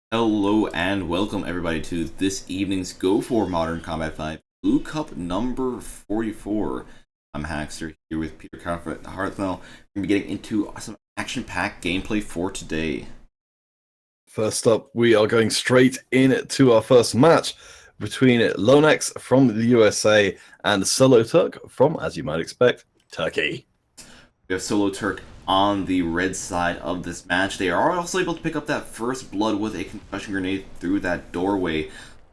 Hello and welcome everybody to this evening's Go4 Modern Combat 5 Blue Cup number 44. I'm Hackster here with Peter Hartnell. We're going to be getting into some action-packed gameplay for today. First up, we are going straight into our first match between Lonex from the USA and Solo Turk from, as you might expect, Turkey. We have Solo Turk on the red side of this match. They are also able to pick up that first blood with a concussion grenade through that doorway.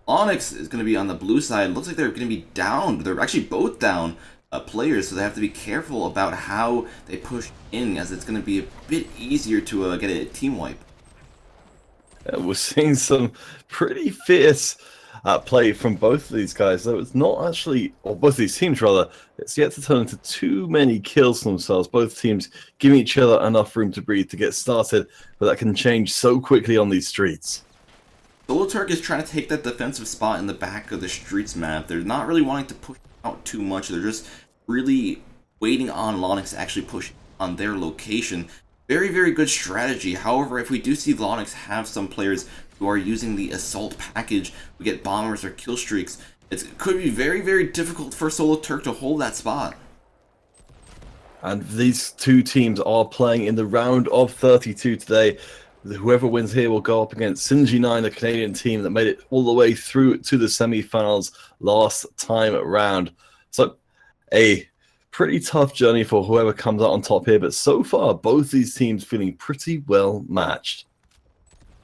Onyx is going to be on the blue side. Looks like they're going to be down. They're actually both down players, so they have to be careful about how they push in, as it's going to be a bit easier to get a team wipe. We're seeing some pretty fierce play from both of these guys, though it's not actually, or both of these teams rather, it's yet to turn into too many kills themselves. Both teams giving each other enough room to breathe to get started, but that can change so quickly on these streets. Solo Turk is trying to take that defensive spot in the back of the streets map. They're not really wanting to push out too much. They're just really waiting on Lonix to actually push on their location. Very, very good strategy. However, if we do see Lonix have some players who are using the assault package, we get bombers or kill streaks, it could be very, very difficult for Solo Turk to hold that spot. And these two teams are playing in the round of 32 today. Whoever wins here will go up against Sinji9, a Canadian team that made it all the way through to the semi-finals last time around. So, a pretty tough journey for whoever comes out on top here, but so far, both these teams feeling pretty well matched.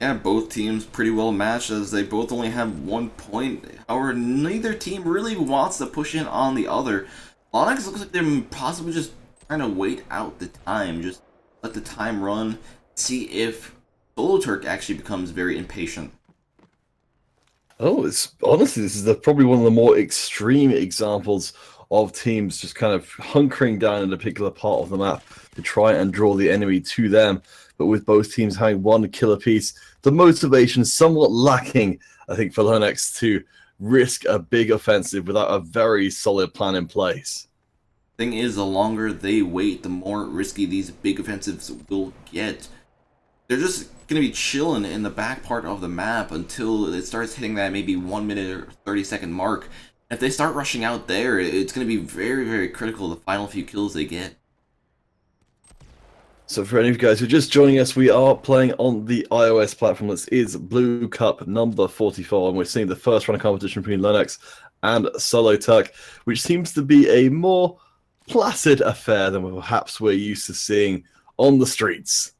Yeah, both teams pretty well matched, as they both only have 1 point. However, neither team really wants to push in on the other. Onyx looks like they're possibly just trying to wait out the time, just let the time run, see if Solo Turk actually becomes very impatient. Oh, it's honestly, this is probably one of the more extreme examples of teams just kind of hunkering down in a particular part of the map to try and draw the enemy to them. But with both teams having one kill apiece, the motivation is somewhat lacking, I think, for Lonex to risk a big offensive without a very solid plan in place. Thing is, the longer they wait, the more risky these big offensives will get. They're just going to be chilling in the back part of the map until it starts hitting that maybe 1 minute or 30-second mark. If they start rushing out there, it's going to be very, very critical, the final few kills they get. So for any of you guys who are just joining us, we are playing on the iOS platform. This is Blue Cup number 44, and we're seeing the first round of competition between Lonex and Solo Turk, which seems to be a more placid affair than perhaps we're used to seeing on the streets.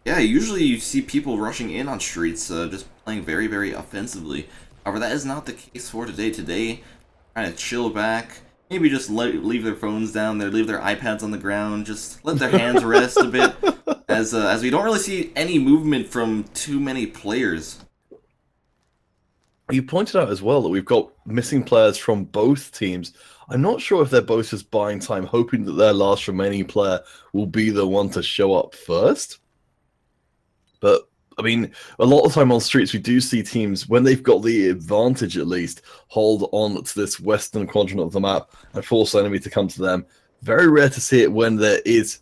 Yeah, usually you see people rushing in on streets, just playing very, very offensively. However, that is not the case for today. Today, trying to chill back, maybe just leave their phones down there, leave their iPads on the ground, just let their hands rest a bit, as we don't really see any movement from too many players. You pointed out as well that we've got missing players from both teams. I'm not sure if they're both just buying time, hoping that their last remaining player will be the one to show up first. But, I mean, a lot of time on streets, we do see teams, when they've got the advantage at least, hold on to this western quadrant of the map and force the enemy to come to them. Very rare to see it when there is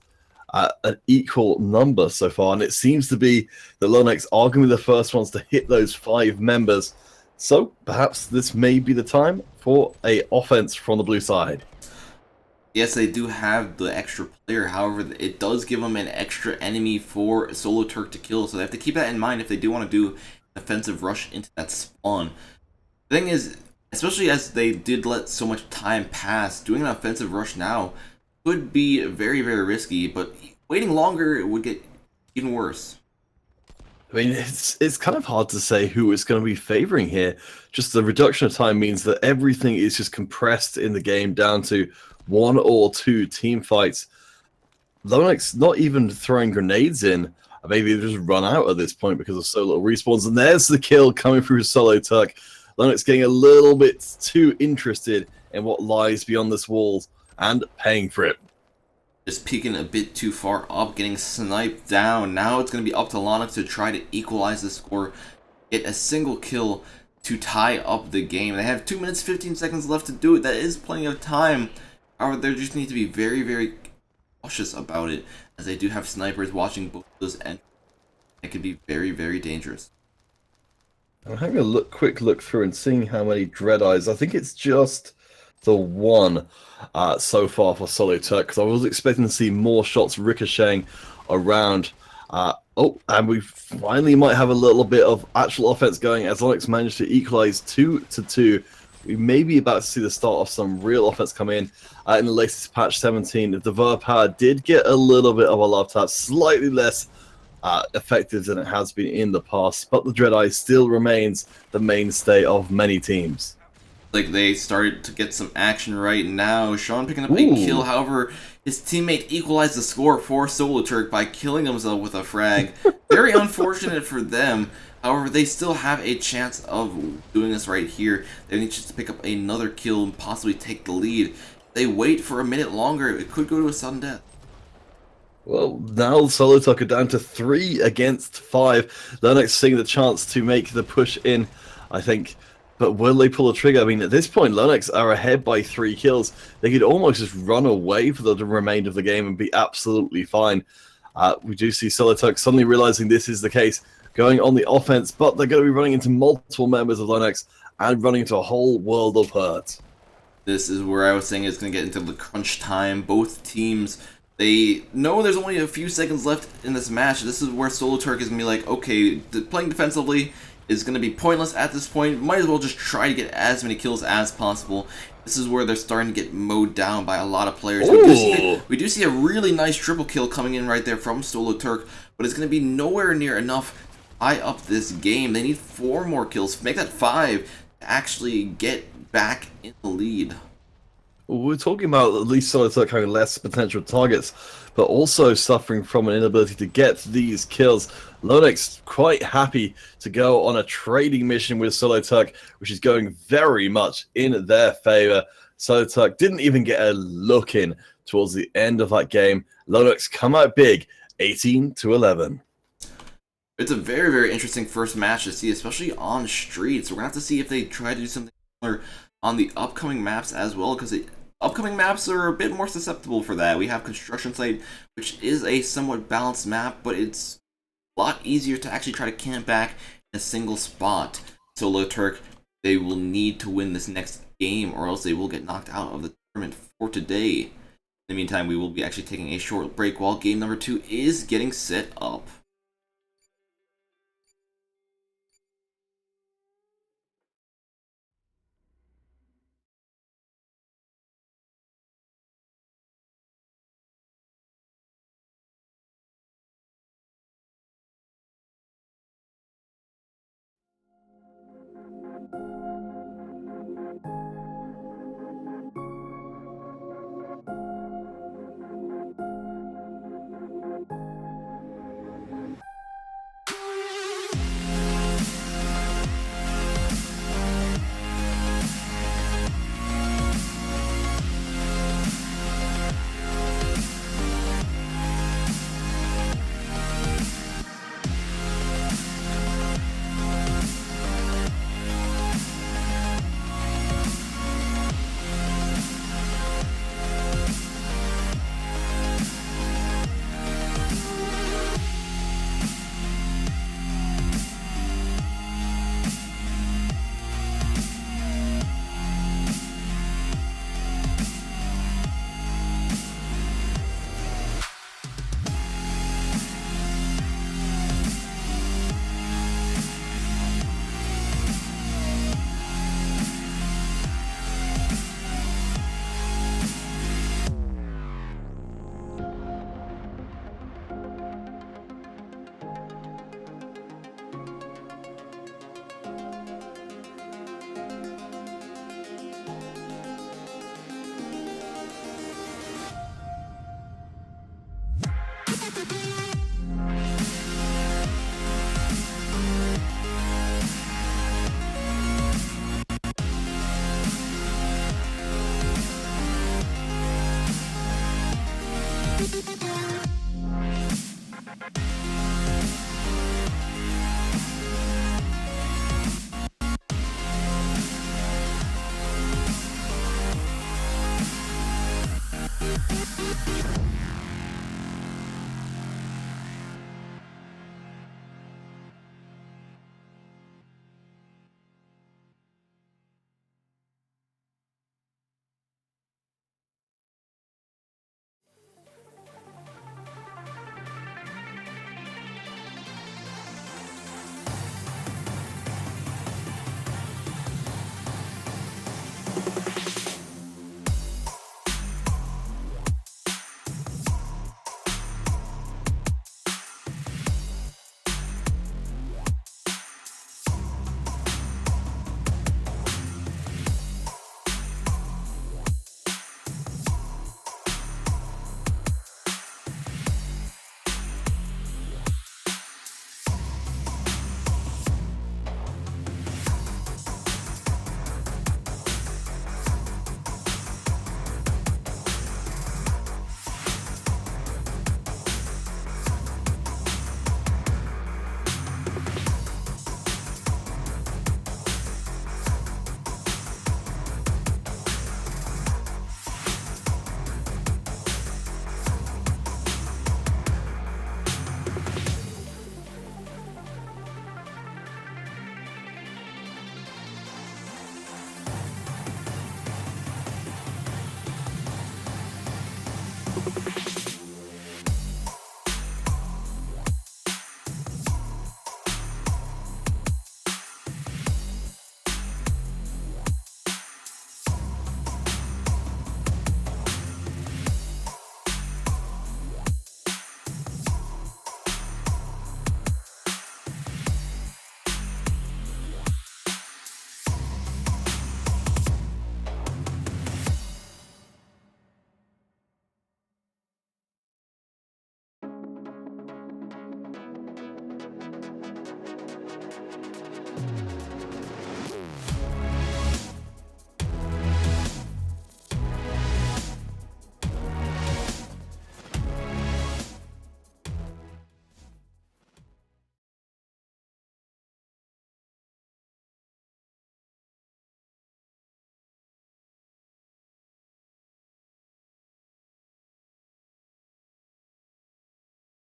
an equal number so far, and it seems to be that Lonex are going to be the first ones to hit those 5 members. So, perhaps this may be the time for a offense from the blue side. Yes, they do have the extra player. However, it does give them an extra enemy for Solo Turk to kill, so they have to keep that in mind if they do want to do an offensive rush into that spawn. The thing is, especially as they did let so much time pass, doing an offensive rush now could be very, very risky, but waiting longer would get even worse. I mean, it's kind of hard to say who it's going to be favoring here. Just the reduction of time means that everything is just compressed in the game down to 1 or 2 team fights. Lonex not even throwing grenades in. Maybe they just run out at this point because of so little respawns. And there's the kill coming through Solo Turk. Lonex getting a little bit too interested in what lies beyond this wall and paying for it. Just peeking a bit too far up, getting sniped down. Now it's going to be up to Lonix to try to equalize the score, get a single kill to tie up the game. They have 2 minutes 15 seconds left to do it. That is plenty of time. However, they just need to be very, very cautious about it, as they do have snipers watching both of those ends. It could be very, very dangerous. I'm having a quick look through and seeing how many Dread Eyes. I think it's just the one so far for Solo Turk, because I was expecting to see more shots ricocheting around. And we finally might have a little bit of actual offense going as Onyx managed to equalize 2-2. We may be about to see the start of some real offense come in the latest patch 17. The developer did get a little bit of a love tap, slightly less effective than it has been in the past, but the Dreadeye still remains the mainstay of many teams. Like they started to get some action right now. Sean picking up a kill, Ooh. however, his teammate equalized the score for Solo Turk by killing himself with a frag. Very unfortunate for them. However, they still have a chance of doing this right here. They need just to pick up another kill and possibly take the lead. If they wait for a minute longer, it could go to a sudden death. Well, now Solo Tucker down to 3 against 5. Lennox seeing the chance to make the push in, I think. But will they pull the trigger? I mean, at this point, Lennox are ahead by 3 kills. They could almost just run away for the remainder of the game and be absolutely fine. We do see Solo Tuck suddenly realizing this is the case, going on the offense, but they're going to be running into multiple members of Lennox and running into a whole world of hurt. This is where I was saying it's going to get into the crunch time. Both teams, they know there's only a few seconds left in this match. This is where Solo Turk is going to be like, okay, playing defensively is going to be pointless at this point. Might as well just try to get as many kills as possible. This is where they're starting to get mowed down by a lot of players. We do see a really nice triple kill coming in right there from Solo Turk, but it's going to be nowhere near enough to tie up this game. They need 4 more kills, make that 5 to actually get back in the lead. We're talking about at least Solo Tuck having less potential targets, but also suffering from an inability to get these kills. Lonex quite happy to go on a trading mission with Solo Tuck, which is going very much in their favor. Solo Tuck didn't even get a look in towards the end of that game. Lonex come out big, 18-11. It's a very, very interesting first match to see, especially on streets. We're going to have to see if they try to do something similar on the upcoming maps as well, because upcoming maps are a bit more susceptible for that. We have Construction Site, which is a somewhat balanced map, but it's a lot easier to actually try to camp back in a single spot. Solo Turk, they will need to win this next game, or else they will get knocked out of the tournament for today. In the meantime, we will be actually taking a short break while game number 2 is getting set up.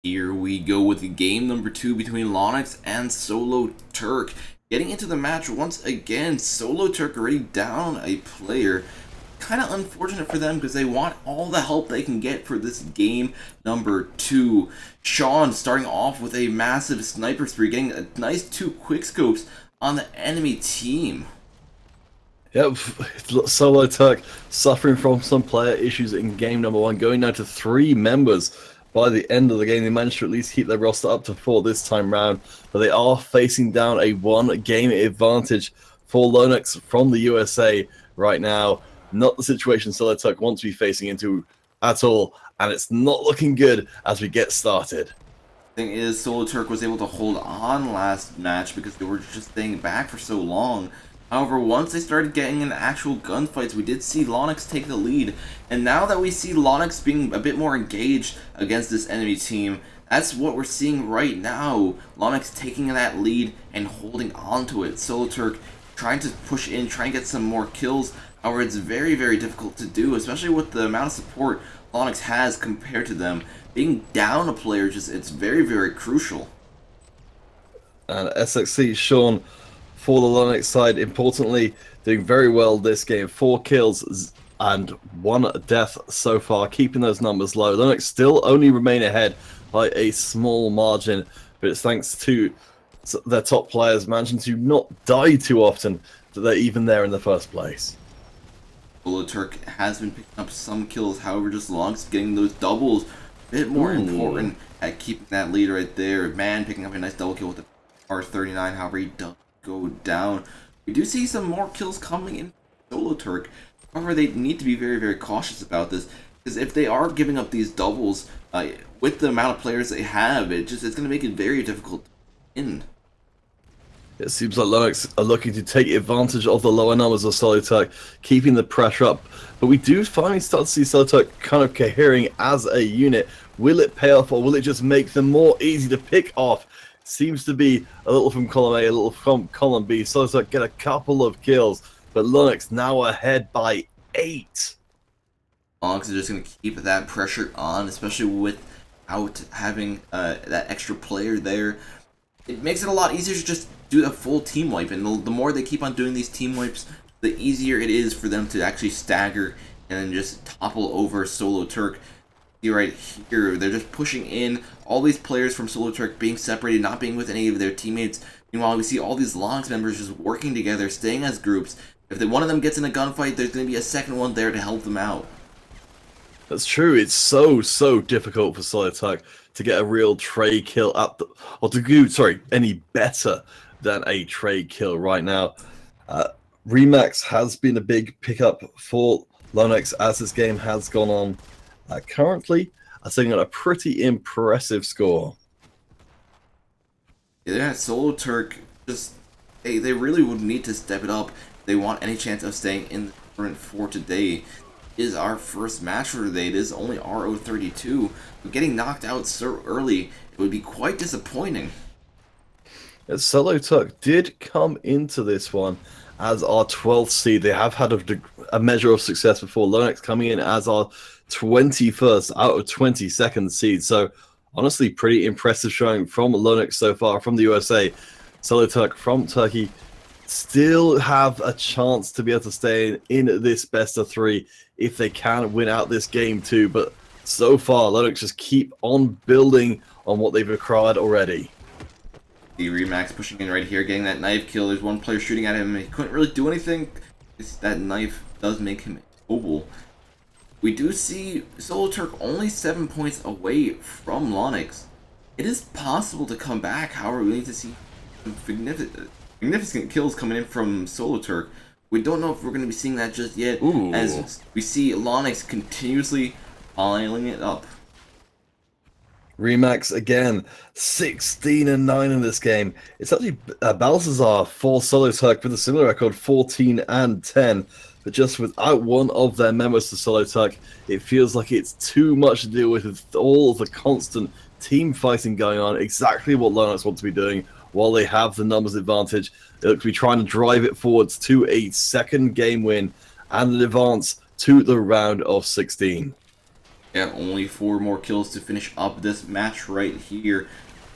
Here we go with game number 2 between Lonix and Solo Turk. Getting into the match once again, Solo Turk already down a player. Kind of unfortunate for them because they want all the help they can get for this game number 2. Sean starting off with a massive sniper spree, getting a nice 2 quickscopes on the enemy team. Yep, Solo Turk suffering from some player issues in game number 1, going down to 3 members. By the end of the game, they managed to at least keep their roster up to 4 this time round, but they are facing down a 1-game advantage for Lonix from the USA right now. Not the situation Solo Turk wants to be facing into at all, and it's not looking good as we get started. Thing is, Solo Turk was able to hold on last match because they were just staying back for so long. However, once they started getting in actual gunfights, we did see Lonix take the lead. And now that we see Lonix being a bit more engaged against this enemy team, that's what we're seeing right now. Lonix taking that lead and holding on to it. Solo Turk trying to push in, trying to get some more kills. However, it's very, very difficult to do, especially with the amount of support Lonix has compared to them. Being down a player, it's very, very crucial. And SXC, Sean, for the Lonix side, importantly, doing very well this game. 4 kills and 1 death so far, keeping those numbers low. Lonix still only remain ahead by a small margin, but it's thanks to their top players managing to not die too often that they're even there in the first place. Solo Turk has been picking up some kills, however, just Lonix getting those doubles, a bit more important at keeping that lead right there. Man picking up a nice double kill with the R39, however, he does go down. We do see some more kills coming in Solo Turk. However, they need to be very, very cautious about this, because if they are giving up these doubles with the amount of players they have, it's going to make it very difficult to win. It seems like Lonix are looking to take advantage of the lower numbers of Solo Turk, keeping the pressure up. But we do finally start to see Solo Turk kind of cohering as a unit. Will it pay off, or will it just make them more easy to pick off? Seems to be a little from column A, a little from column B. Solo Turk get a couple of kills, but Lonix now ahead by 8. Lonix is just going to keep that pressure on, especially without having that extra player there. It makes it a lot easier to just do a full team wipe, and the more they keep on doing these team wipes, the easier it is for them to actually stagger and then just topple over Solo Turk. See right here, they're just pushing in all these players from Solo Turk being separated, not being with any of their teammates. Meanwhile, we see all these Lonix members just working together, staying as groups, If one of them gets in a gunfight, there's going to be a second one there to help them out. That's true. It's so difficult for Solituck to get a real trade kill at the, or to do, sorry, any better than a trade kill right now. Remax has been a big pickup for Lonex as this game has gone on. Currently, sitting on a pretty impressive score. Yeah, Solo Turk just they really would need to step it up if they want any chance of staying in the tournament for today. Is our first match for today. It is only RO32, but getting knocked out so early, it would be quite disappointing. Solo Tuck did come into this one as our 12th seed. They have had a measure of success before. Lonex coming in as our 21st out of 22nd seed. So honestly, pretty impressive showing from Lonex so far from the USA. Solo Tuck from Turkey still have a chance to be able to stay in this best of 3 if they can win out this game too. But so far, Lonex just keep on building on what they've acquired already. The Remax pushing in right here, getting that knife kill. There's one player shooting at him. He couldn't really do anything. That knife does make him immobile. We do see Solo Turk only 7 points away from Lonex. It is possible to come back. However, we need to see some significant kills coming in from Solo Turk. We don't know if we're going to be seeing that just yet. Ooh. As we see Lonex continuously piling it up. Remax again, 16-9 in this game. It's actually Balthazar for Solo Turk with a similar record, 14-10. But just without one of their members to Solo Turk, it feels like it's too much to deal with all the constant team fighting going on. Exactly what Lonex want to be doing while they have the numbers advantage. They look to be trying to drive it forwards to a second game win and an advance to the round of 16. Yeah, only 4 more kills to finish up this match right here.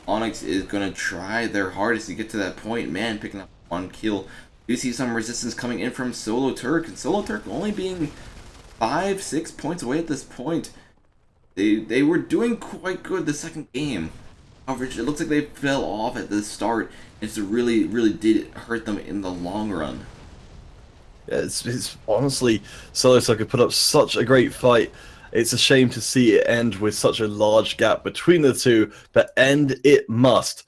Onyx is going to try their hardest to get to that point. Man, picking up 1 kill. You see some resistance coming in from Solo Turk, and Solo Turk only being 5-6 points away at this point. They were doing quite good the second game. However, it looks like they fell off at the start, and it really did hurt them in the long run. Yeah, it's honestly, Solo Turk could put up such a great fight. It's a shame to see it end with such a large gap between the two, but end it must.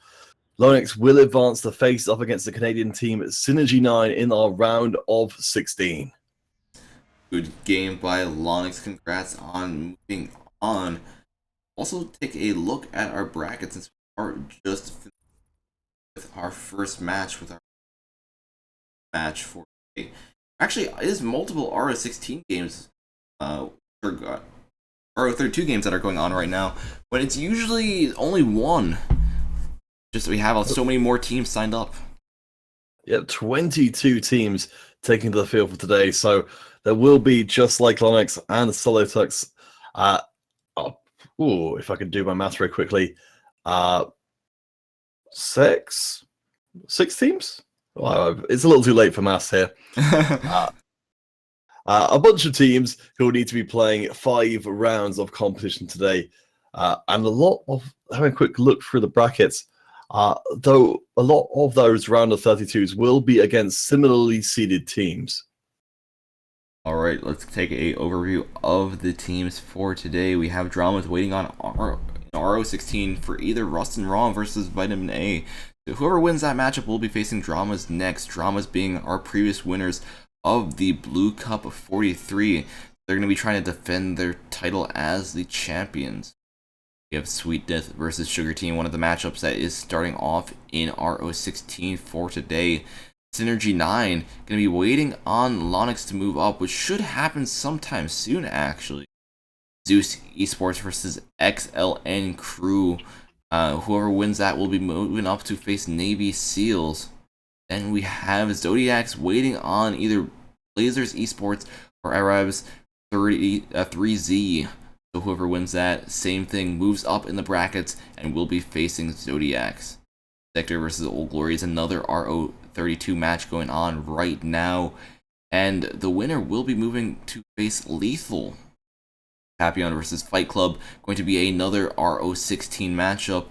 Lonex will advance to face up against the Canadian team at Synergy 9 in our round of 16. Good game by Lonex. Congrats on moving on. Also, take a look at our bracket since we are just with our first match with our match for today. Actually, it is multiple RO16 games. RO32 games that are going on right now, but it's usually only one. Just we have so many more teams signed up. Yeah, 22 teams taking to the field for today, so there will be, just like Lonex and Solo Turks, if I could do my math very quickly, 6 teams? Well, it's a little too late for maths here. A bunch of teams who will need to be playing 5 rounds of competition today, and a lot of, having a quick look through the brackets, though a lot of those round of 32s will be against similarly seeded teams. All right, let's take a overview of the teams for today. We have Dramas waiting on RO16 for either Rust and Raw versus Vitamin A. So whoever wins that matchup will be facing Dramas next. Dramas being our previous winners of the Blue Cup 43. They're going to be trying to defend their title as the champions. We have Sweet Death versus Sugar Team, one of the matchups that is starting off in RO16 for today. Synergy 9 going to be waiting on Lonex to move up, which should happen sometime soon, actually. Zeus Esports versus XLN Crew. Whoever wins that will be moving up to face Navy Seals. Then we have Zodiacs waiting on either Blazers Esports or Arabs 3Z. So whoever wins that, same thing, moves up in the brackets and will be facing Zodiacs. Sector versus Old Glory is another RO32 match going on right now. And the winner will be moving to face Lethal. Papillon versus Fight Club, going to be another RO16 matchup.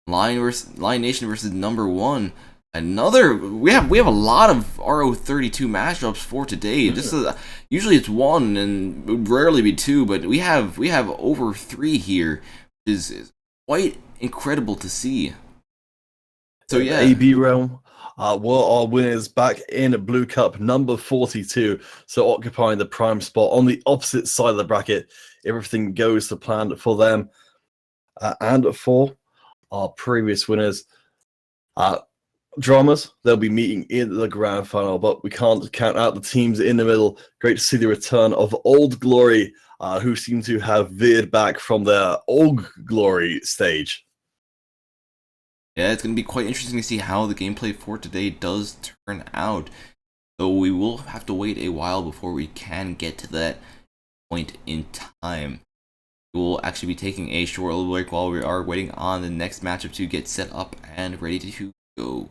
Lion Nation versus Number 1. We have a lot of RO32 matchups for today. This is usually it's one and would rarely be two, but we have over 3 here, which is quite incredible to see. So yeah, AB realm were our winners back in Blue Cup number 42, so occupying the prime spot on the opposite side of the bracket. Everything goes to plan for them, and for our previous winners. Dramas, they'll be meeting in the grand final, but we can't count out the teams in the middle. Great to see the return of Old Glory, who seem to have veered back from their Old Glory stage. yeah, it's going to be quite interesting to see how the gameplay for today does turn out. So we will have to wait a while before we can get to that point in time. We'll actually be taking a short little break while we are waiting on the next matchup to get set up and ready to go.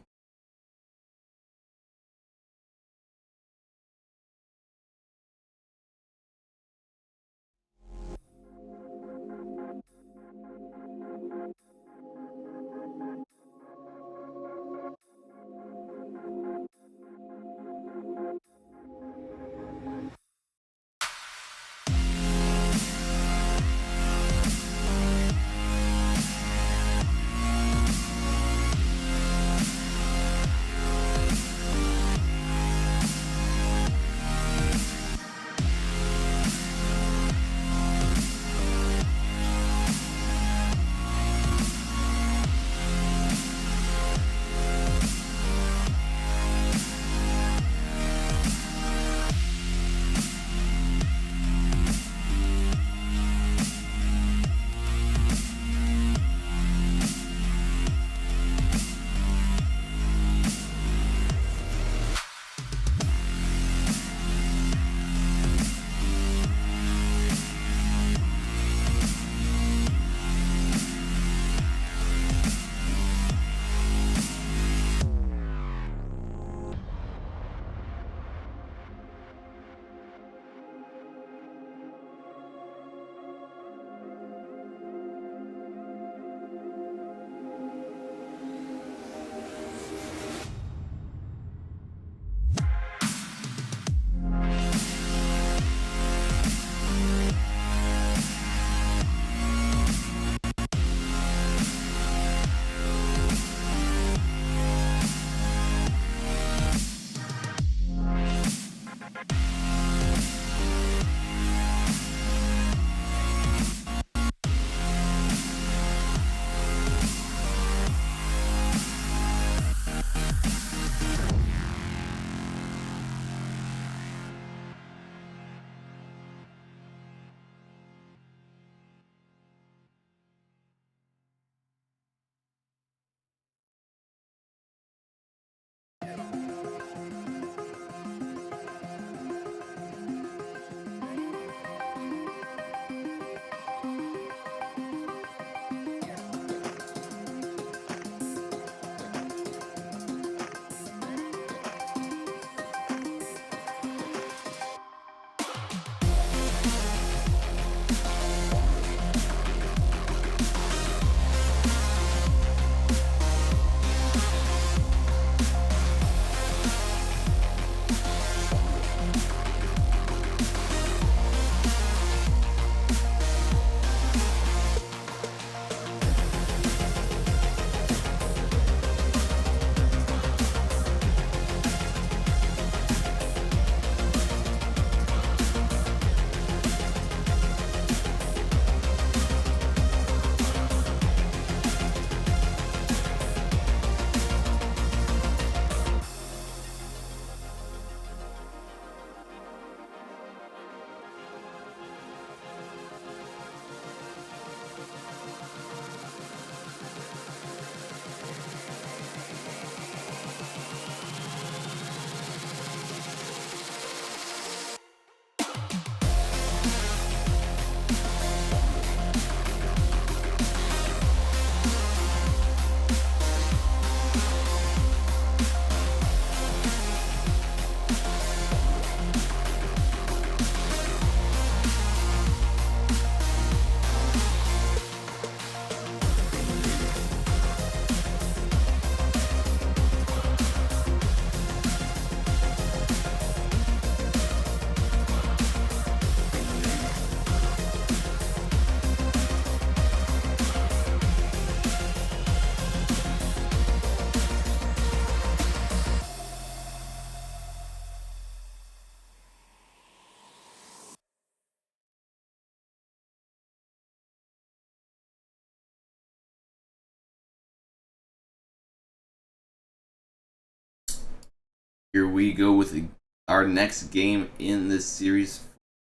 Here we go with our next game in this series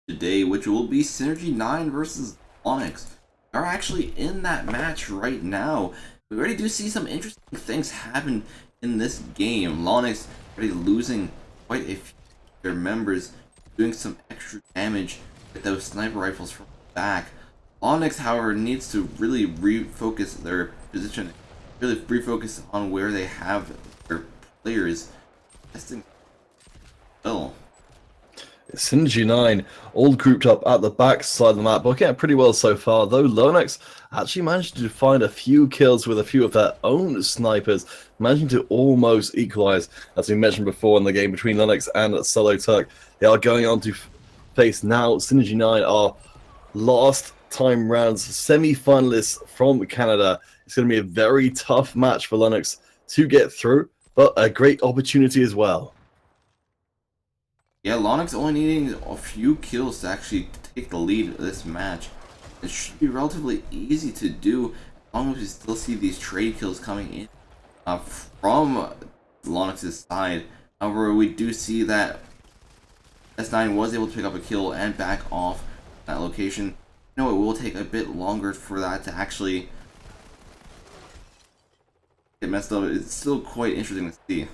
today, which will be Synergy 9 versus Onyx. Are actually in that match right now. We already do see some interesting things happen in this game. Lonix already losing quite a few of their members, doing some extra damage with those sniper rifles from the back. Onyx, however, needs to really refocus their position, really refocus on where they have their players. Testing well. Synergy 9 all grouped up at the back side of the map, looking at pretty well so far, though Lonex actually managed to find a few kills with a few of their own snipers, managing to almost equalize, as we mentioned before in the game between Lonex and Solo Turk. They are going on to face now Synergy 9 are last time rounds semi-finalists from Canada. It's going to be a very tough match for Lonex to get through, but a great opportunity as well. Yeah, Lonix only needing a few kills to actually take the lead of this match. It should be relatively easy to do as long as we still see these trade kills coming in from Lonix's side. However, we do see that S9 was able to pick up a kill and back off that location. No, it will take a bit longer for that to actually get messed up. It's still quite interesting to see.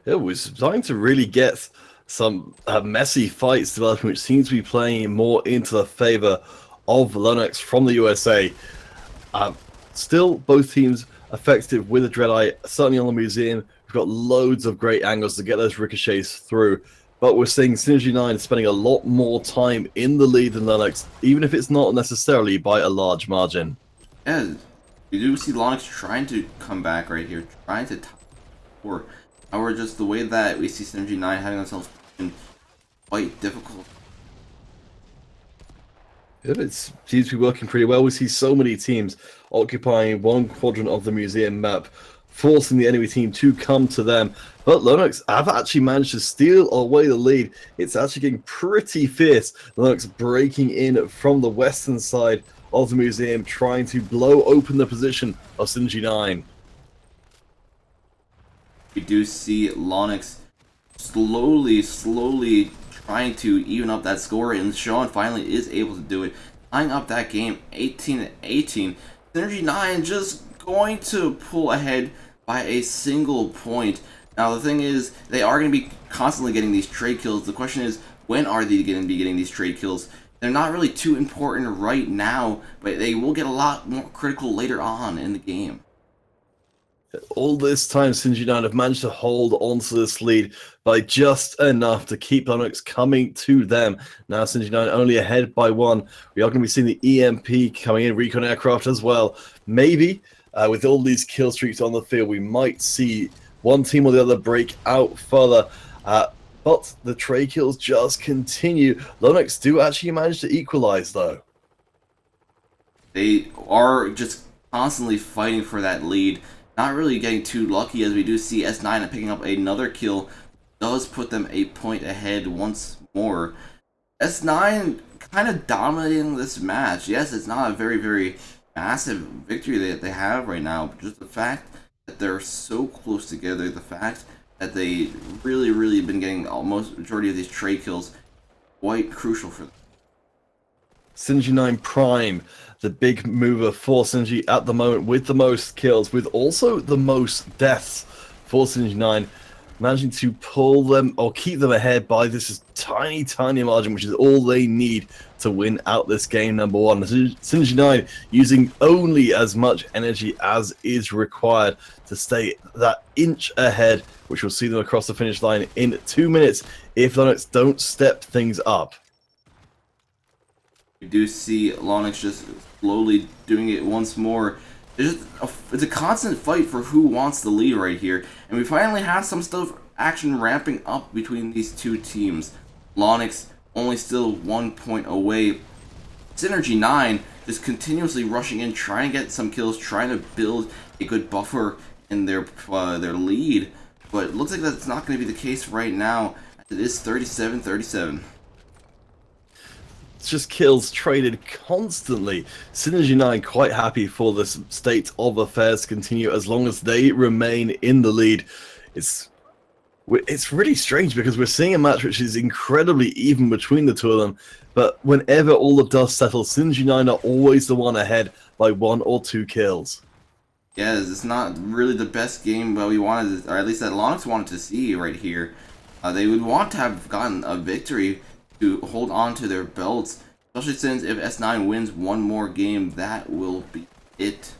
It was starting to really get some messy fights developing, which seems to be playing more into the favor of Lonex from the USA. Still, both teams effective with a Dreadeye, certainly on the Museum. We've got loads of great angles to get those ricochets through, but we're seeing Synergy 9 spending a lot more time in the lead than Lonex, even if it's not necessarily by a large margin. Yeah, you do see Lonix trying to come back right here, trying to top 4. However, just the way that we see Synergy 9 having themselves quite difficult. It seems to be working pretty well. We see so many teams occupying one quadrant of the museum map, forcing the enemy team to come to them. But Lonex have actually managed to steal away the lead. It's actually getting pretty fierce. Lonex breaking in from the western side of the museum, trying to blow open the position of Synergy 9. We do see Lonix slowly trying to even up that score, and Sean finally is able to do it, tying up that game 18-18. Synergy 9 just going to pull ahead by a single point. Now the thing is, they are going to be constantly getting these trade kills. The question is, when are they going to be getting these trade kills? They're not really too important right now, but they will get a lot more critical later on in the game. All this time, Synergy 9 have managed to hold onto this lead by just enough to keep Lonex coming to them. Now Synergy 9 only ahead by 1. We are going to be seeing the EMP coming in, recon aircraft as well. Maybe, with all these kill streaks on the field, we might see one team or the other break out further. But the trade kills just continue. Lonex do actually manage to equalize, though. They are just constantly fighting for that lead. Not really getting too lucky, as we do see S9 picking up another kill. Does put them a point ahead once more. S9 kind of dominating this match. Yes, it's not a very massive victory that they have right now, but just the fact that they're so close together, the fact that they really been getting almost majority of these trade kills, quite crucial for them. Synergy 9 Prime, the big mover for Synergy at the moment, with the most kills, with also the most deaths for Synergy 9, managing to pull them or keep them ahead by this tiny margin, which is all they need to win out this game number 1. Synergy 9 using only as much energy as is required to stay that inch ahead, which will see them across the finish line in 2 minutes if Lonex don't step things up. We do see Lonix just slowly doing it once more. It's a constant fight for who wants the lead right here. And we finally have some stuff action ramping up between these two teams. Lonix only still 1 point away. Synergy 9 just continuously rushing in, trying to get some kills, trying to build a good buffer in their lead. But it looks like that's not going to be the case right now. It is 37-37. It's just kills traded constantly. Synergy 9 quite happy for this state of affairs to continue as long as they remain in the lead. It's It's really strange because we're seeing a match which is incredibly even between the two of them, but whenever all the dust settles, Synergy 9 are always the one ahead by 1 or 2 kills. Yes, it's not really the best game, but we wanted, or at least that Lonix wanted to see right here. They would want to have gotten a victory to hold on to their belts, especially since if S9 wins one more game, that will be it.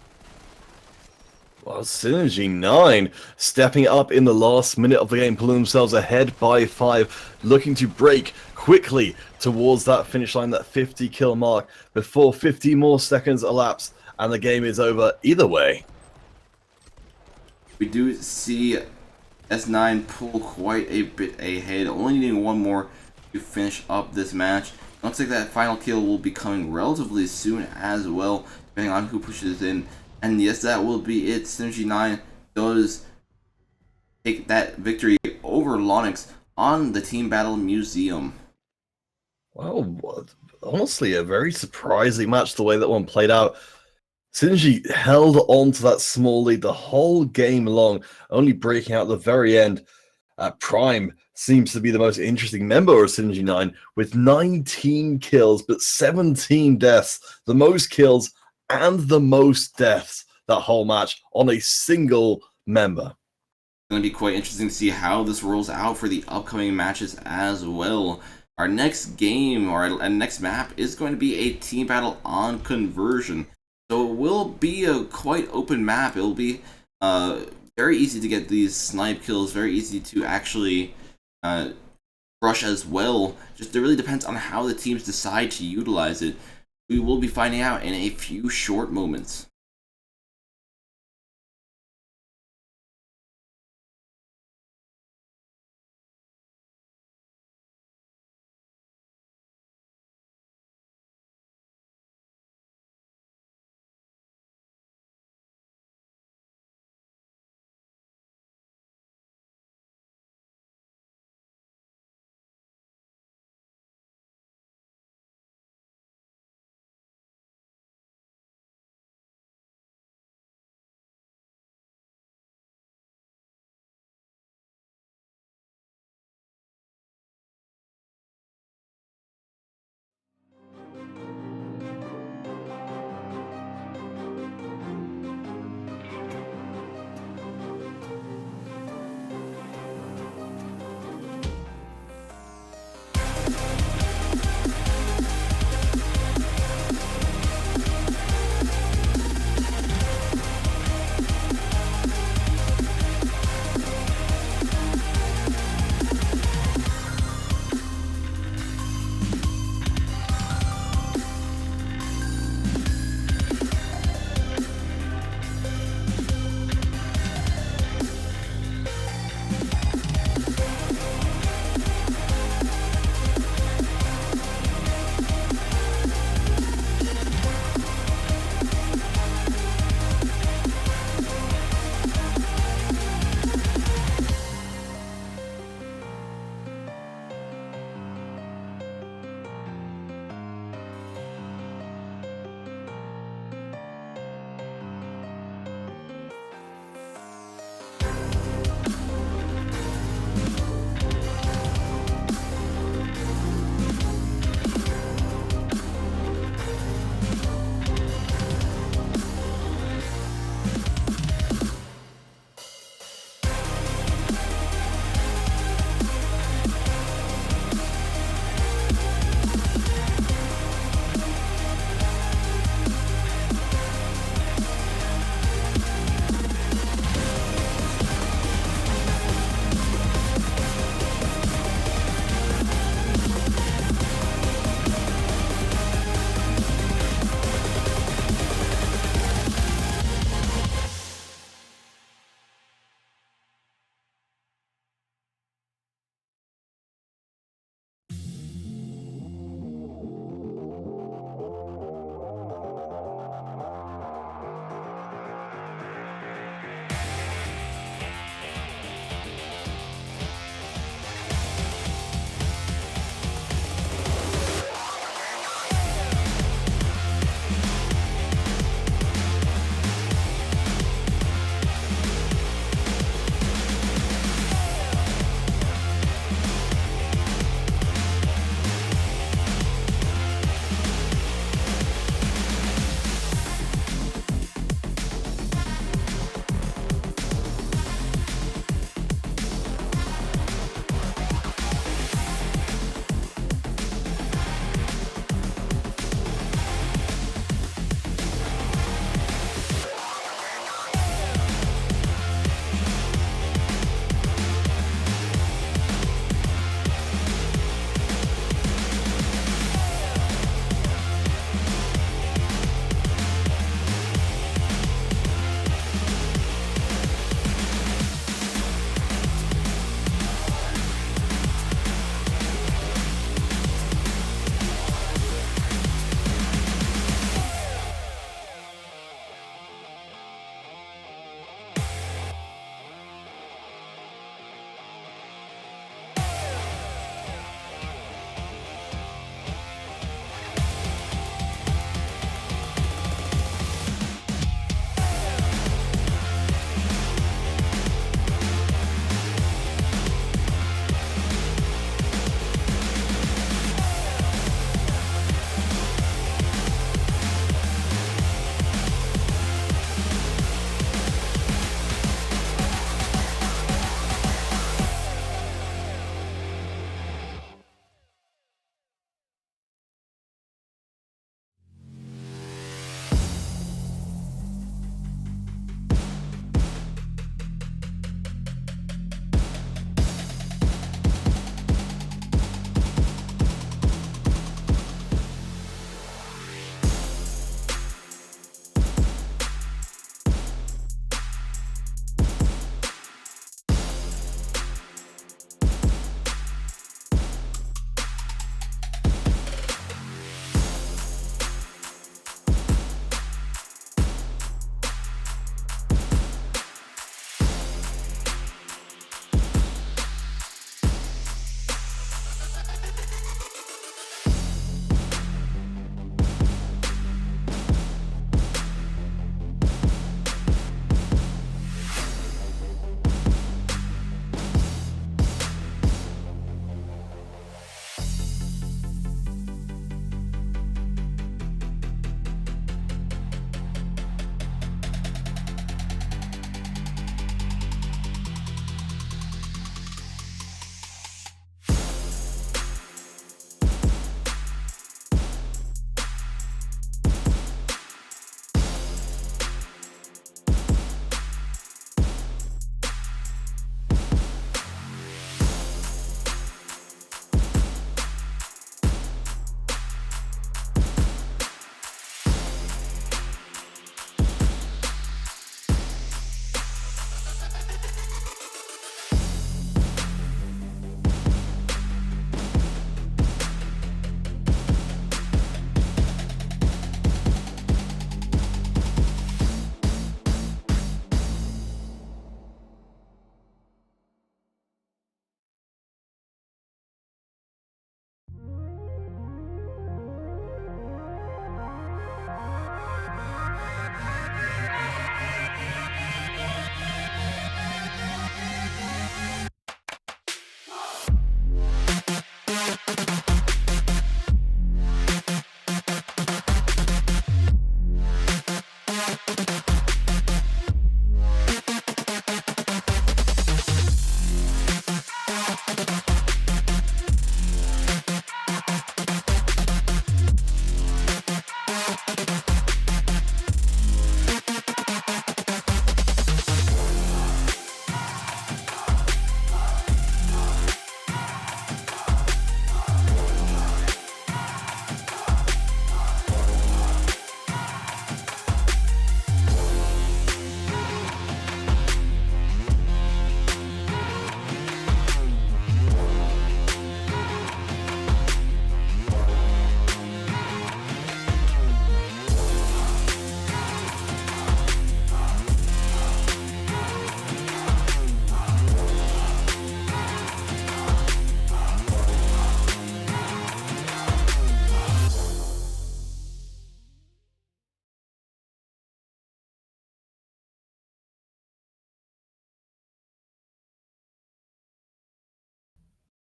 Well, Synergy 9 stepping up in the last minute of the game, pulling themselves ahead by 5, looking to break quickly towards that finish line, that 50 kill mark, before 50 more seconds elapse, and the game is over either way. We do see S9 pull quite a bit ahead, only needing one more to finish up this match. Looks like that final kill will be coming relatively soon as well, depending on who pushes in. And yes, that will be it. Synergy 9 does take that victory over Lonix on the Team Battle Museum. Well, honestly, a very surprising match the way that one played out. Synergy held on to that small lead the whole game long, only breaking out at the very end. Prime seems to be the most interesting member of Synergy 9 with 19 kills but 17 deaths, the most kills and the most deaths that whole match on a single member. It's going to be quite interesting to see how this rolls out for the upcoming matches as well. Our next game, or our next map, is going to be a team battle on conversion. So it will be a quite open map. It will be very easy to get these snipe kills, very easy to actually rush as well. Just it really depends on how the teams decide to utilize it. We will be finding out in a few short moments.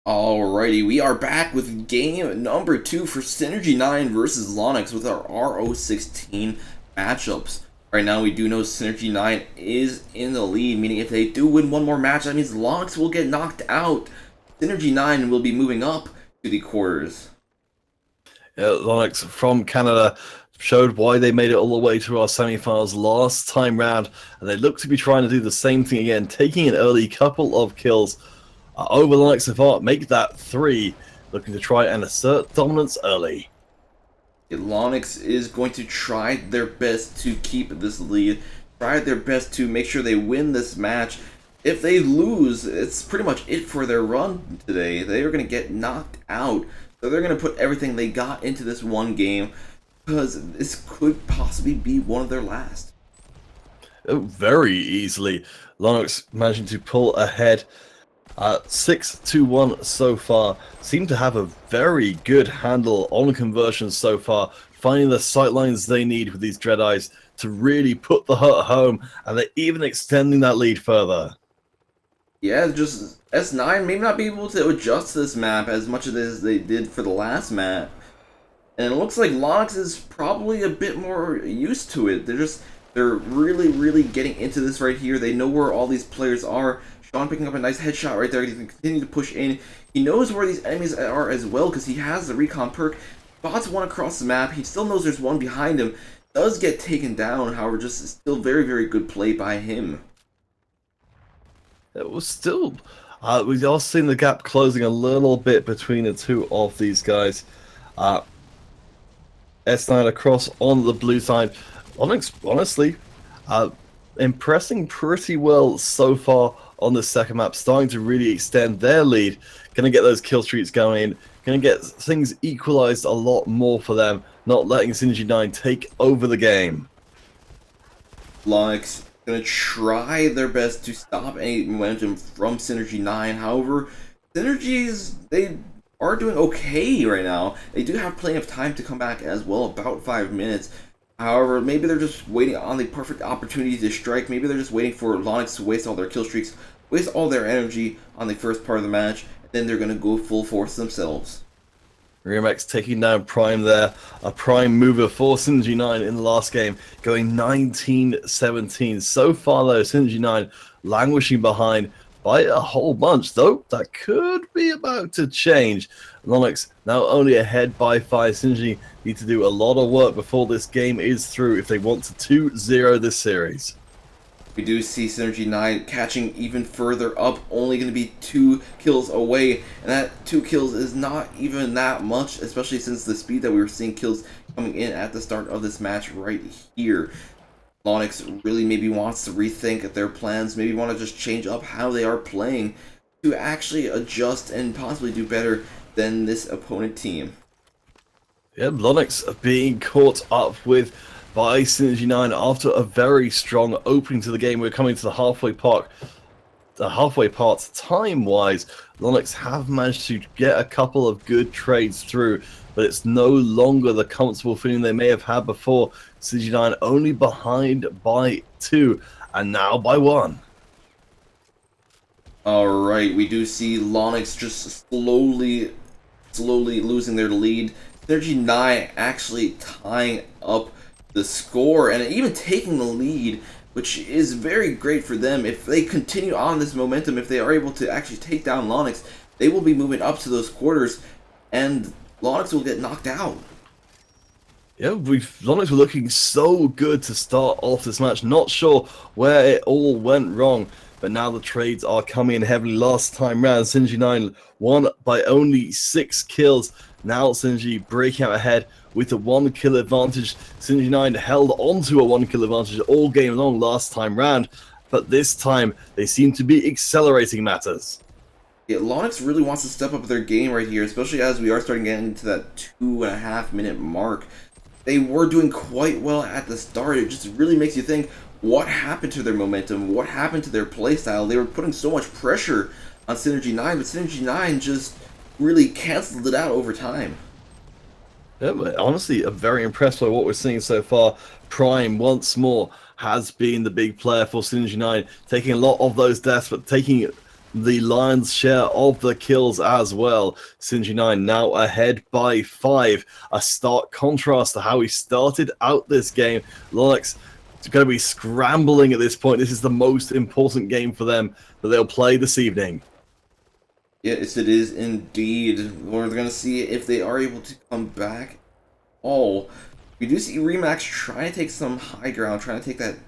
Alrighty, we are back with game number 2 for Synergy 9 versus Lonix with our RO16 matchups. Right now, we do know Synergy 9 is in the lead, meaning if they do win one more match, that means Lonix will get knocked out. Synergy 9 will be moving up to the quarters. Lonix from Canada showed why they made it all the way to our semi-finals last time round, and they look to be trying to do the same thing again, taking an early couple of kills over Lonix so far, make that 3, looking to try and assert dominance early. Lonix is going to try their best to keep this lead, try their best to make sure they win this match. If they lose, it's pretty much it for their run today. They are going to get knocked out, so they're going to put everything they got into this one game, because this could possibly be one of their last. Very easily, Lonix managing to pull ahead 6-1 so far. Seem to have a very good handle on conversions so far, finding the sight lines they need with these Dread-Eyes to really put the hurt home, and they're even extending that lead further. Yeah, just S9 may not be able to adjust this map as much as they did for the last map. And it looks like Lonix is probably a bit more used to it. They're really getting into this right here. They know where all these players are. Sean picking up a nice headshot right there. He can continue to push in. He knows where these enemies are as well because he has the recon perk. Spots one across the map. He still knows there's one behind him. Does get taken down, however, just still very good play by him. It was still... we've all seen the gap closing a little bit between the two of these guys. S9 across on the blue side. Lonix, honestly, impressing pretty well so far on the second map, starting to really extend their lead. Gonna get those kill streaks going, gonna get things equalized a lot more for them, not letting Synergy 9 take over the game. Lonix gonna try their best to stop any momentum from Synergy 9. However, Synergies, they are doing okay right now. They do have plenty of time to come back as well, about 5 minutes. However, maybe they're just waiting on the perfect opportunity to strike. Maybe they're just waiting for Lonix to waste all their kill streaks, waste all their energy on the first part of the match, and then they're going to go full force themselves. Remex taking down Prime there, a Prime mover for Synergy 9 in the last game, going 19-17. So far though, Synergy 9 languishing behind by a whole bunch, though that could be about to change. Lonix now only ahead by 5. Synergy need to do a lot of work before this game is through if they want to 2-0 this series. We do see Synergy 9 catching even further up, only going to be 2 kills away, and that 2 kills is not even that much, especially since the speed that we were seeing kills coming in at the start of this match right here. Lonix really maybe wants to rethink their plans, maybe want to just change up how they are playing to actually adjust and possibly do better than this opponent team. Yeah, Lonix being caught up with by Synergy 9 after a very strong opening to the game. We're coming to the halfway part time-wise. Lonix have managed to get a couple of good trades through, but it's no longer the comfortable feeling they may have had before. Synergy 9 only behind by 2, and now by 1. Alright, we do see Lonix just slowly losing their lead. Synergy 9 actually tying up the score and even taking the lead, which is very great for them. If they continue on this momentum, if they are able to actually take down Lonix, they will be moving up to those quarters, and Lonix will get knocked out. Yeah, Lonix were looking so good to start off this match. Not sure where it all went wrong, but now the trades are coming in heavily. Last time round, Synergy 9 won by only 6 kills. Now Synergy breaking out ahead with a 1 kill advantage. Synergy 9 held on to a 1 kill advantage all game long last time round, but this time they seem to be accelerating matters. Yeah, Lonix really wants to step up their game right here, especially as we are starting to get into that 2.5 minute mark. They were doing quite well at the start. It just really makes you think, what happened to their momentum? What happened to their playstyle? They were putting so much pressure on Synergy 9, but Synergy 9 just really canceled it out over time. Yeah, but honestly, I'm very impressed by what we're seeing so far. Prime, once more, has been the big player for Synergy 9, taking a lot of those deaths, but taking the lion's share of the kills as well. Sinji9 now ahead by 5. A stark contrast to how he started out this game. Lonix is going to be scrambling at this point. This is the most important game for them that they'll play this evening. Yes, it is indeed. We're going to see if they are able to come back. Oh, we do see Remax trying to take some high ground, trying to take that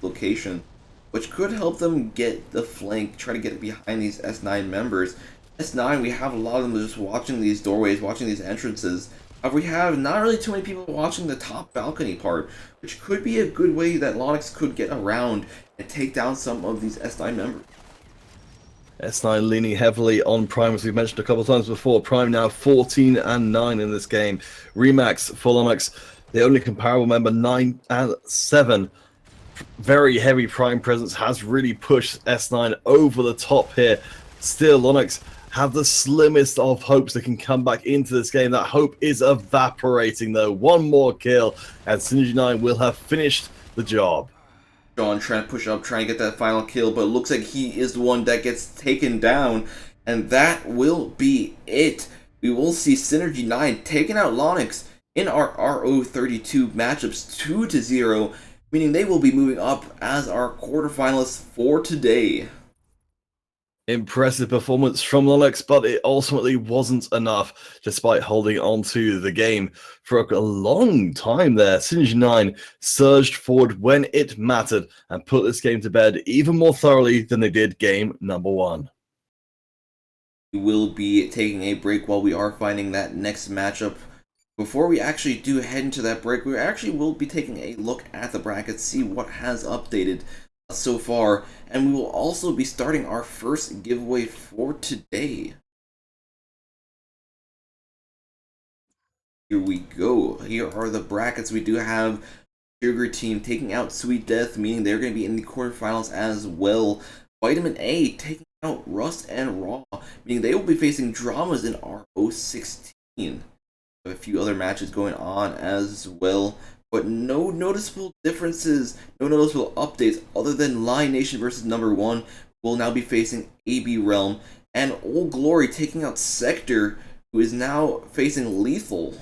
location, which could help them get the flank, try to get behind these S9 members. S9, we have a lot of them just watching these doorways, watching these entrances. We have not really too many people watching the top balcony part, which could be a good way that Lonix could get around and take down some of these S9 members. S9 leaning heavily on Prime, as we've mentioned a couple of times before. Prime now 14-9 in this game. Remax for Lonix, the only comparable member, 9-7. Very heavy Prime presence has really pushed S9 over the top here. Still, Lonix have the slimmest of hopes that can come back into this game. That hope is evaporating, though. One more kill, and Sinji9 will have finished the job. John trying to push up, trying to get that final kill, but it looks like he is the one that gets taken down, and that will be it. We will see Synergy 9 taking out Lonix in our RO32 matchups 2-0, meaning they will be moving up as our quarterfinalists for today. Impressive performance from Lonix, but it ultimately wasn't enough, despite holding on to the game for a long time there. Sinji9 surged forward when it mattered and put this game to bed even more thoroughly than they did game number 1. We will be taking a break while we are finding that next matchup. Before we actually do head into that break, we actually will be taking a look at the brackets, see what has updated so far, and we will also be starting our first giveaway for today. Here we go. Here are the brackets. We do have Sugar Team taking out Sweet Death, meaning they're going to be in the quarterfinals as well. Vitamin A taking out Rust and Raw, meaning they will be facing Dramas in RO16. A few other matches going on as well, but no noticeable differences, no noticeable updates other than Lion Nation versus number 1 will now be facing AB Realm, and Old Glory taking out Sector, who is now facing Lethal.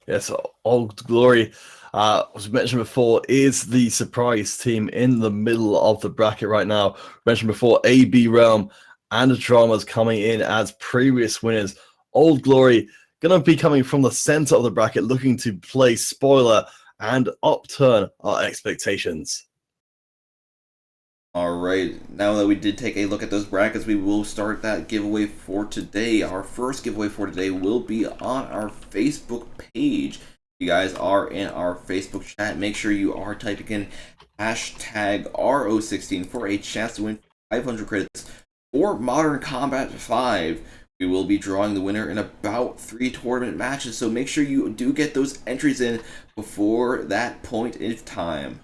Yes, Old Glory, as mentioned before, is the surprise team in the middle of the bracket right now. Mentioned before, AB Realm and Dramas coming in as previous winners. Old Glory going to be coming from the center of the bracket, looking to play spoiler and upturn our expectations. Alright, now that we did take a look at those brackets, we will start that giveaway for today. Our first giveaway for today will be on our Facebook page. If you guys are in our Facebook chat, make sure you are typing in hashtag RO16 for a chance to win 500 credits for Modern Combat 5. We will be drawing the winner in about 3 tournament matches, so make sure you do get those entries in before that point in time.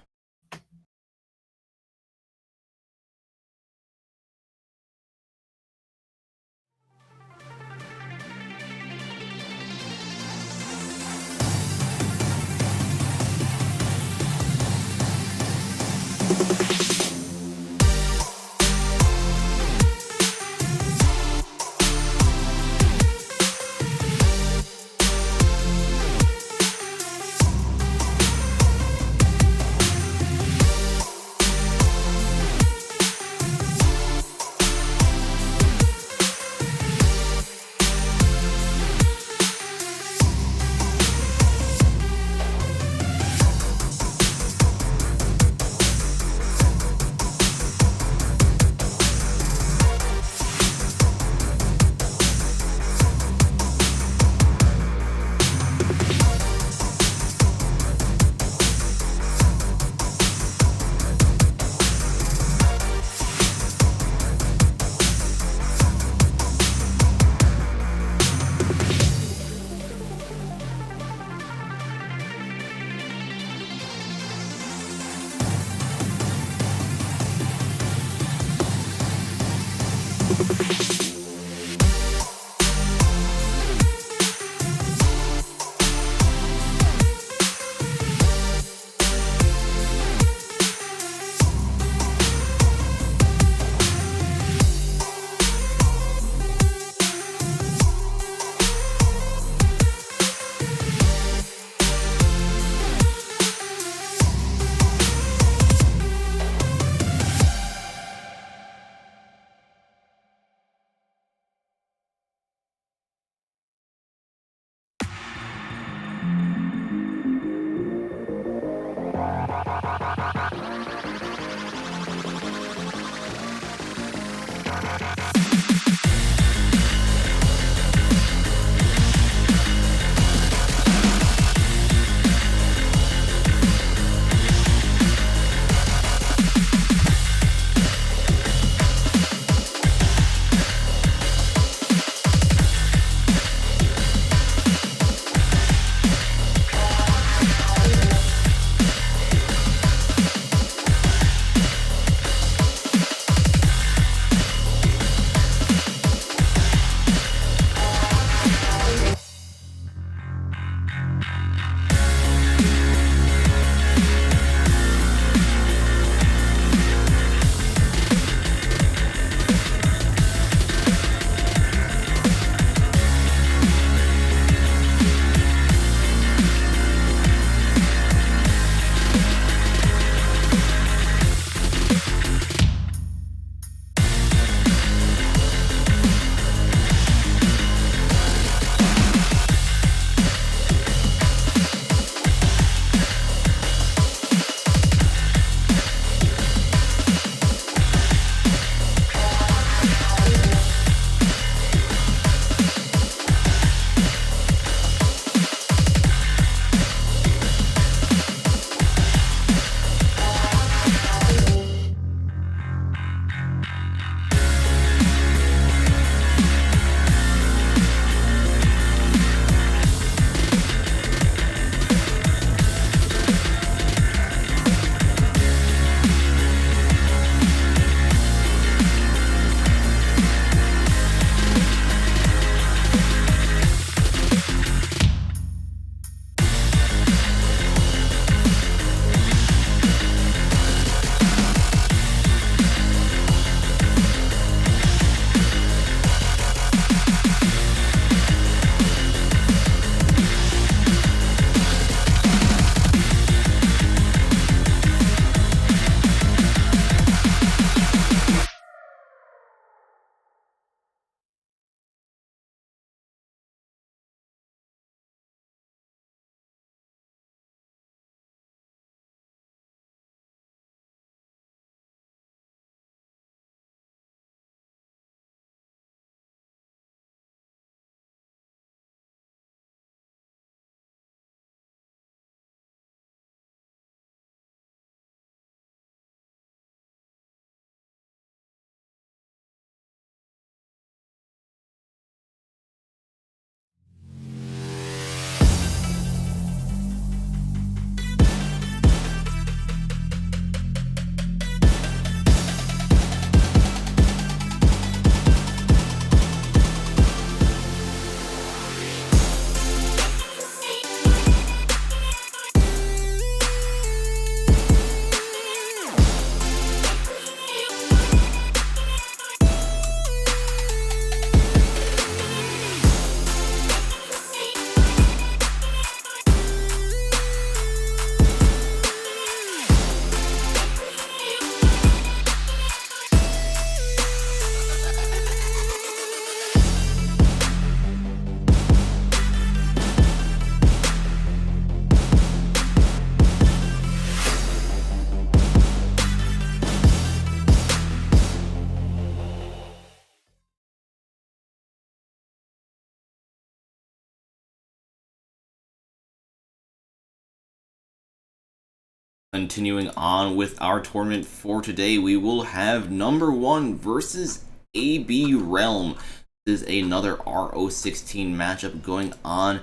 Continuing on with our tournament for today, we will have number 1 versus AB Realm. This is another RO16 matchup going on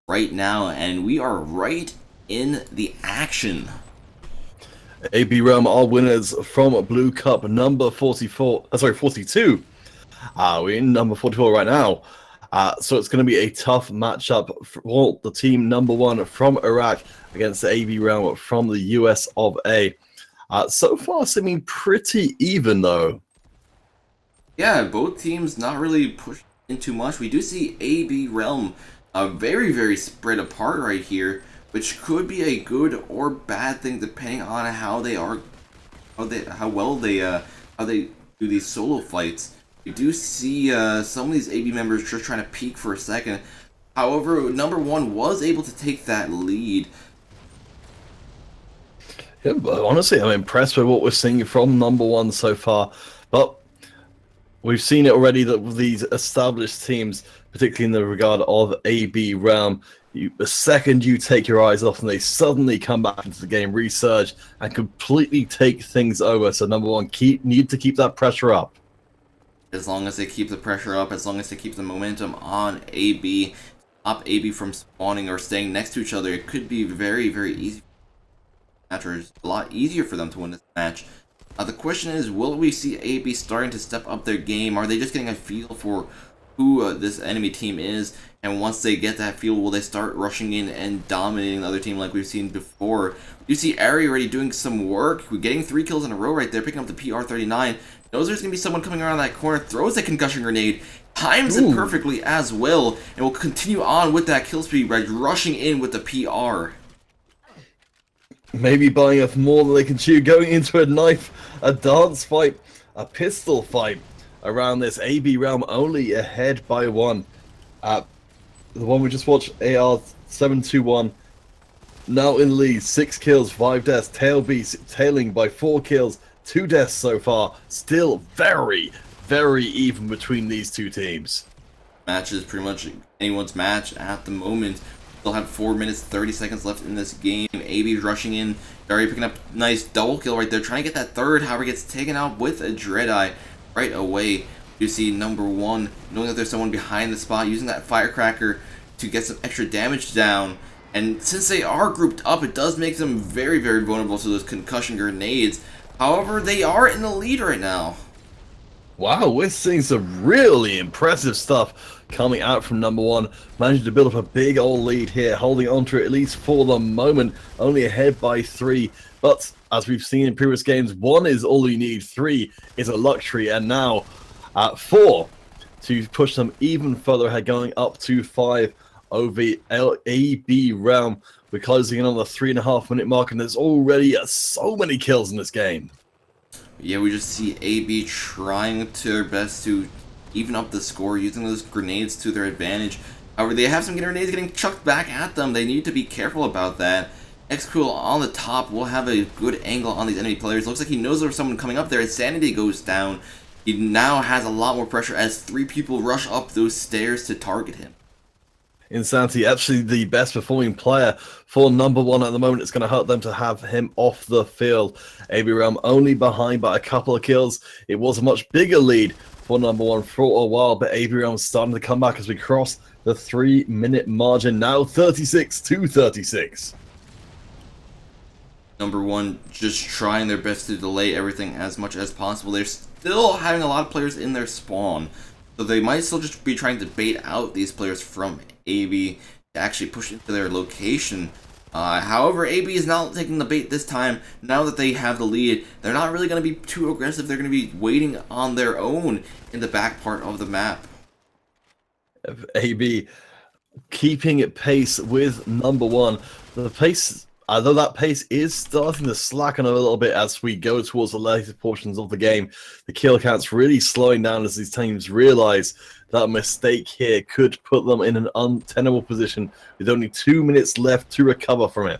right now, and we are right in the action. AB Realm are winners from Blue Cup number 42. We're in number 44 right now. So it's going to be a tough matchup for the team number 1 from Iraq against the AB Realm from the US of A. So far, seeming pretty even, though. Yeah, both teams not really pushing in too much. We do see AB Realm very, very spread apart right here, which could be a good or bad thing depending on how they are, how well they do these solo fights. We do see some of these AB members just trying to peek for a second. However, number 1 was able to take that lead. Yeah, but honestly, I'm impressed with what we're seeing from number 1 so far. But we've seen it already that with these established teams, particularly in the regard of AB Realm, the second you take your eyes off them, they suddenly come back into the game, resurge, and completely take things over. So number 1, need to keep that pressure up. As long as they keep the pressure up, as long as they keep the momentum on AB, stop AB from spawning or staying next to each other, it could be very, very easy. It's a lot easier for them to win this match. The question is, will we see AB starting to step up their game? Are they just getting a feel for who this enemy team is? And once they get that feel, will they start rushing in and dominating the other team like we've seen before? You see Ari already doing some work. We're getting 3 kills in a row right there, picking up the PR39. Knows there's going to be someone coming around that corner, throws a concussion grenade, times it perfectly as well, and will continue on with that kill streak by rushing in with the PR. Maybe buying up more than they can chew, going into a dance fight, a pistol fight around this. AB Realm only ahead by 1. The one we just watched, AR721, now in lead, 6 kills, 5 deaths. Tail Beast tailing by 4 kills, 2 deaths so far. Still very, very even between these two teams. Match is pretty much anyone's match at the moment. Still have 4 minutes 30 seconds left in this game. AB rushing in, already picking up nice double kill right there, trying to get that third. However, gets taken out with a Dreadeye right away. You see number 1 knowing that there's someone behind the spot, using that firecracker to get some extra damage down. And since they are grouped up, it does make them very, very vulnerable to those concussion grenades. However, they are in the lead right now. Wow, we're seeing some really impressive stuff coming out from number 1. Managing to build up a big old lead here, holding on to it at least for the moment. Only ahead by 3. But as we've seen in previous games, 1 is all you need, 3 is a luxury. And now at 4 to push them even further ahead, going up to 5 over AB Realm. We're closing in on the 3.5 minute mark, and there's already so many kills in this game. Yeah, we just see AB trying to their best to even up the score, using those grenades to their advantage. However, they have some grenades getting chucked back at them. They need to be careful about that. Xcool on the top will have a good angle on these enemy players. Looks like he knows there's someone coming up there. His sanity goes down. He now has a lot more pressure as 3 people rush up those stairs to target him. Insanity, actually the best performing player for number 1 at the moment. It's going to hurt them to have him off the field. AB Realm only behind by a couple of kills. It was a much bigger lead for number 1 for a while, but AB Realm starting to come back as we cross the 3 minute margin, now 36-36. Number 1 just trying their best to delay everything as much as possible. They're still having a lot of players in their spawn, so they might still just be trying to bait out these players from AB to actually push into their location. However, AB is not taking the bait this time. Now that they have the lead, they're not really going to be too aggressive. They're going to be waiting on their own in the back part of the map. AB keeping it pace with number 1. The pace, although that pace is starting to slacken a little bit as we go towards the later portions of the game, the kill count's really slowing down as these teams realize that a mistake here could put them in an untenable position with only 2 minutes left to recover from it.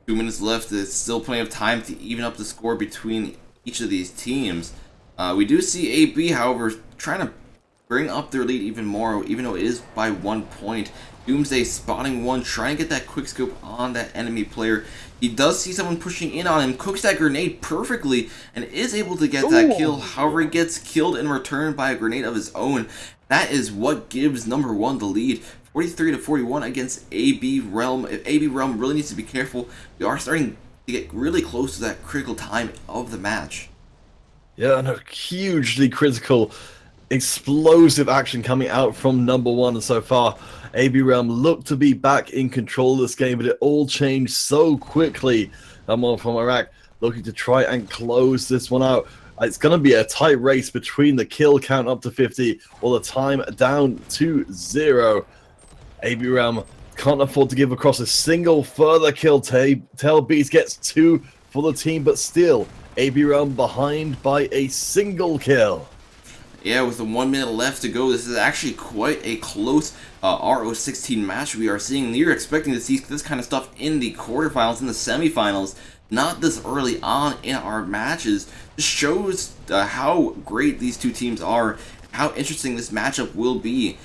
2 minutes left. There's still plenty of time to even up the score between each of these teams. We do see AB, however, trying to bring up their lead even more, even though it is by 1 point. Doomsday spotting one, trying to get that quick scope on that enemy player. He does see someone pushing in on him, cooks that grenade perfectly, and is able to get that kill. However, he gets killed in return by a grenade of his own. That is what gives number one the lead. 43-41 against AB Realm. If AB Realm really needs to be careful, we are starting to get really close to that critical time of the match. Yeah, and a hugely critical, explosive action coming out from number one so far. AB Realm looked to be back in control of this game, but it all changed so quickly. Someone from Iraq looking to try and close this one out. It's going to be a tight race between the kill count up to 50 or the time down to 0. AB Realm can't afford to give across a single further kill. Tailbeast gets 2 for the team, but still, AB Realm behind by a single kill. Yeah, with the 1 minute left to go, this is actually quite a close RO16 match we are seeing. You're expecting to see this kind of stuff in the quarterfinals, in the semifinals, not this early on in our matches. This shows how great these two teams are, how interesting this matchup will be.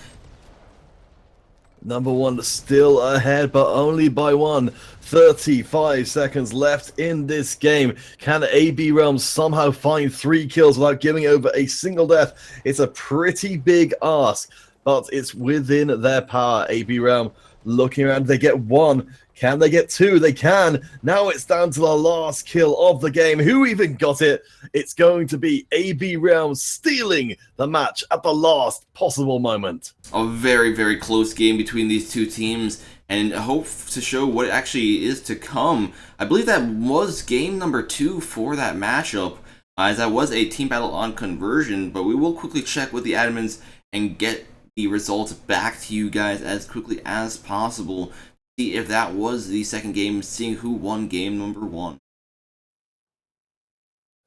Number one still ahead, but only by 1. 35 seconds left in this game. Can AB Realm somehow find 3 kills without giving over a single death? It's a pretty big ask, but it's within their power. AB Realm looking around. They get 1. Can they get 2? They can. Now it's down to the last kill of the game. Who even got it? It's going to be AB Realm stealing the match at the last possible moment. A very, very close game between these two teams, and hope to show what actually is to come. I believe that was game number 2 for that matchup, as that was a team battle on conversion, but we will quickly check with the admins and get the results back to you guys as quickly as possible. See if that was the second game, seeing who won game number 1.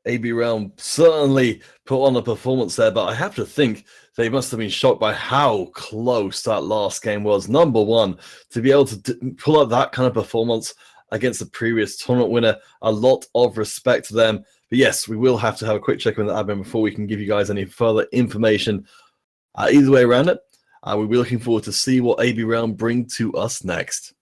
AB Realm certainly put on a performance there, but I have to think they must have been shocked by how close that last game was. Number one, to be able to pull out that kind of performance against the previous tournament winner, a lot of respect to them. But yes, we will have to have a quick check with the admin before we can give you guys any further information. Either way around it, we'll be looking forward to see what AB Realm bring to us next.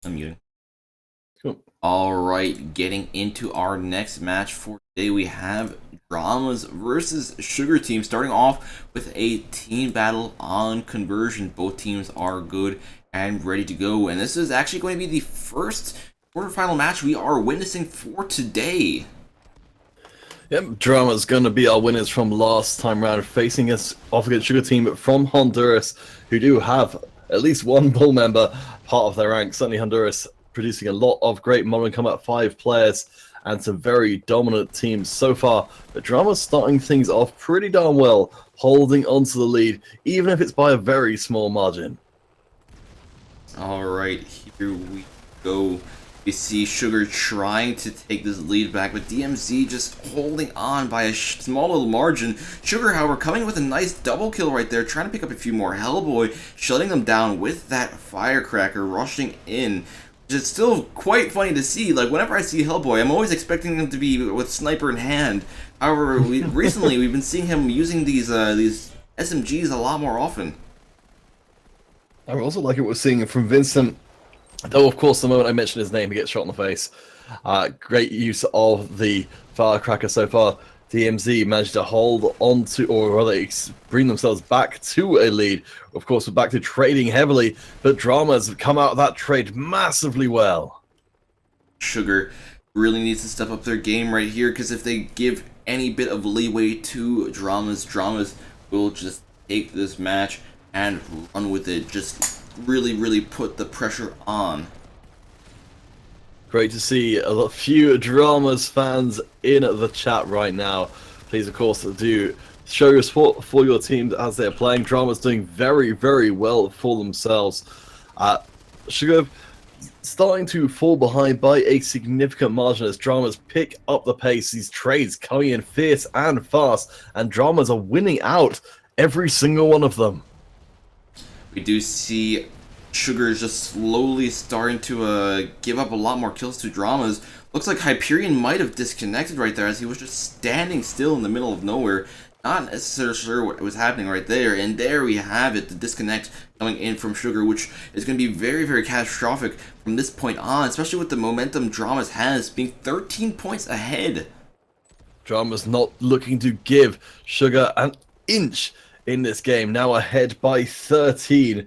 I'm muting. Cool. All right, getting into our next match for today, we have Dramas versus Sugar Team. Starting off with a team battle on conversion. Both teams are good and ready to go, and this is actually going to be the first quarterfinal match we are witnessing for today. Yep, Drama's going to be our winners from last time round, facing us off against Sugar Team from Honduras, who do have at least one Bull member part of their rank. Certainly Honduras producing a lot of great Modern Combat 5 players and some very dominant teams so far. But Drama's starting things off pretty darn well, holding onto the lead, even if it's by a very small margin. All right, here we go. We see Sugar trying to take this lead back, but DMZ just holding on by a small little margin. Sugar, however, coming with a nice double kill right there, trying to pick up a few more. Hellboy shutting them down with that firecracker, rushing in. Which is still quite funny to see. Like, whenever I see Hellboy, I'm always expecting him to be with sniper in hand. However, recently we've been seeing him using these SMGs a lot more often. I also like what we're seeing from Vincent. Though, of course, the moment I mention his name, he gets shot in the face. Great use of the firecracker so far. DMZ managed to hold on to, or rather bring themselves back to a lead. Of course, we're back to trading heavily, but Dramas have come out of that trade massively well. Sugar really needs to step up their game right here, because if they give any bit of leeway to Dramas will just take this match and run with it. Just really put the pressure on. Great to see a few Dramas fans in the chat right now. Please, of course, do show your support for your teams as they're playing. Dramas doing very well for themselves. Sugar starting to fall behind by a significant margin as Dramas pick up the pace. These trades coming in fierce and fast, and Dramas are winning out every single one of them. We do see Sugar is just slowly starting to give up a lot more kills to Dramas. Looks like Hyperion might have disconnected right there as he was just standing still in the middle of nowhere. Not necessarily sure what was happening right there. And there we have it, the disconnect coming in from Sugar, which is going to be very catastrophic from this point on, especially with the momentum Dramas has, being 13 points ahead. Dramas not looking to give Sugar an inch in this game, now ahead by 13.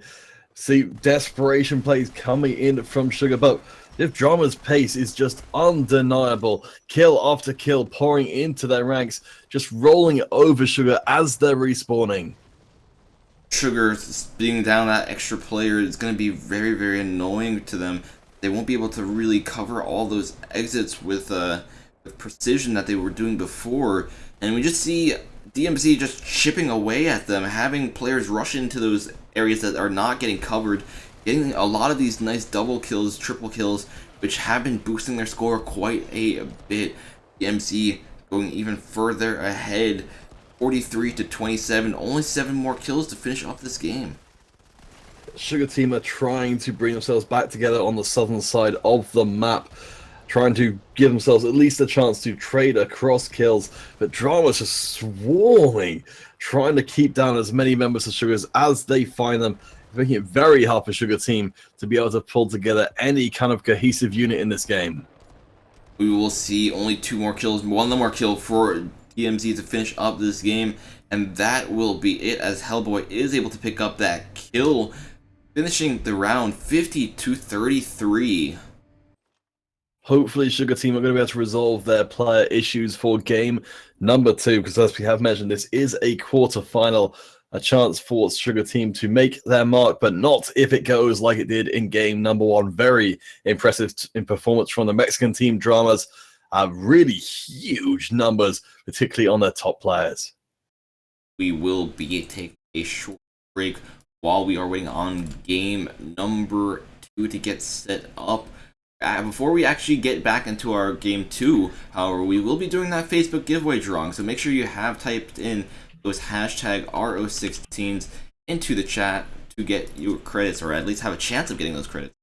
See, desperation plays coming in from Sugar, but if Drama's pace is just undeniable, kill after kill pouring into their ranks, just rolling over Sugar as they're respawning. Sugar being down that extra player is going to be very annoying to them. They won't be able to really cover all those exits with precision that they were doing before, and we just see DMZ just chipping away at them, having players rush into those areas that are not getting covered, getting a lot of these nice double kills, triple kills, which have been boosting their score quite a bit. DMZ going even further ahead, 43-27, only 7 more kills to finish up this game. Sugar Team are trying to bring themselves back together on the southern side of the map, trying to give themselves at least a chance to trade across kills, but Drama's just swarming, trying to keep down as many members of Sugars as they find them, making it very hard for Sugar Team to be able to pull together any kind of cohesive unit in this game. We will see only 2 more kills, 1 more kill for DMZ to finish up this game, and that will be it as Hellboy is able to pick up that kill, finishing the round 50-33. Hopefully Sugar Team are going to be able to resolve their player issues for game number 2, because as we have mentioned, this is a quarter-final, a chance for Sugar Team to make their mark, but not if it goes like it did in game number 1. Very impressive in performance from the Mexican team Dramas. Really huge numbers, particularly on their top players. We will be taking a short break while we are waiting on game number 2 to get set up. Before we actually get back into our game 2, however, we will be doing that Facebook giveaway drawing, so make sure you have typed in those hashtag RO16s into the chat to get your credits, or at least have a chance of getting those credits.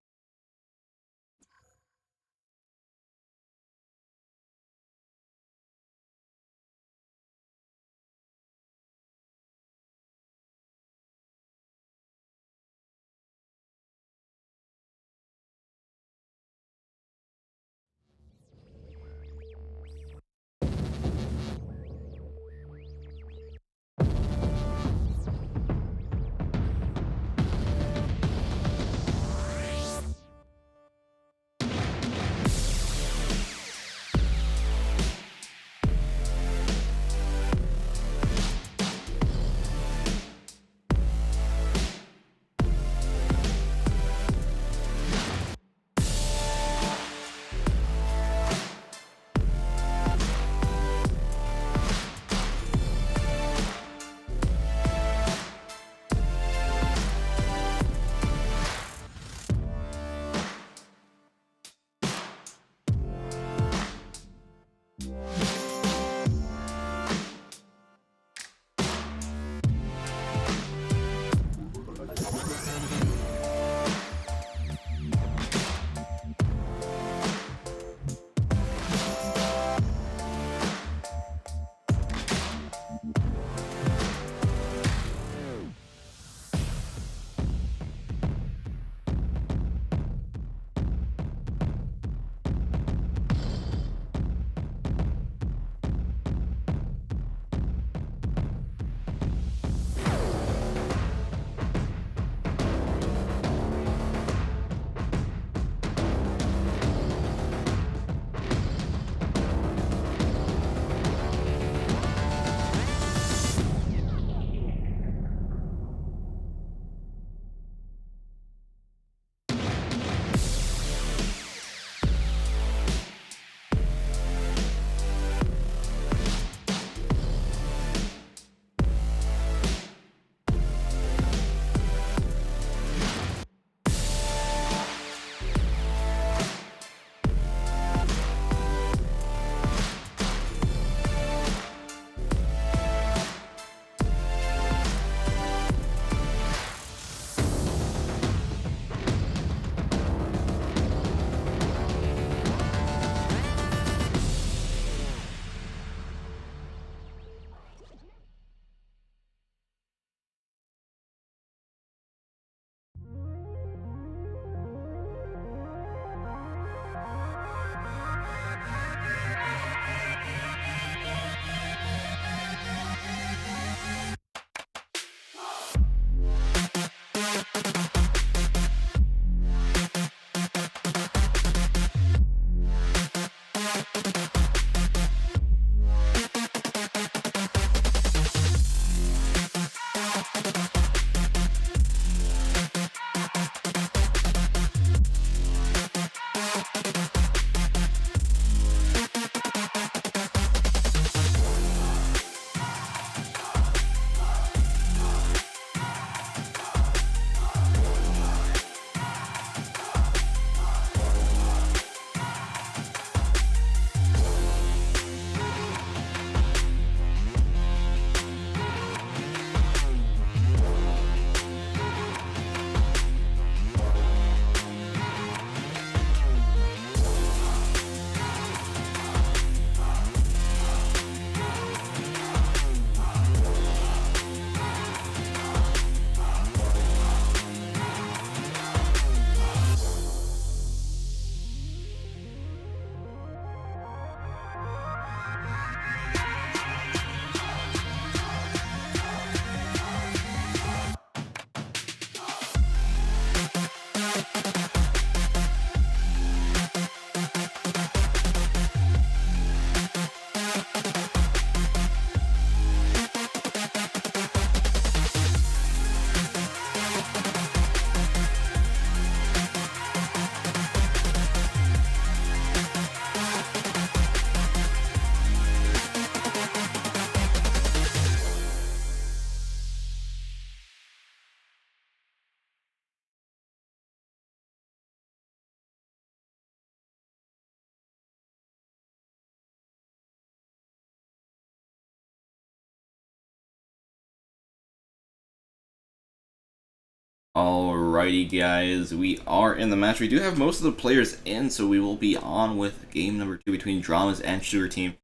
Alrighty guys, we are in the match. We do have most of the players in, so we will be on with game number 2 between Dramas and Sugar Team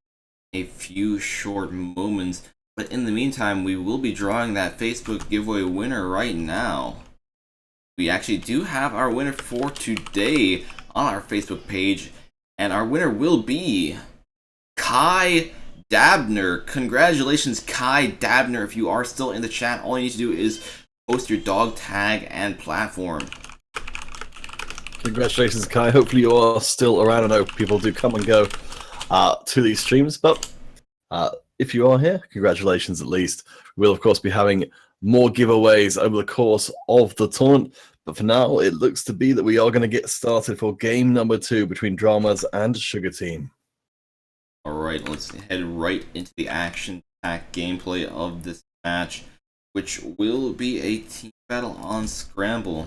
in a few short moments. But in the meantime, we will be drawing that Facebook giveaway winner right now. We actually do have our winner for today on our Facebook page, and our winner will be Kai Dabner. Congratulations, Kai Dabner. If you are still in the chat, all you need to do is post your dog tag and platform. Congratulations, Kai. Hopefully you are still around. I know people do come and go to these streams, but if you are here, congratulations at least. We'll, of course, be having more giveaways over the course of the tournament, but for now, it looks to be that we are going to get started for game number 2 between Dramas and Sugar Team. Alright, let's head right into the action-packed gameplay of this match, which will be a team battle on Scramble.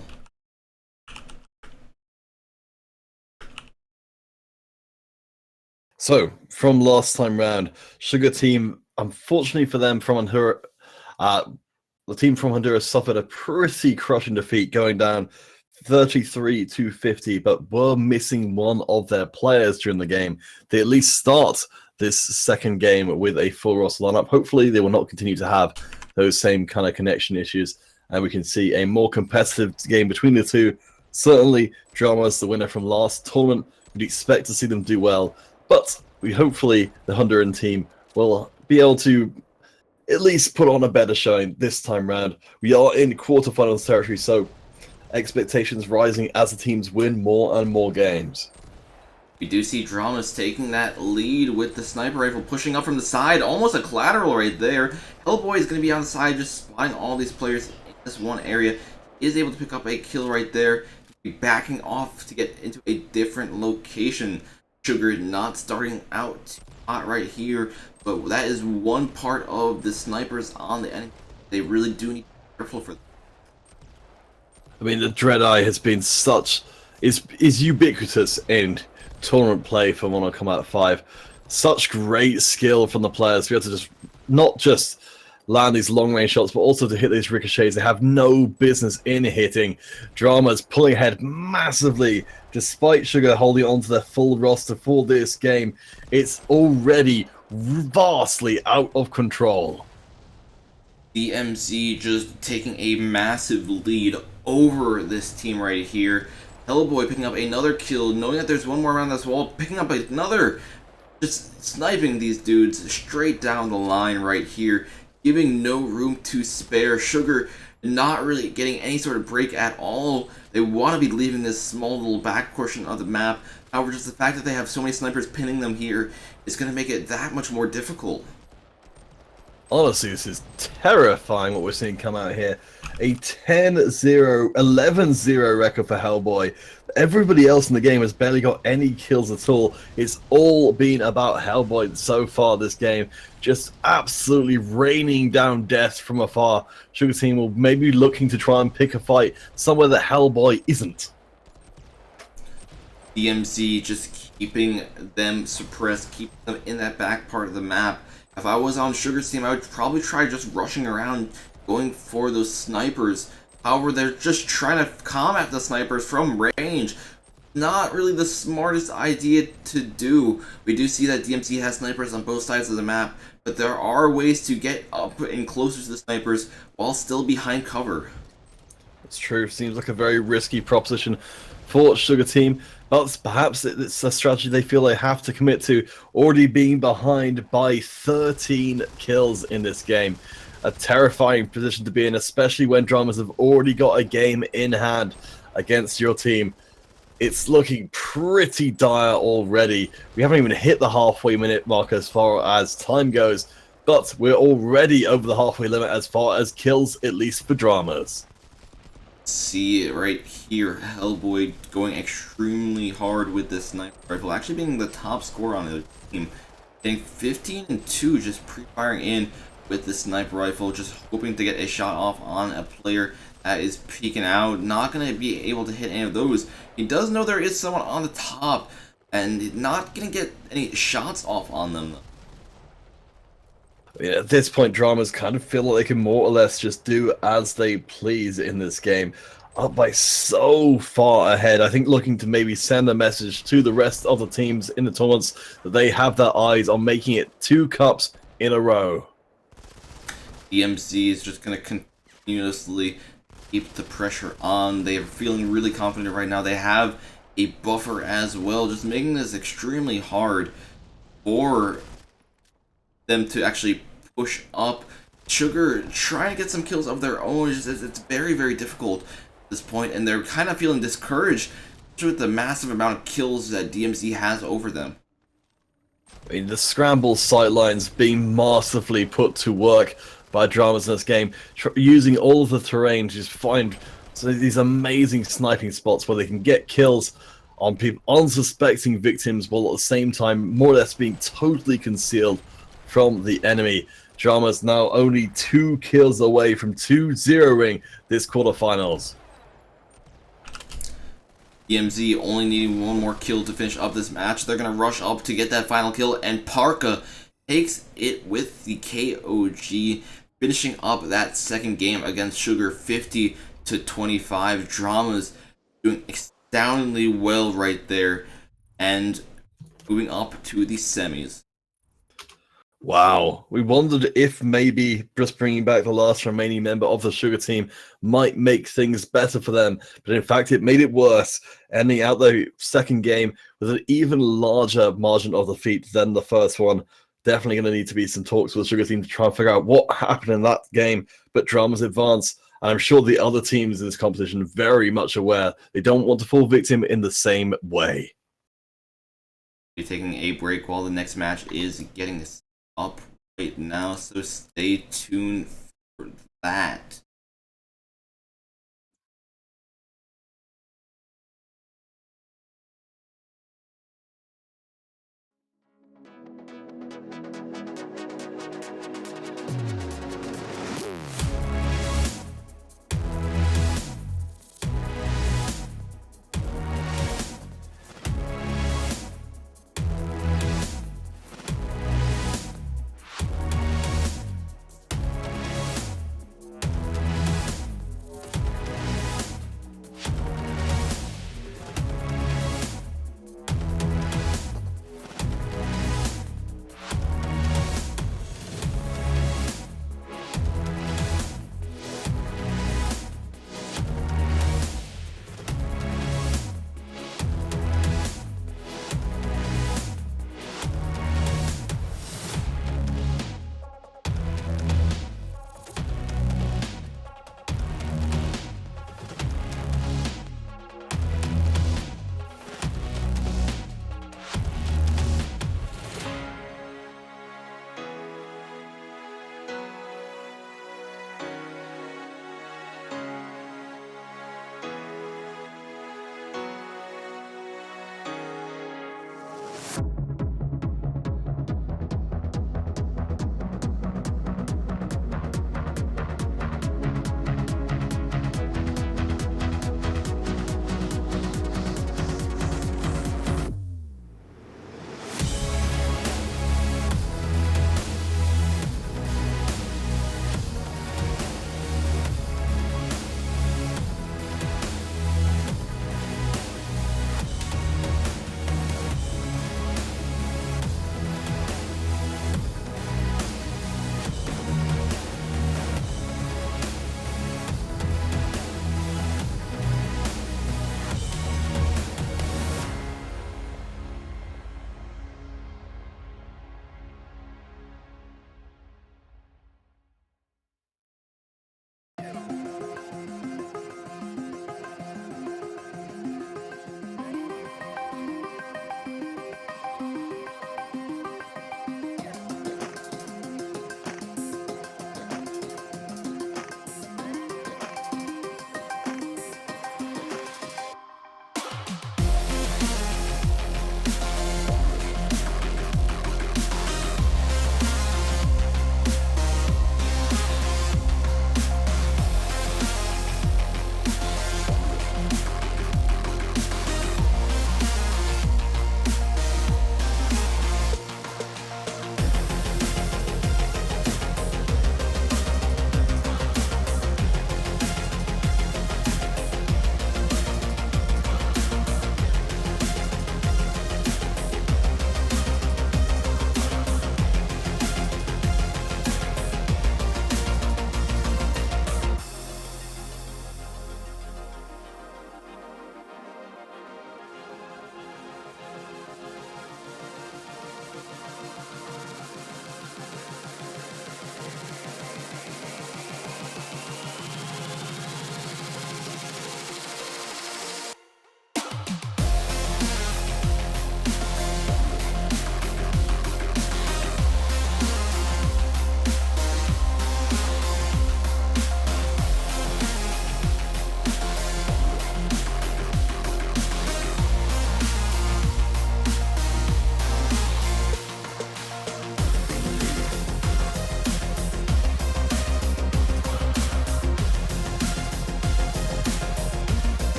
So, from last time round, Sugar Team, unfortunately for them, from Honduras, the team from Honduras suffered a pretty crushing defeat, going down 33-50, but were missing one of their players during the game. They at least start this second game with a full roster lineup. Hopefully, they will not continue to have those same kind of connection issues, and we can see a more competitive game between the two. Certainly, Drama's the winner from last tournament. We'd expect to see them do well, but we hopefully the Honduran team will be able to at least put on a better showing this time round. We are in quarterfinals territory, so expectations rising as the teams win more and more games. We do see Dramas taking that lead with the sniper rifle, pushing up from the side, almost a collateral right there. Hellboy is going to be on the side, just spotting all these players in this one area. He is able to pick up a kill right there, be backing off to get into a different location. Sugar not starting out too hot right here, but that is one part of the snipers on the enemy. They really do need to be careful for them. I mean, the Dreadeye has been is ubiquitous in tournament play for Mortal Kombat 5. Such great skill from the players to be able to just not just land these long range shots, but also to hit these ricochets they have no business in hitting. Drama's pulling ahead massively, despite Sugar holding on to their full roster for this game. It's already vastly out of control. DMZ just taking a massive lead over this team right here. Hellboy picking up another kill, knowing that there's one more around this wall, picking up another, just sniping these dudes straight down the line right here, giving no room to spare. Sugar not really getting any sort of break at all. They want to be leaving this small little back portion of the map. However, just the fact that they have so many snipers pinning them here is going to make it that much more difficult. Honestly, this is terrifying what we're seeing come out here. A 10-0, 11-0 record for Hellboy. Everybody else in the game has barely got any kills at all. It's all been about Hellboy so far this game. Just absolutely raining down death from afar. Sugar Team will maybe be looking to try and pick a fight somewhere that Hellboy isn't. DMZ just keeping them suppressed, keeping them in that back part of the map. If I was on Sugar's team, I would probably try just rushing around, going for those snipers. However, they're just trying to combat the snipers from range. Not really the smartest idea to do. We do see that DMZ has snipers on both sides of the map, but there are ways to get up and closer to the snipers while still behind cover. It's true. Seems like a very risky proposition for Sugar Team. But perhaps it's a strategy they feel they have to commit to, already being behind by 13 kills in this game. A terrifying position to be in, especially when Dramas have already got a game in hand against your team. It's looking pretty dire already. We haven't even hit the halfway minute mark as far as time goes, but we're already over the halfway limit as far as kills, at least for Dramas. See it right here, Hellboy going extremely hard with this sniper rifle, actually being the top scorer on the team, getting 15-2, just pre-firing in with the sniper rifle, just hoping to get a shot off on a player that is peeking out. Not going to be able to hit any of those. He does know there is someone on the top, and not going to get any shots off on them. I mean, at this point, Dramas kind of feel like they can more or less just do as they please in this game. Up by so far ahead, I think looking to maybe send a message to the rest of the teams in the tournaments that they have their eyes on making it 2 cups in a row. DMZ is just going to continuously keep the pressure on. They are feeling really confident right now. They have a buffer as well, just making this extremely hard for them to actually push up. Sugar trying to get some kills of their own. It's very, very difficult at this point, and they're kind of feeling discouraged with the massive amount of kills that DMZ has over them. I mean, the scramble sightlines being masterfully put to work by Dramas in this game, using all of the terrain to just find these amazing sniping spots where they can get kills on people, unsuspecting victims, while at the same time more or less being totally concealed from the enemy. Dramas now only 2 kills away from 2-0ing this quarterfinals. DMZ only needing 1 more kill to finish up this match. They're going to rush up to get that final kill, and Parka takes it with the KOG, finishing up that second game against Sugar 50-25. Dramas doing astoundingly well right there, and moving up to the semis. Wow, we wondered if maybe just bringing back the last remaining member of the Sugar team might make things better for them, but in fact it made it worse, ending out the second game with an even larger margin of defeat than the first one. Definitely going to need to be some talks with the Sugar team to try and figure out what happened in that game, but Dramas advance, and I'm sure the other teams in this competition are very much aware they don't want to fall victim in the same way. We're taking a break while the next match is getting this up right now, so stay tuned for that.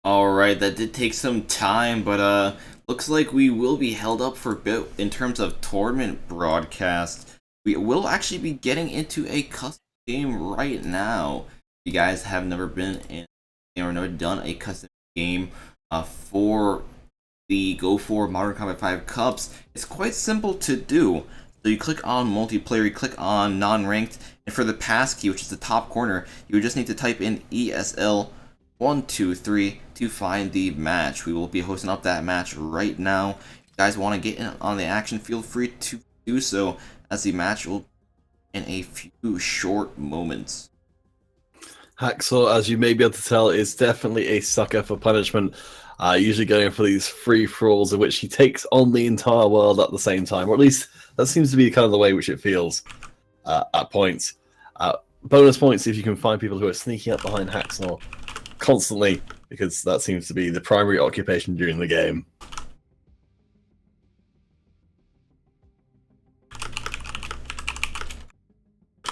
Alright, that did take some time, but looks like we will be held up for a bit in terms of tournament broadcast. We will actually be getting into a custom game right now. If you guys have never been in or never done a custom game for the Go4 Modern Combat 5 Cups, it's quite simple to do. So you click on multiplayer, you click on non-ranked, and for the passkey, which is the top corner, you would just need to type in ESL123 to find the match. We will be hosting up that match right now. If you guys want to get in on the action, feel free to do so, as the match will be in a few short moments. Hacksaw, as you may be able to tell, is definitely a sucker for punishment. Usually going for these free-for-alls in which he takes on the entire world at the same time, or at least that seems to be kind of the way which it feels at points. Bonus points if you can find people who are sneaking up behind Hacksaw constantly, because that seems to be the primary occupation during the game.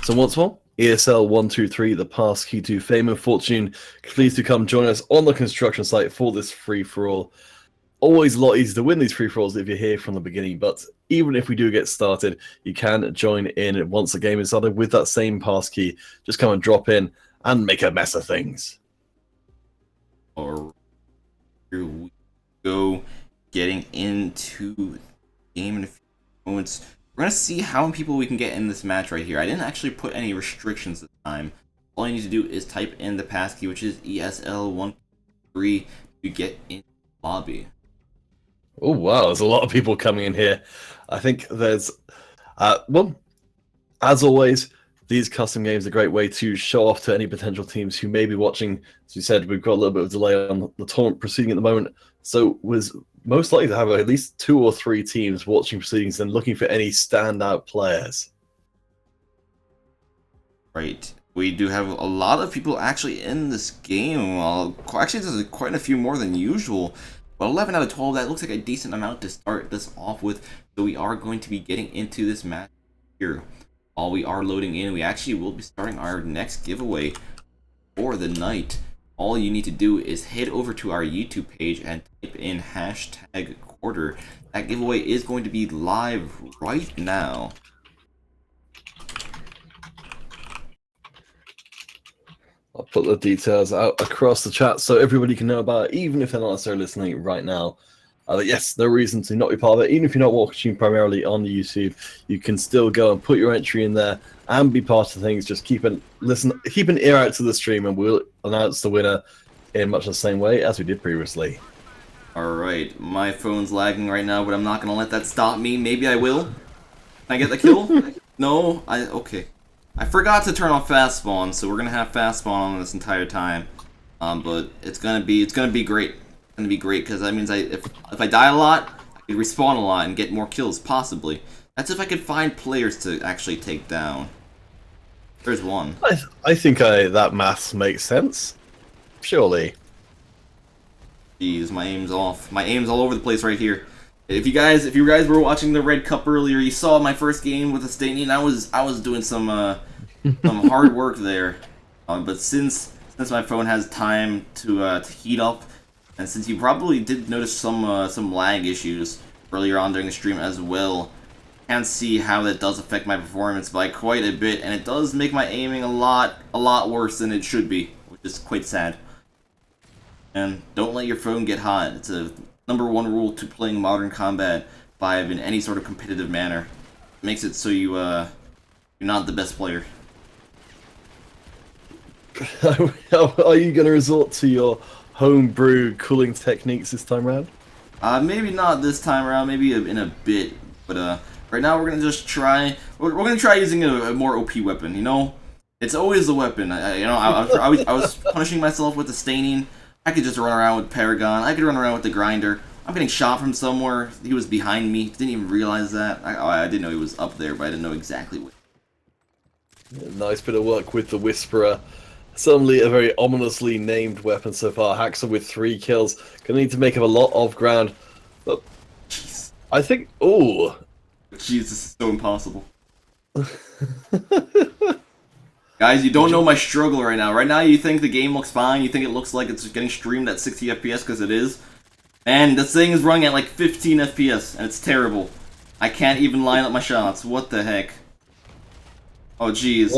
So once more, ESL123, the passkey to fame and fortune. Please do come join us on the construction site for this free-for-all. Always a lot easier to win these free-for-alls if you're here from the beginning, but even if we do get started, you can join in once the game is started with that same passkey. Just come and drop in and make a mess of things. Alright, here we go, getting into the game in a few moments. We're going to see how many people we can get in this match right here. I didn't actually put any restrictions this time. All you need to do is type in the passkey, which is ESL123, to get in the lobby. Oh, wow, there's a lot of people coming in here. I think there's, well, as always, these custom games are a great way to show off to any potential teams who may be watching. As we said, we've got a little bit of delay on the tournament proceeding at the moment, so was most likely to have at least 2 or 3 teams watching proceedings and looking for any standout players. Right. We do have a lot of people actually in this game. Actually, there's quite a few more than usual. But 11 out of 12, that looks like a decent amount to start this off with. So we are going to be getting into this match here. While we are loading in, we actually will be starting our next giveaway for the night. All you need to do is head over to our YouTube page and type in #quarter. That giveaway is going to be live right now. I'll put the details out across the chat so everybody can know about it, even if they're not necessarily listening right now. Yes, no reason to not be part of it. Even if you're not watching primarily on YouTube, you can still go and put your entry in there and be part of things. Just keep an ear out to the stream, and we'll announce the winner in much the same way as we did previously. Alright, my phone's lagging right now, but I'm not going to let that stop me. Maybe I will. Can I get the kill? No? Okay. I forgot to turn off fast spawn, so we're going to have fast spawn on this entire time. But it's going to be great. It's going to be great, because that means if I die a lot, I can respawn a lot and get more kills, possibly. That's if I could find players to actually take down. There's one. I think that maths makes sense. Surely. Jeez, my aim's off. My aim's all over the place right here. If you guys were watching the Red Cup earlier, you saw my first game with the Stanian. I was doing some hard work there. But since my phone has time to heat up, and since you probably did notice some lag issues earlier on during the stream as well, I can see how that does affect my performance by quite a bit, and it does make my aiming a lot worse than it should be, which is quite sad. And don't let your phone get hot. It's a #1 rule to playing Modern Combat 5 in any sort of competitive manner. It makes it so you're not the best player. Are you going to resort to your homebrew cooling techniques this time around? Maybe not this time around. Maybe in a bit. But right now we're gonna just try. We're gonna try using a more OP weapon. You know, it's always the weapon. I was punishing myself with the Staining. I could just run around with Paragon. I could run around with the Grinder. I'm getting shot from somewhere. He was behind me. Didn't even realize that. I didn't know he was up there, but I didn't know exactly what. Nice bit of work with the Whisperer. Suddenly a very ominously named weapon so far. Haxor with 3 kills. Gonna need to make up a lot of ground. But Jeez. I think... Oh! Jeez, this is so impossible. Guys, you don't know my struggle right now. Right now, you think the game looks fine. You think it looks like it's getting streamed at 60 FPS because it is. And this thing is running at like 15 FPS, and it's terrible. I can't even line up my shots. What the heck? Oh, jeez.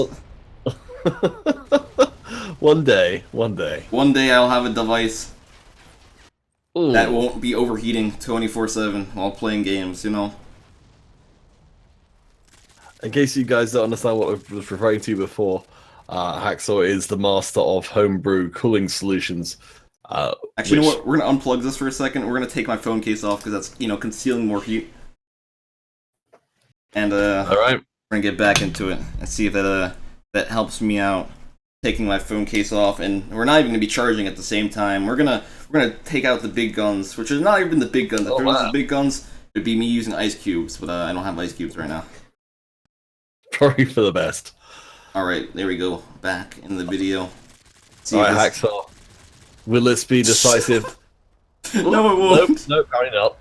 One day, one day. One day I'll have a device Ooh. that won't be overheating 24/7 while playing games, you know? In case you guys don't understand what I was referring to before, Hacksaw is the master of homebrew cooling solutions. Actually, you know what? We're gonna unplug this for a second. We're gonna take my phone case off because that's, you know, concealing more heat. And all right, we're gonna get back into it and see if that helps me out. Taking my phone case off, and we're not even gonna be charging at the same time. We're gonna take out the big guns, which are not even the big guns. If there was the big guns, it'd be me using ice cubes, but I don't have ice cubes right now. Probably for the best. All right, there we go. Back in the video. All right, Hacksaw. Will this be decisive? No, it won't. Nope, apparently not.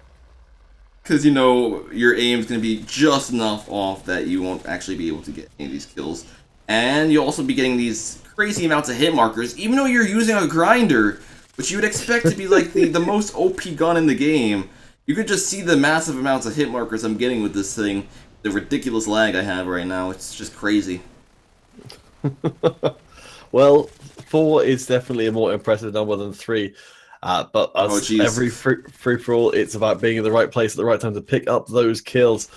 Because, you know, your aim's going to be just enough off that you won't actually be able to get any of these kills. And you'll also be getting these crazy amounts of hit markers, even though you're using a grinder, which you would expect to be like the most OP gun in the game. You could just see the massive amounts of hit markers I'm getting with this thing. The ridiculous lag I have right now. It's just crazy. Well, 4 is definitely a more impressive number than 3. But as every free-for-all, it's about being in the right place at the right time to pick up those kills.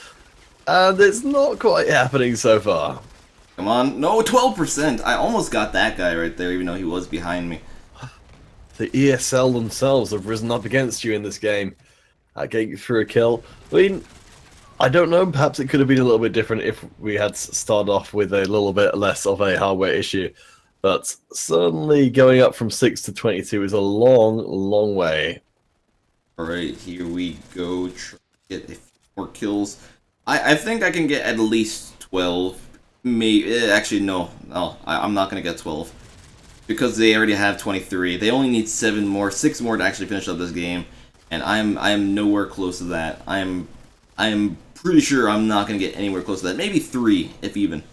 And it's not quite happening so far. Come on. No, 12%. I almost got that guy right there, even though he was behind me. The ESL themselves have risen up against you in this game, getting you through a kill. I mean, I don't know, perhaps it could have been a little bit different if we had started off with a little bit less of a hardware issue. But certainly going up from 6 to 22 is a long, long way. Alright, here we go. Try to get a few more kills. I think I can get at least 12. Maybe, actually, no, I'm not going to get 12. Because they already have 23. They only need 6 more to actually finish up this game. And I am nowhere close to that. I am pretty sure I'm not going to get anywhere close to that. Maybe 3, if even.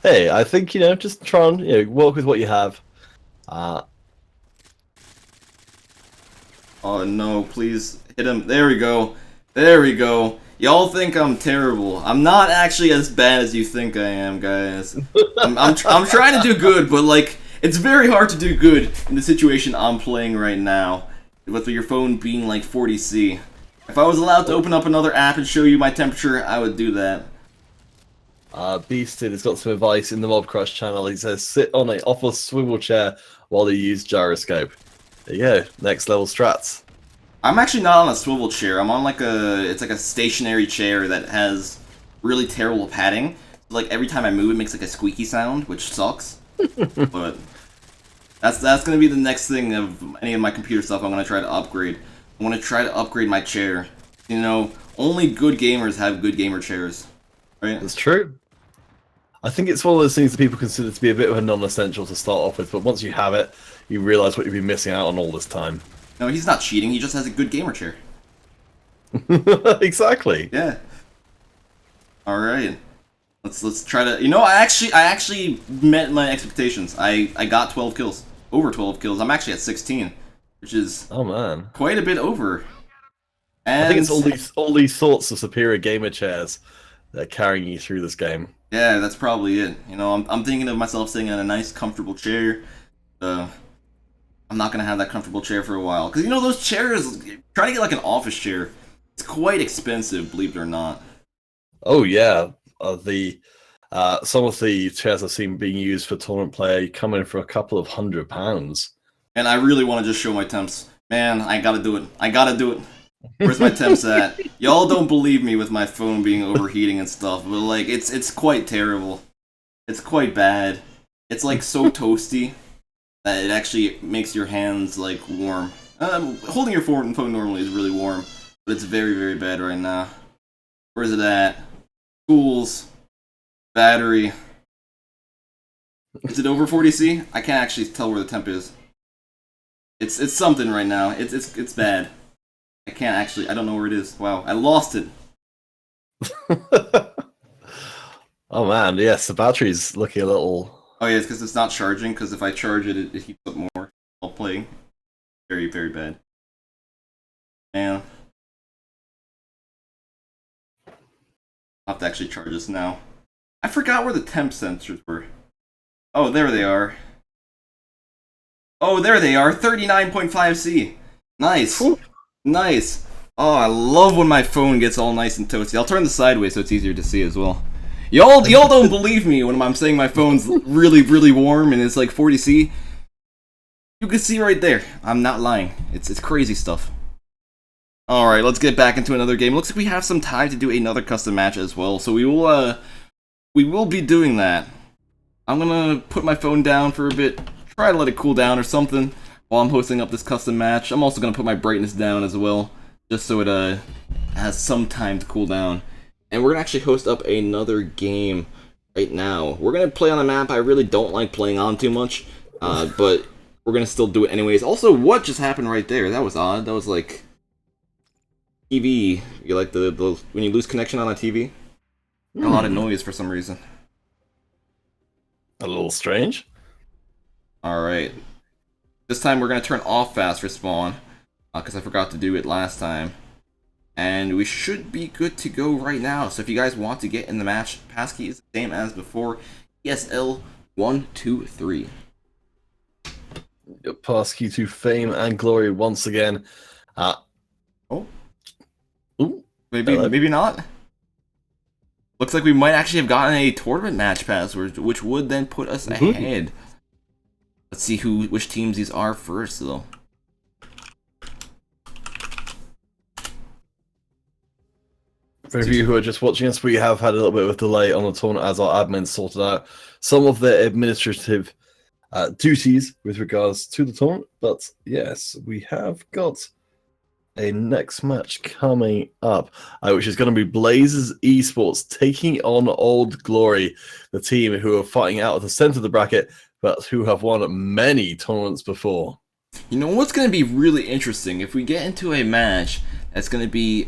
Hey, I think, you know, just try and, you know, work with what you have. Oh no, please hit him. There we go. There we go. Y'all think I'm terrible. I'm not actually as bad as you think I am, guys. I'm trying to do good, but, like, it's very hard to do good in the situation I'm playing right now. With your phone being like 40°C. If I was allowed to open up another app and show you my temperature, I would do that. Beasted has got some advice in the Mob Crush channel. He says, sit on an off a swivel chair while you use gyroscope. There you go, next level strats. I'm actually not on a swivel chair. I'm on like it's like a stationary chair that has really terrible padding. Like every time I move, it makes like a squeaky sound, which sucks. But that's gonna be the next thing of any of my computer stuff I'm gonna try to upgrade. I want to try to upgrade my chair. You know, only good gamers have good gamer chairs, right? That's true. I think it's one of those things that people consider to be a bit of a non-essential to start off with, but once you have it, you realize what you've been missing out on all this time. No, he's not cheating. He just has a good gamer chair. Exactly. Yeah. All right. Let's try to. You know, I actually met my expectations. I got 12 kills, over 12 kills. I'm actually at 16, which is quite a bit over. And I think it's all these sorts of superior gamer chairs that are carrying you through this game. Yeah, that's probably it. You know, I'm thinking of myself sitting in a nice, comfortable chair. I'm not gonna have that comfortable chair for a while, because you know those chairs. Try to get like an office chair. It's quite expensive, believe it or not. Oh yeah, some of the chairs I've seen being used for tournament play come in for a couple of £100. And I really want to just show my temps. Man, I gotta do it. I gotta do it. Where's my temps at? Y'all don't believe me with my phone being overheating and stuff, but like it's quite terrible. It's quite bad. It's like so toasty that it actually makes your hands like warm. Holding your phone normally is really warm, but it's very, very bad right now. Where's it at? Tools, battery. Is it over 40°C? I can't actually tell where the temp is. It's something right now. It's bad. I can't actually. I don't know where it is. Wow, I lost it. Oh man, yes, the battery's looking a little. Oh yeah, it's because it's not charging. Because if I charge it, it heats up more while playing. Very, very bad. Man, I'll have to actually charge this now. I forgot where the temp sensors were. Oh, there they are. Oh, there they are. 39.5C. Nice. Whew. Nice. Oh, I love when my phone gets all nice and toasty. I'll turn this sideways so it's easier to see as well. Y'all don't believe me when I'm saying my phone's really, really warm and it's like 40C. You can see right there. I'm not lying. It's crazy stuff. Alright, let's get back into another game. Looks like we have some time to do another custom match as well, so we will be doing that. I'm gonna put my phone down for a bit, try to let it cool down or something while I'm hosting up this custom match. I'm also gonna put my brightness down as well, just so it has some time to cool down. And we're gonna actually host up another game right now. We're gonna play on a map I really don't like playing on too much, but we're gonna still do it anyways. Also, what just happened right there? That was odd. That was like TV. You like the when you lose connection on a TV? A lot of noise for some reason. A little strange. Alright. This time we're going to turn off fast respawn, because I forgot to do it last time. And we should be good to go right now. So if you guys want to get in the match, passkey is the same as before. ESL123. Your passkey to fame and glory once again. Oh. Ooh, Maybe hello. maybe not. Looks like we might actually have gotten a tournament match password, which would then put us ahead. Let's see which teams these are first, though. For you who are just watching us, we have had a little bit of a delay on the tournament as our admins sorted out some of their administrative duties with regards to the tournament. But yes, we have got a next match coming up, which is going to be Blazers Esports taking on Old Glory, the team who are fighting out at the center of the bracket, but who have won many tournaments before. You know what's going to be really interesting? If we get into a match that's going to be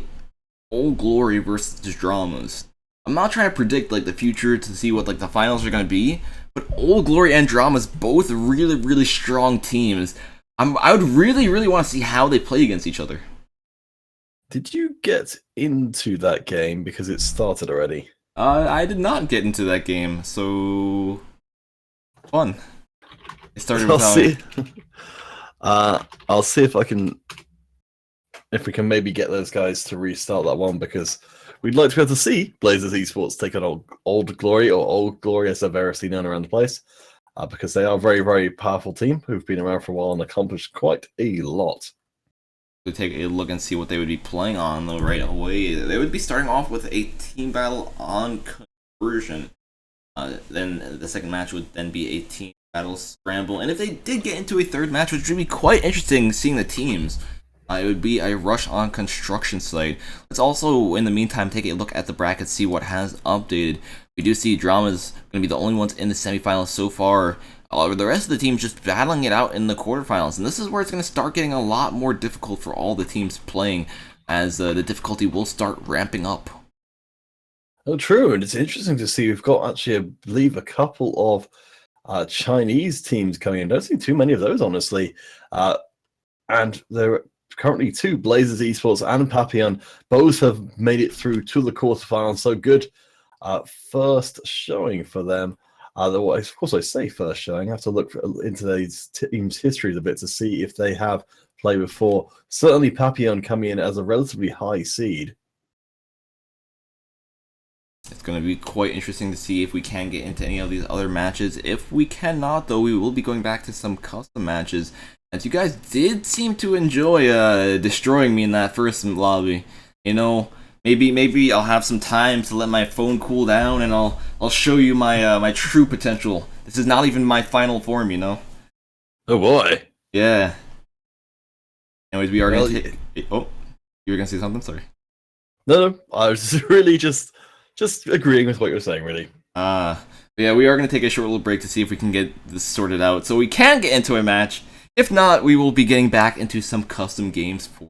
Old Glory versus Dramas. I'm not trying to predict like the future to see what like the finals are going to be, but Old Glory and Dramas, both really, really strong teams. I would really, really want to see how they play against each other. Did you get into that game because it started already? I did not get into that game, so fun. It started I'll without. see. I'll see if we can maybe get those guys to restart that one, because we'd like to be able to see Blazers Esports take on Old Glory, or Old Glory as they're variously known around the place, because they are a very, very powerful team who've been around for a while and accomplished quite a lot. To take a look and see what they would be playing on though right away. They would be starting off with a team battle on conversion. Then the second match would then be a team battle scramble. And if they did get into a third match, which would be quite interesting seeing the teams, it would be a rush on construction site. Let's also, in the meantime, take a look at the bracket, see what has updated. We do see Drama's going to be the only ones in the semifinals so far. The rest of the teams just battling it out in the quarterfinals, and this is where it's going to start getting a lot more difficult for all the teams playing, as the difficulty will start ramping up. Oh, true, and it's interesting to see we've got actually, I believe, a couple of Chinese teams coming in. Don't see too many of those, honestly, and there are currently two, Blazers Esports and Papillon. Both have made it through to the quarterfinals, so good first showing for them. Otherwise, of course, I say first showing. I have to look into these teams' histories a bit to see if they have played before. Certainly, Papillon coming in as a relatively high seed. It's going to be quite interesting to see if we can get into any of these other matches. If we cannot, though, we will be going back to some custom matches. As you guys did seem to enjoy destroying me in that first lobby. You know, maybe I'll have some time to let my phone cool down, and I'll show you my my true potential. This is not even my final form, you know. Oh boy. Yeah. Anyways, we are going to take. Oh, you were going to say something? Sorry. No, I was really just agreeing with what you're saying, really. But yeah, we are going to take a short little break to see if we can get this sorted out, so we can get into a match. If not, we will be getting back into some custom games for.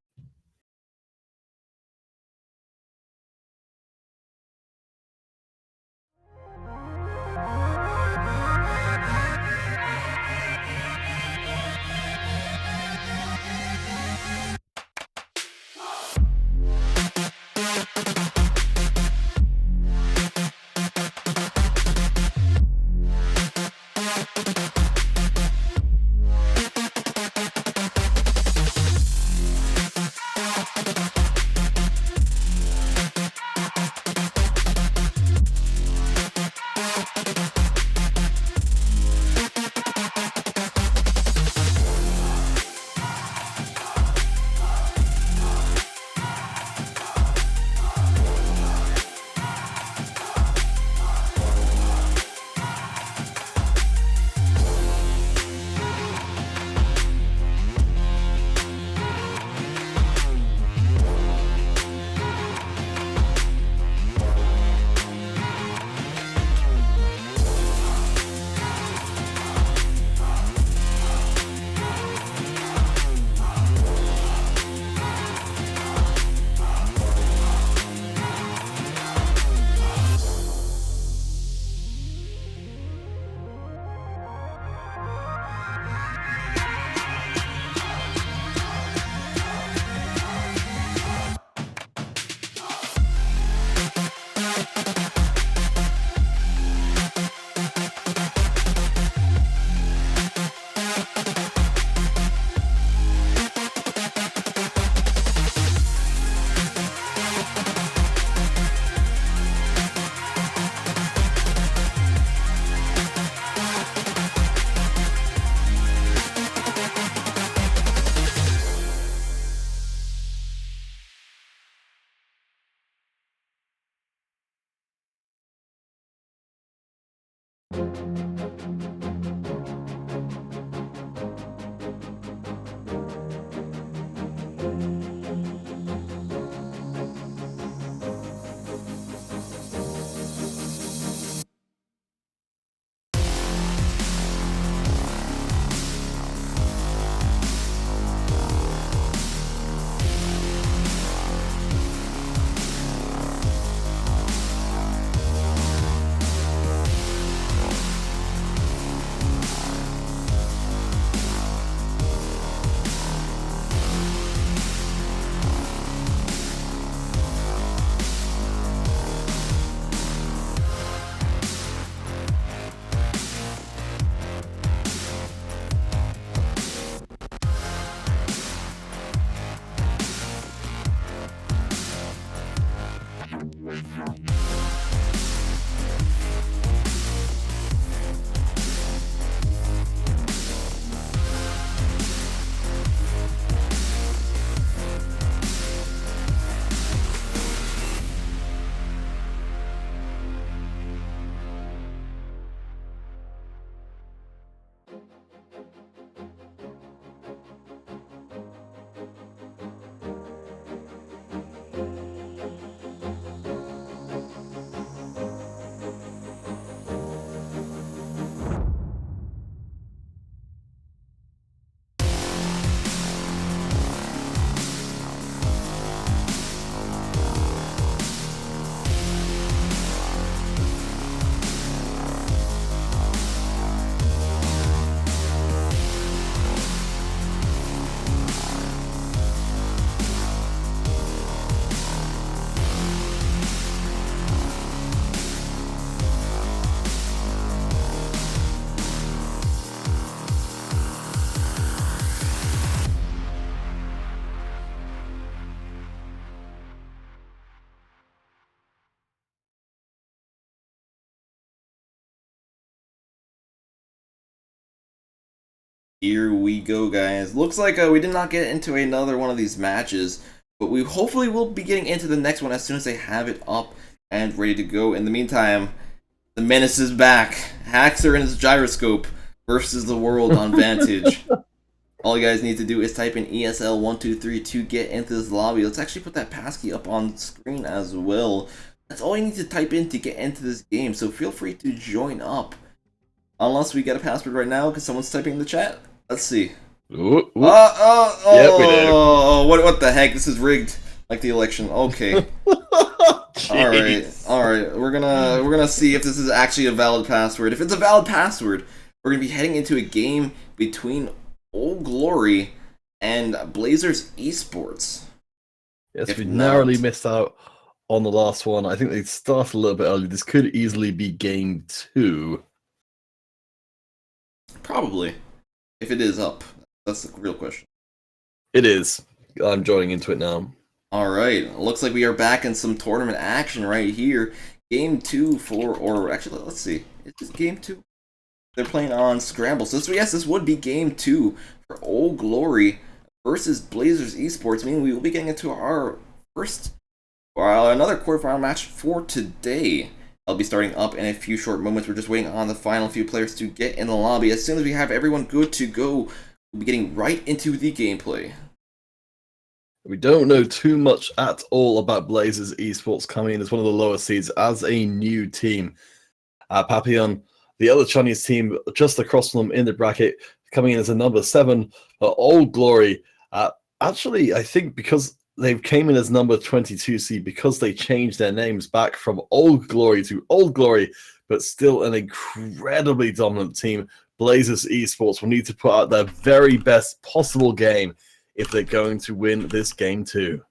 Here we go, guys. Looks like we did not get into another one of these matches, but we hopefully will be getting into the next one as soon as they have it up and ready to go. In the meantime, the menace is back. Haxer and his gyroscope versus the world on Vantage. All you guys need to do is type in ESL123 to get into this lobby. Let's actually put that passkey up on screen as well. That's all you need to type in to get into this game, so feel free to join up. Unless we get a password right now, because someone's typing in the chat. Let's see. Ooh, ooh. Yep, we do. What the heck? This is rigged, like the election. Okay. All right. We're gonna see if this is actually a valid password. If it's a valid password, we're gonna be heading into a game between Old Glory and Blazers Esports. Yes, If we not- narrowly missed out on the last one. I think they started a little bit early. This could easily be game 2. Probably. If it is up. That's the real question. It is. I'm joining into it now. Alright, looks like we are back in some tournament action right here. Game 2 for, or actually, let's see. Is this game 2? They're playing on Scramble. So yes, this would be game 2 for Old Glory versus Blazers Esports, meaning we will be getting into our another quarterfinal match for today. I'll be starting up in a few short moments. We're just waiting on the final few players to get in the lobby. As soon as we have everyone good to go, we'll be getting right into the gameplay. We don't know too much at all about Blazers Esports coming in as one of the lower seeds as a new team. Papillon, the other Chinese team just across from them in the bracket, coming in as a number 7. Old Glory, actually, I think because they came in as number 22 seed, because they changed their names back from Old Glory to Old Glory, but still an incredibly dominant team. Blazers Esports will need to put out their very best possible game if they're going to win this game too.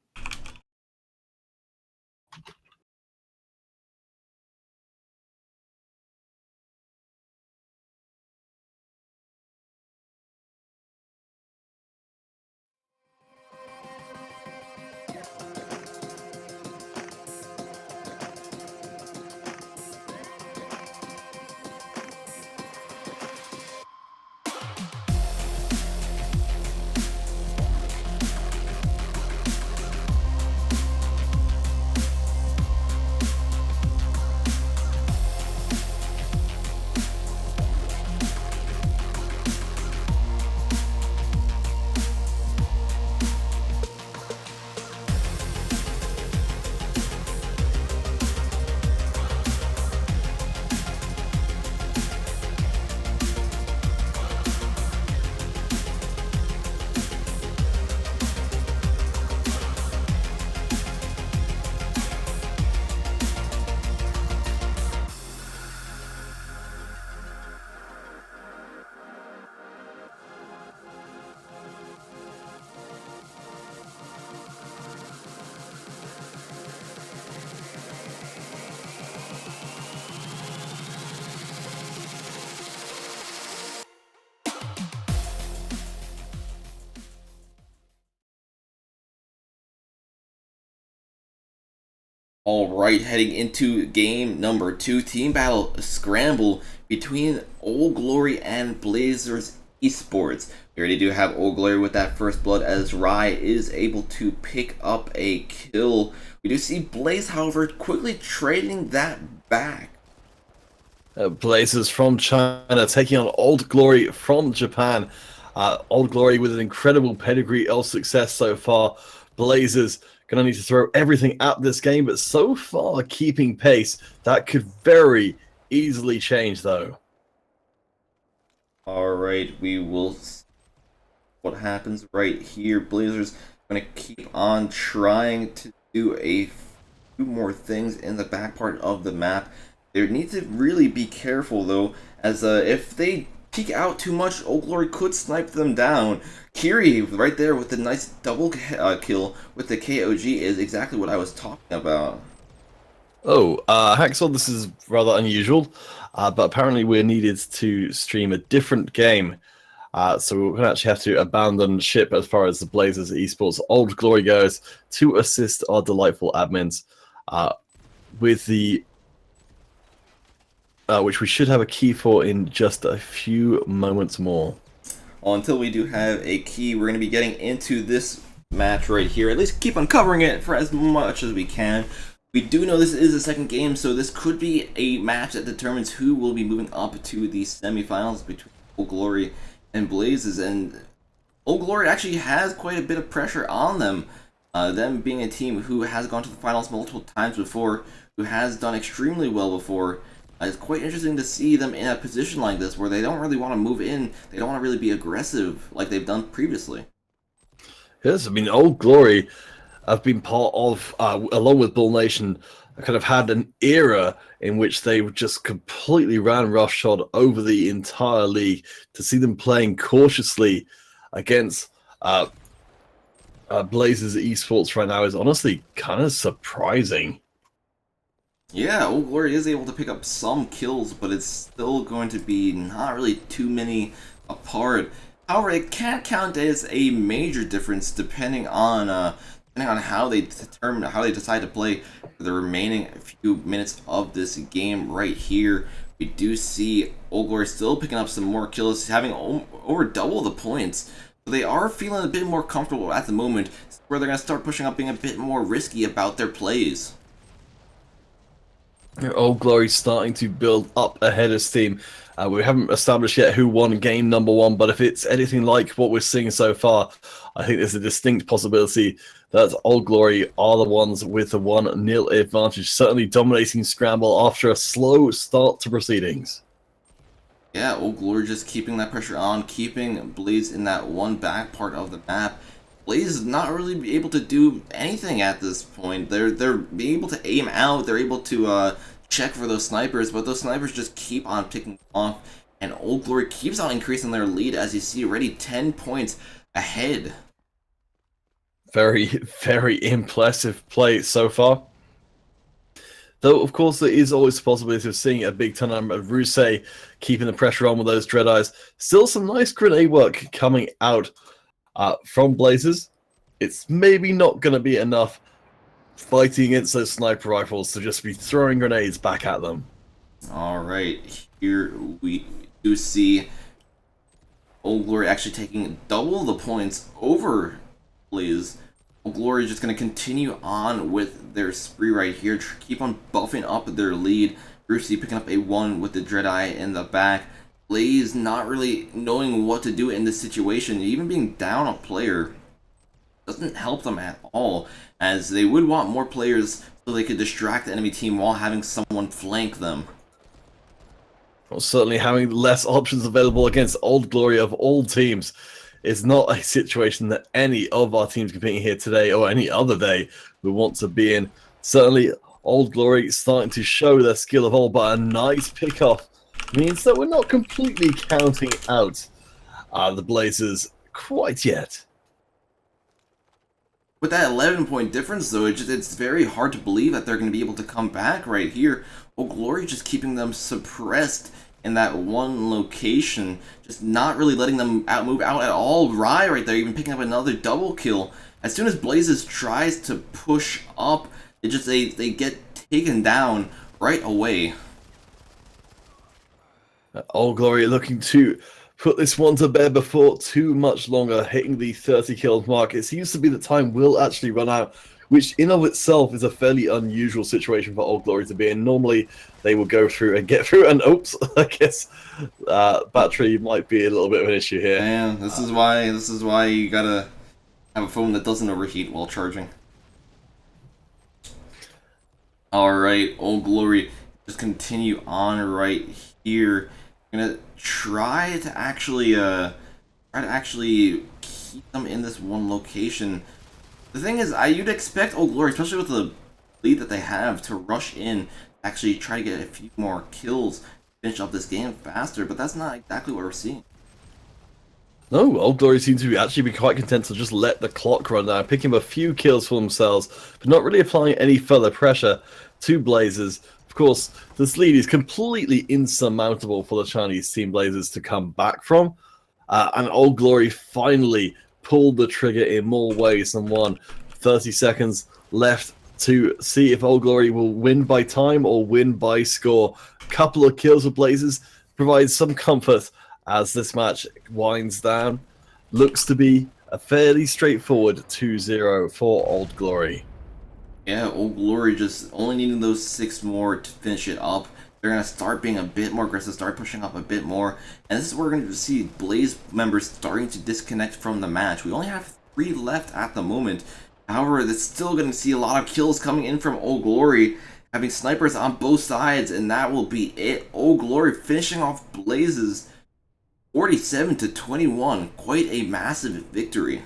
Alright, heading into game number 2, team battle scramble between Old Glory and Blazers Esports. We already do have Old Glory with that first blood as Rai is able to pick up a kill. We do see Blaze, however, quickly trading that back. Blazers from China taking on Old Glory from Japan. Old Glory with an incredible pedigree of success so far. Blazers going to need to throw everything at this game, but so far keeping pace. That could very easily change, though. Alright, we will see what happens right here. Blazers going to keep on trying to do a few more things in the back part of the map. They need to really be careful, though, as if they peek out too much, Old Glory could snipe them down. Kiri, right there with the nice double kill with the KOG, is exactly what I was talking about. Oh, Hacksaw, this is rather unusual, but apparently we're needed to stream a different game. So we're going to actually have to abandon ship as far as the Blazers Esports Old Glory goes to assist our delightful admins with the which we should have a key for in just a few moments more. Well, until we do have a key, we're going to be getting into this match right here. At least keep on covering it for as much as we can. We do know this is the second game, so this could be a match that determines who will be moving up to the semifinals between Old Glory and Blazes. And Old Glory actually has quite a bit of pressure on them. Them being a team who has gone to the finals multiple times before, who has done extremely well before. It's quite interesting to see them in a position like this where they don't really want to move in. They don't want to really be aggressive like they've done previously. Yes, I mean, Old Glory have been part of, along with Bull Nation, kind of had an era in which they just completely ran roughshod over the entire league. To see them playing cautiously against Blazers Esports right now is honestly kind of surprising. Yeah, Old Glory is able to pick up some kills, but it's still going to be not really too many apart. However, it can't count as a major difference depending on how they decide to play for the remaining few minutes of this game right here. We do see Old Glory still picking up some more kills, having over double the points. So they are feeling a bit more comfortable at the moment, where they're going to start pushing up, being a bit more risky about their plays. Old Glory starting to build up ahead of steam. We haven't established yet who won game number one, but if it's anything like what we're seeing so far, I think there's a distinct possibility that Old Glory are the ones with the 1-0 advantage, certainly dominating Scramble after a slow start to proceedings. Yeah, Old Glory just keeping that pressure on, keeping Blaze in that one back part of the map. Blaze is not really able to do anything at this point. They're being able to aim out, they're able to check for those snipers, but those snipers just keep on picking off, and Old Glory keeps on increasing their lead, as you see already 10 points ahead. Very, very impressive play so far. Though, of course, there is always the possibility of seeing a big ton of Ruse keeping the pressure on with those Dread Eyes. Still some nice grenade work coming out from Blazers. It's maybe not going to be enough fighting against those sniper rifles to just be throwing grenades back at them. Alright, here we do see Old Glory actually taking double the points over Blaze. Old Glory is just going to continue on with their spree right here, keep on buffing up their lead. Brucey picking up a 1 with the Dreadeye in the back. Blaze not really knowing what to do in this situation, even being down a player doesn't help them at all, as they would want more players so they could distract the enemy team while having someone flank them. Well, certainly having less options available against Old Glory of all teams is not a situation that any of our teams competing here today or any other day would want to be in. Certainly Old Glory starting to show their skill of old, but a nice pickoff means that we're not completely counting out the Blazers quite yet. With that 11-point difference, though, it's very hard to believe that they're going to be able to come back right here. Old Glory just keeping them suppressed in that one location, just not really letting them move out at all. Rye right there, even picking up another double kill. As soon as Blazes tries to push up, they get taken down right away. Old Glory looking to put this one to bed before too much longer, hitting the 30 kills mark. It seems to be that time will actually run out, which in of itself is a fairly unusual situation for Old Glory to be in. Normally they will go through and get through, and oops, I guess battery might be a little bit of an issue here. Man, this is why you gotta have a phone that doesn't overheat while charging. Alright, Old Glory just continue on right here. I'm gonna try to actually keep them in this one location. The thing is, you'd expect Old Glory, especially with the lead that they have, to rush in, actually try to get a few more kills, finish up this game faster, but that's not exactly what we're seeing. No, Old Glory seem to actually be quite content to just let the clock run down, picking up a few kills for themselves, but not really applying any further pressure to Blazers. Of course, this lead is completely insurmountable for the Chinese team Blazers to come back from, and Old Glory finally pulled the trigger in more ways than one. 30 seconds left to see if Old Glory will win by time or win by score. Couple of kills with Blazers provides some comfort as this match winds down. Looks to be a fairly straightforward 2-0 for Old Glory. Yeah, Old Glory just only needing those 6 more to finish it up. They're going to start being a bit more aggressive, start pushing up a bit more. And this is where we're going to see Blaze members starting to disconnect from the match. We only have 3 left at the moment. However, it's still going to see a lot of kills coming in from Old Glory, having snipers on both sides, and that will be it. Old Glory finishing off Blaze's 47-21. Quite a massive victory.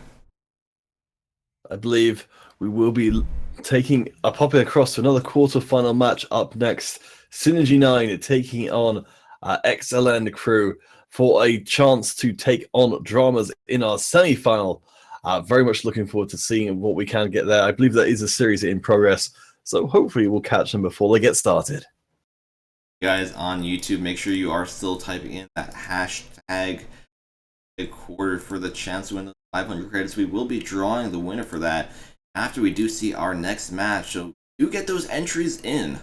I believe we will be popping across to another quarterfinal match up next. Synergy 9 taking on XLN crew for a chance to take on Dramas in our semi-final. Very much looking forward to seeing what we can get there. I believe that is a series in progress, so hopefully we'll catch them before they get started. Guys on YouTube, make sure you are still typing in that hashtag a quarter for the chance to win the 500 credits. We will be drawing the winner for that after we do see our next match, so do get those entries in.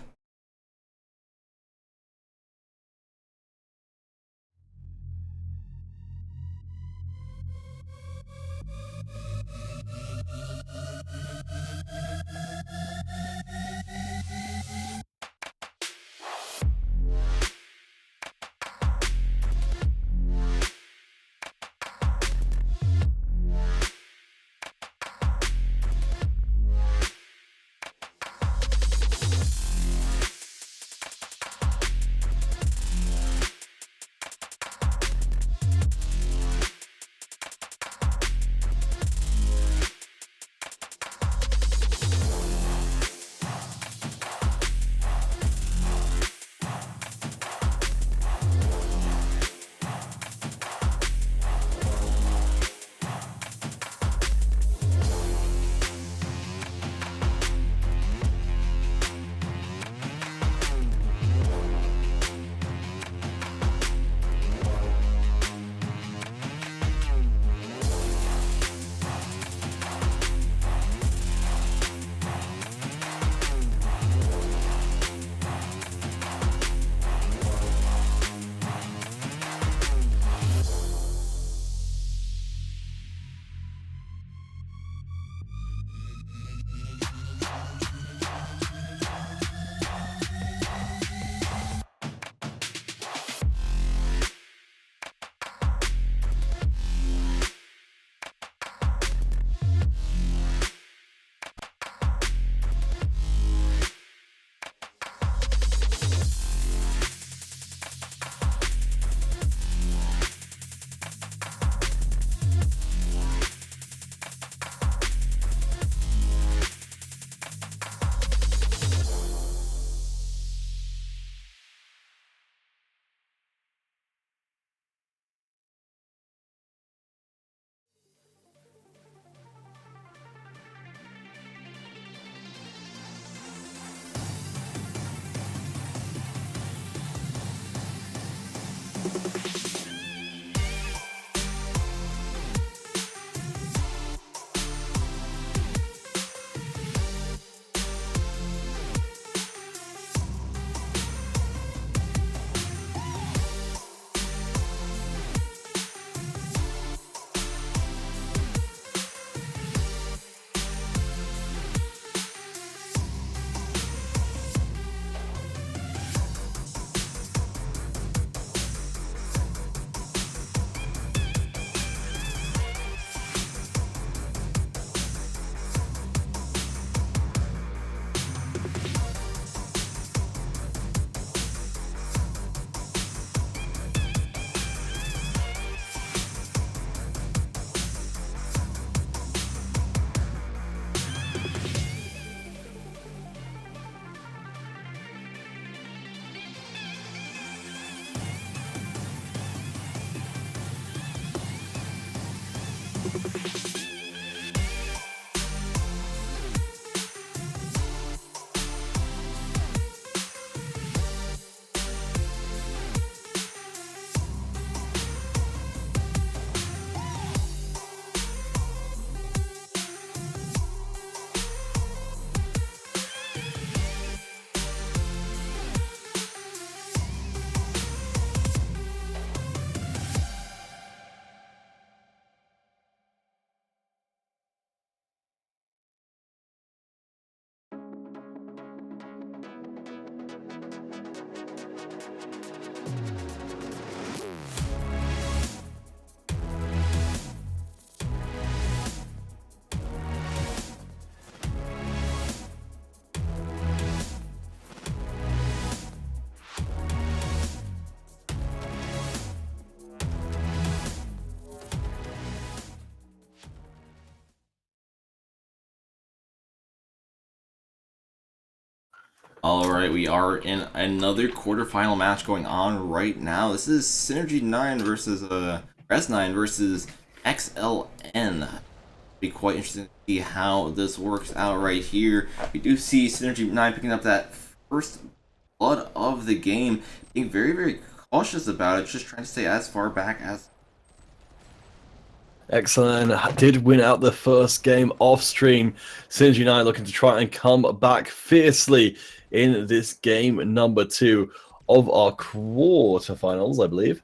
Alright, we are in another quarterfinal match going on right now. This is Synergy 9 versus S9 versus XLN. Be quite interesting to see how this works out right here. We do see Synergy 9 picking up that first blood of the game, being very, very cautious about it, just trying to stay as far back as. Excellent. Did win out the first game off stream. Synergy 9 looking to try and come back fiercely in this game number 2 of our quarterfinals, I believe.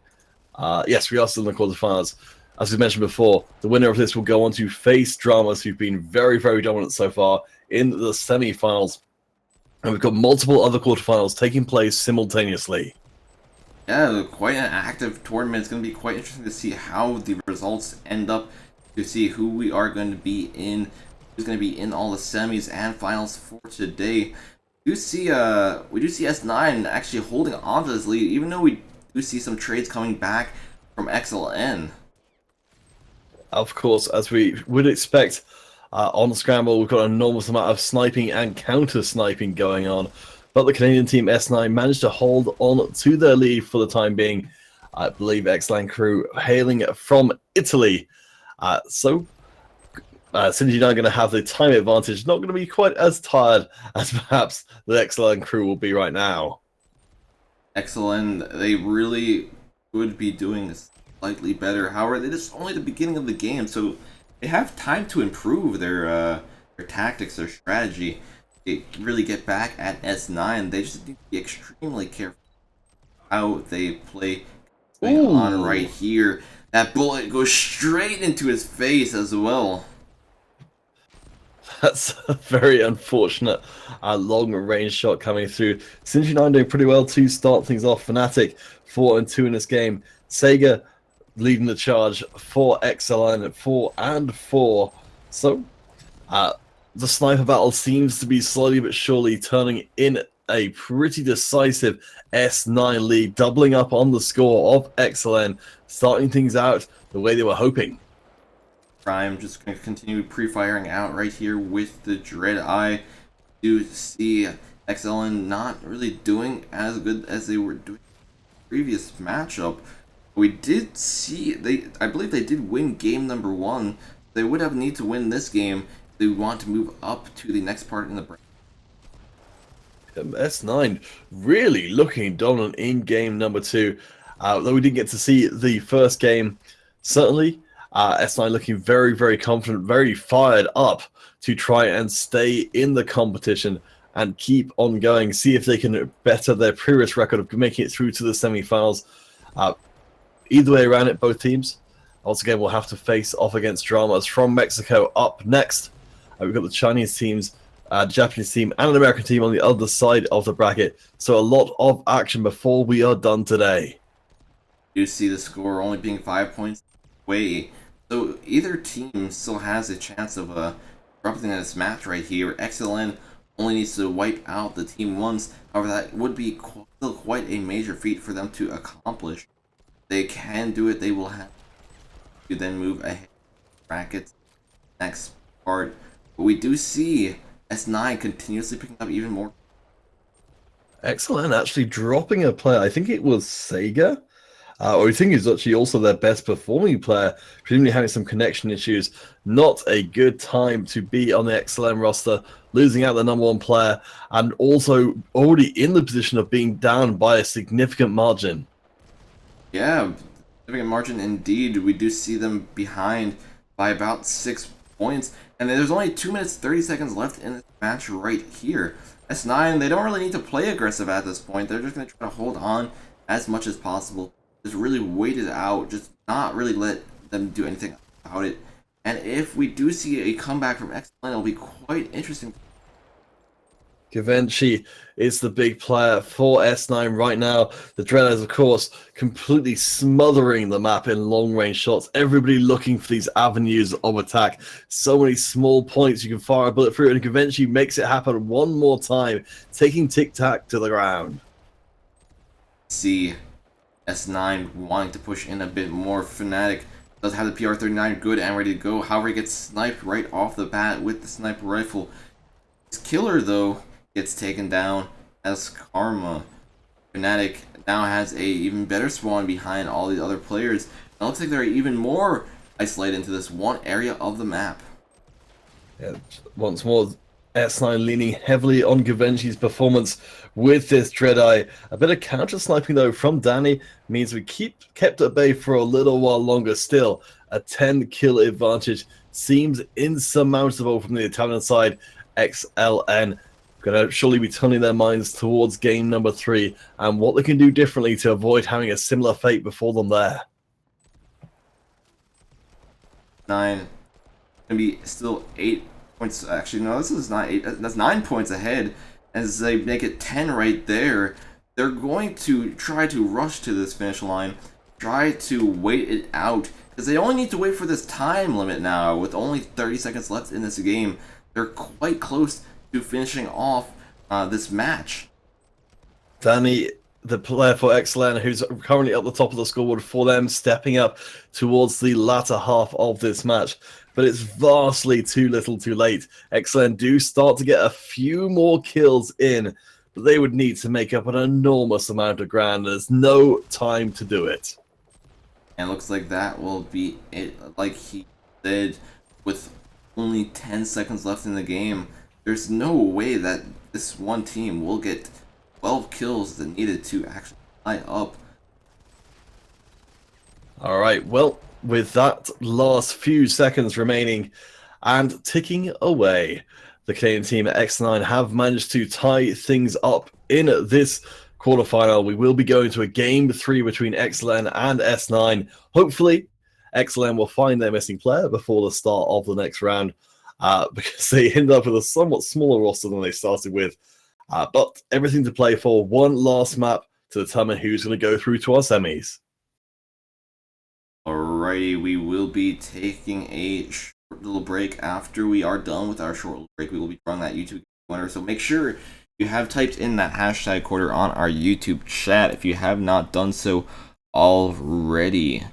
Yes, we are still in the quarterfinals. As we mentioned before, the winner of this will go on to face Dramas, who've been very, very dominant so far in the semi-finals. And we've got multiple other quarterfinals taking place simultaneously. Yeah, quite an active tournament. It's going to be quite interesting to see how the results end up, to see who we are going to be in, who's going to be in all the semis and finals for today. We do see S9 actually holding on to this lead, even though we do see some trades coming back from XLN. Of course, as we would expect, on Scramble, we've got an enormous amount of sniping and counter-sniping going on. But the Canadian team S9 managed to hold on to their lead for the time being. I believe Excellent Crew hailing from Italy. Synergy 9 going to have the time advantage, not going to be quite as tired as perhaps the Excellent Crew will be right now. Excellent, they really would be doing slightly better. However, it is only the beginning of the game, so they have time to improve their tactics, their strategy. They really get back at S9. They just need to be extremely careful how they play. Going on right here. That bullet goes straight into his face as well. That's a very unfortunate long-range shot coming through. Synergy 9 doing pretty well to start things off. Fnatic 4-2 in this game. Sega leading the charge for XLN at 4-4. So, the sniper battle seems to be slowly but surely turning in a pretty decisive S9 lead, doubling up on the score of XLN, starting things out the way they were hoping. Prime just going to continue pre-firing out right here with the Dread Eye. Do see XLN not really doing as good as they were doing in the previous matchup. We did see, I believe they did win game number 1. They would have need to win this game if they want to move up to the next part in the bracket. S9 really looking dominant in game number 2. Though we didn't get to see the first game, certainly S9 looking very, very confident, very fired up to try and stay in the competition and keep on going, see if they can better their previous record of making it through to the semi-finals. Either way around it, both teams, once again, will have to face off against Dramas from Mexico up next. We've got the Chinese teams, Japanese team, and an American team on the other side of the bracket. So a lot of action before we are done today. You see the score only being 5 points away. So either team still has a chance of erupting in this match right here. XLN only needs to wipe out the team once. However, that would be still quite a major feat for them to accomplish. They can do it. They will have to then move ahead brackets next part. But we do see S9 continuously picking up even more. Excellent, actually dropping a player. I think it was Sega. Or I think he's actually also their best performing player, presumably having some connection issues. Not a good time to be on the XLM roster, losing out the number 1 player, and also already in the position of being down by a significant margin. Yeah, significant margin indeed. We do see them behind by about 6 points, and there's only 2 minutes 30 seconds left in this match right here. S9, they don't really need to play aggressive at this point. They're just going to try to hold on as much as possible. Just really wait it out, just not really let them do anything about it. And if we do see a comeback from XLN, it'll be quite interesting. Givenchy is the big player for S9 right now. The Dreaders, of course, completely smothering the map in long-range shots. Everybody looking for these avenues of attack. So many small points you can fire a bullet through, and Givenchy makes it happen one more time, taking Tic Tac to the ground. See S9 wanting to push in a bit more. Fnatic does have the PR-39 good and ready to go. However, he gets sniped right off the bat with the sniper rifle. His killer, though, gets taken down as Karma. Fnatic now has a even better spawn behind all the other players. It looks like they're even more isolated into this one area of the map. Yeah, once more, S9 leaning heavily on Givenchy's performance with this Dreadeye. A bit of counter sniping though from Danny means we kept at bay for a little while longer. Still, a 10-kill advantage seems insurmountable from the Italian side. XLN gonna surely be turning their minds towards game number 3 and what they can do differently to avoid having a similar fate before them there. 9 gonna be still 8 points. Actually, no, this is not 8. That's 9 points ahead. As they make it 10 right there, they're going to try to rush to this finish line, try to wait it out, because they only need to wait for this time limit now. With only 30 seconds left in this game, they're quite close to finishing off this match. Danny, the player for XLN, who's currently at the top of the scoreboard for them, stepping up towards the latter half of this match. But it's vastly too little too late. XLN do start to get a few more kills in, but they would need to make up an enormous amount of ground. There's no time to do it. And looks like that will be it. Like he said, with only 10 seconds left in the game, there's no way that this one team will get 12 kills that needed to actually tie up. All right, well, with that last few seconds remaining and ticking away, the Canadian team at X9 have managed to tie things up in this quarterfinal. We will be going to a game 3 between XLN and S9. Hopefully, XLN will find their missing player before the start of the next round, because they end up with a somewhat smaller roster than they started with. But everything to play for. One last map to determine who's going to go through to our semis. Alrighty, we will be taking a short little break. After we are done with our short little break, we will be drawing that YouTube winner. So make sure you have typed in that hashtag quarter on our YouTube chat if you have not done so already.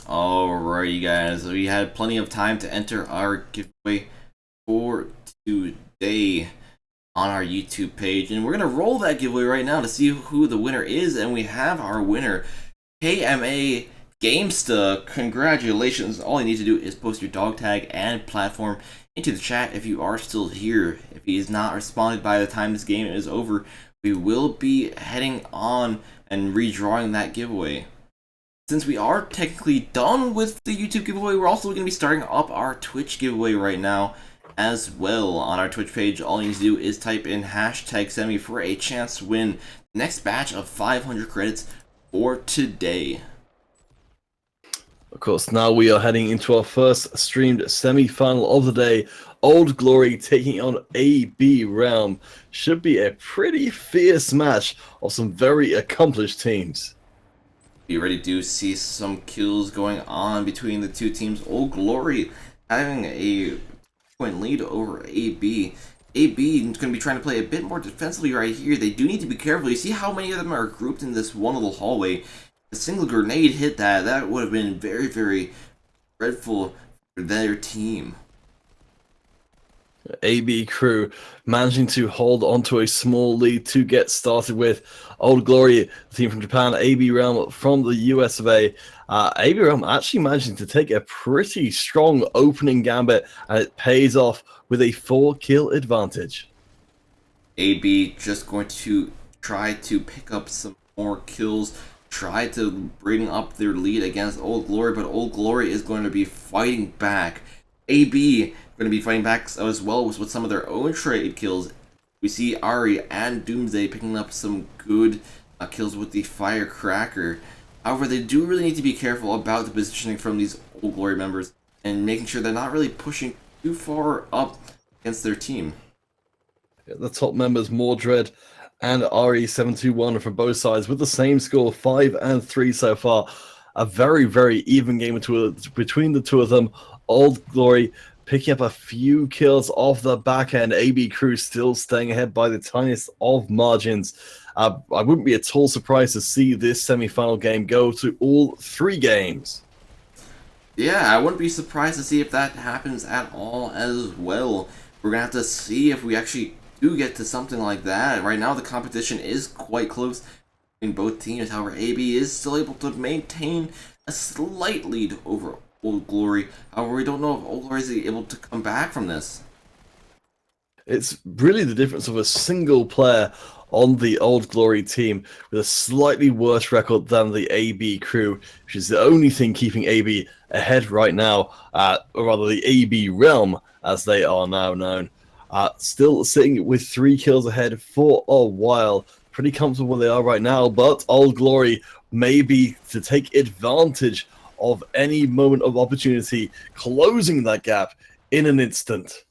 Alrighty guys, we had plenty of time to enter our giveaway for today on our YouTube page, and we're going to roll that giveaway right now to see who the winner is, and we have our winner, KMA Gamesta. Congratulations. All you need to do is post your dog tag and platform into the chat if you are still here. If he is not responded by the time this game is over, we will be heading on and redrawing that giveaway. Since we are technically done with the YouTube giveaway, we're also going to be starting up our Twitch giveaway right now as well. On our Twitch page, all you need to do is type in #semi for a chance to win the next batch of 500 credits for today. Of course, now we are heading into our first streamed semi-final of the day. Old Glory taking on AB Realm. Should be a pretty fierce match of some very accomplished teams. We already do see some kills going on between the two teams. Old Glory having a point lead over AB. AB is going to be trying to play a bit more defensively right here. They do need to be careful. You see how many of them are grouped in this one little hallway. A single grenade hit that would have been very, very dreadful for their team. AB crew managing to hold onto a small lead to get started with. Old Glory, the team from Japan, AB Realm from the US of A. AB Realm actually managing to take a pretty strong opening gambit, and it pays off with a 4-kill advantage. AB just going to try to pick up some more kills, try to bring up their lead against Old Glory, but Old Glory is going to be fighting back. AB going to be fighting back as well with some of their own trade kills. We see Ari and Doomsday picking up some good kills with the Firecracker. However, they do really need to be careful about the positioning from these Old Glory members and making sure they're not really pushing too far up against their team. The top members, Mordred and RE721 from both sides with the same score, 5 and 3 so far. A very, very even game between the two of them. Old Glory picking up a few kills off the back end. AB crew still staying ahead by the tiniest of margins. I wouldn't be at all surprised to see this semi-final game go to all 3 games. Yeah, I wouldn't be surprised to see if that happens at all as well. We're going to have to see if we actually do get to something like that. Right now the competition is quite close in both teams. However, AB is still able to maintain a slight lead over Old Glory. However, we don't know if Old Glory is able to come back from this. It's really the difference of a single player on the Old Glory team with a slightly worse record than the AB crew, which is the only thing keeping AB ahead right now, or rather the AB Realm, as they are now known. Still sitting with 3 kills ahead for a while. Pretty comfortable where they are right now, but Old Glory may be to take advantage of any moment of opportunity, closing that gap in an instant.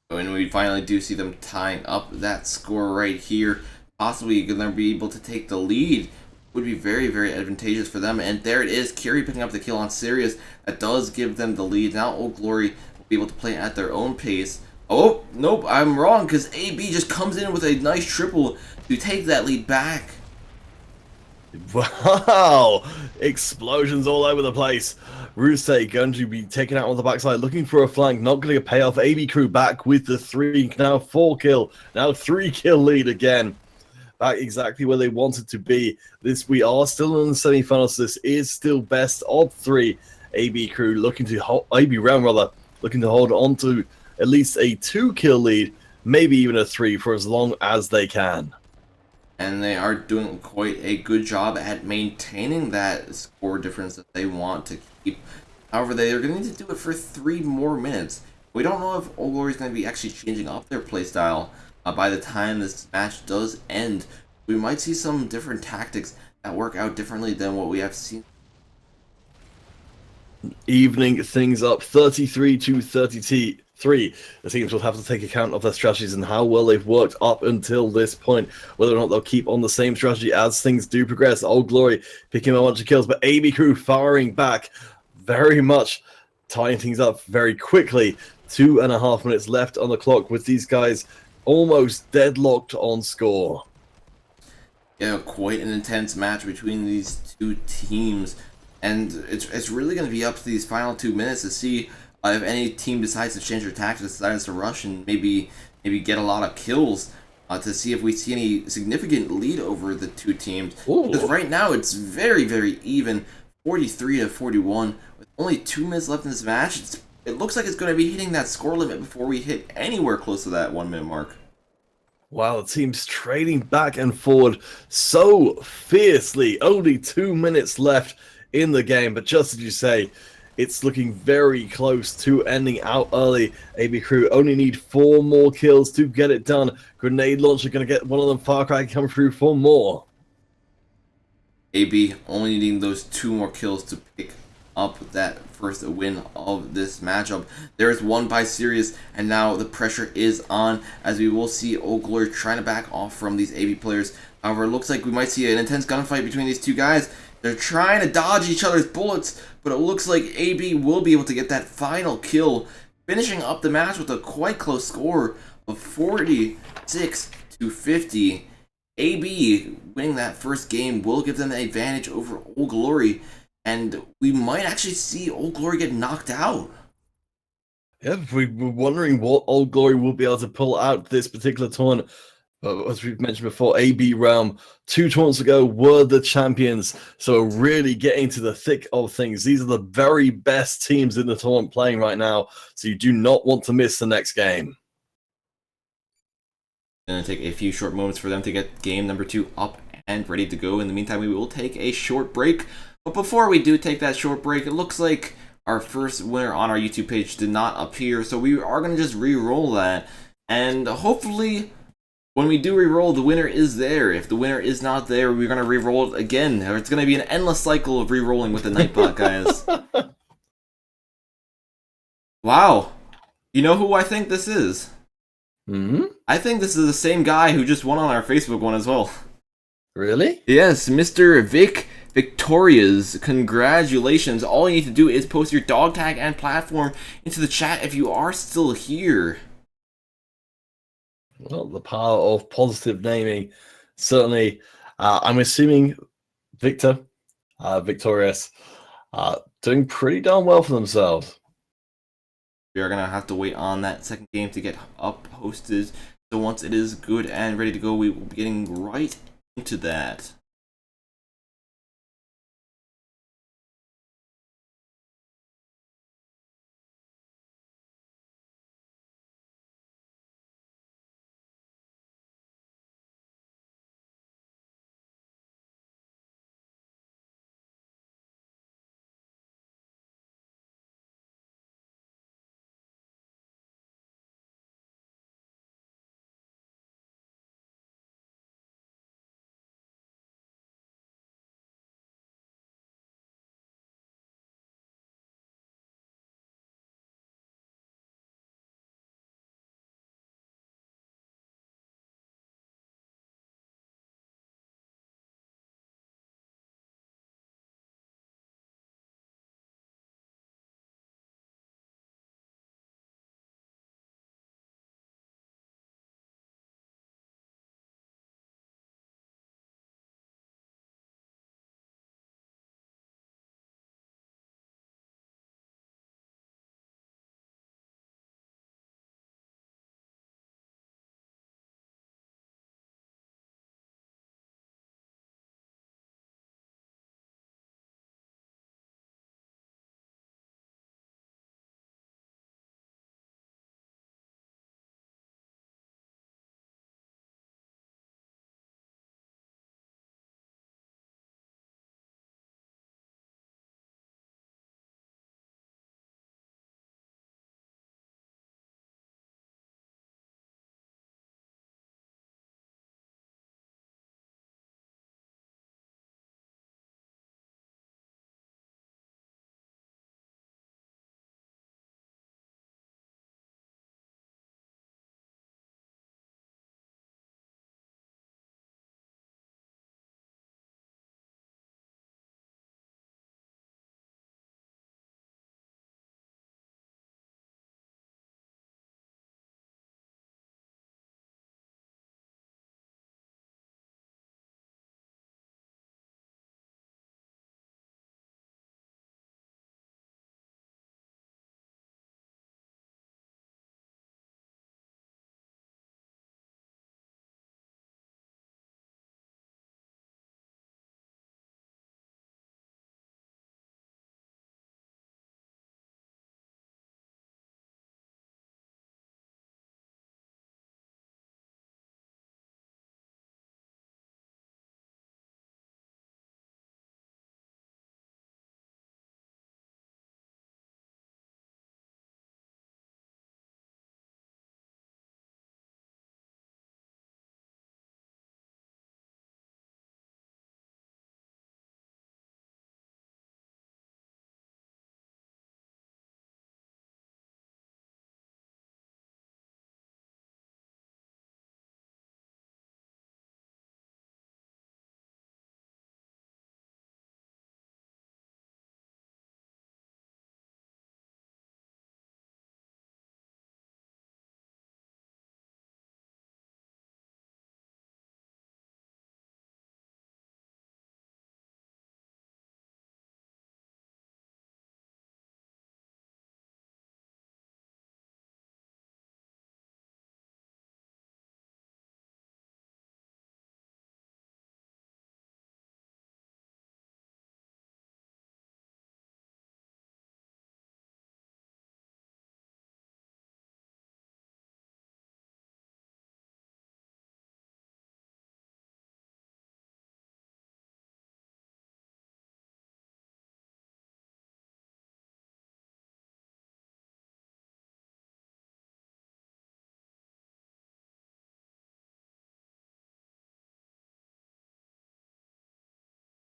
When we finally do see them tying up that score right here, possibly going to be able to take the lead, would be very, very advantageous for them. And there it is, Kiri picking up the kill on Sirius. That does give them the lead. Now Old Glory will be able to play at their own pace. Oh, nope, I'm wrong, because AB just comes in with a nice triple to take that lead back. Wow! Explosions all over the place. Ruse going to be taken out on the backside, looking for a flank, not going to pay off. AB crew back with the 3, now 4 kill, now 3 kill lead again. Back exactly where they wanted to be. We are still in the semi-finals, so this is still best of 3. AB crew looking to hold, AB Realm rather, looking to hold on to at least a 2 kill lead, maybe even a 3 for as long as they can. And they are doing quite a good job at maintaining that score difference that they want to keep. However, they are going to need to do it for 3 more minutes. We don't know if Old Glory is going to be actually changing up their playstyle by the time this match does end. We might see some different tactics that work out differently than what we have seen. Evening things up, 33-33. The teams will have to take account of their strategies and how well they've worked up until this point, whether or not they'll keep on the same strategy as things do progress. Old Glory picking up a bunch of kills, but AB crew firing back, very much tying things up very quickly. 2.5 minutes left on the clock with these guys almost deadlocked on score. Yeah, quite an intense match between these two teams. And it's really going to be up to these final 2 minutes to see if any team decides to change their tactics, decides to rush and maybe get a lot of kills, to see if we see any significant lead over the two teams. Because Ooh. right now it's very even, 43 to 41, with only 2 minutes left in this match. It looks like it's going to be hitting that score limit before we hit anywhere close to that 1 minute mark. Wow, the team's trading back and forward so fiercely. Only 2 minutes left in the game, but just as you say, it's looking very close to ending out early. AB Crew only need 4 more kills to get it done. Grenade launcher going to get one of them. Far Cry come through for more. AB only needing those 2 more kills to pick up that first win of this matchup. There's one by Sirius, and now the pressure is on, as we will see Old Glory trying to back off from these AB players. However, it looks like we might see an intense gunfight between these two guys. They're trying to dodge each other's bullets, but it looks like AB will be able to get that final kill, finishing up the match with a quite close score of 46 to 50. AB winning that first game will give them the advantage over Old Glory, and we might actually see Old Glory get knocked out. Yeah, we were wondering what Old Glory will be able to pull out this particular tournament. But as we've mentioned before, AB Realm 2 tournaments ago were the champions, so really getting to the thick of things. These are the very best teams in the tournament playing right now, so you do not want to miss the next game. Gonna take a few short moments for them to get game number 2 up and ready to go. In the meantime, we will take a short break. But before we do take that short break, it looks like our first winner on our YouTube page did not appear, so we are gonna just re-roll that. And hopefully, when we do re-roll, the winner is there. If the winner is not there, we're gonna re-roll it again. Or it's gonna be an endless cycle of re-rolling with the Nightbot guys. Wow. You know who I think this is? Hmm? I think this is the same guy who just won on our Facebook one as well. Really? Yes, Mr. Victorias, congratulations. All you need to do is post your dog tag and platform into the chat if you are still here. Well, the power of positive naming, certainly. I'm assuming Victor, Victorious, doing pretty darn well for themselves. We are going to have to wait on that second game to get up hosted. So once it is good and ready to go, we will be getting right into that.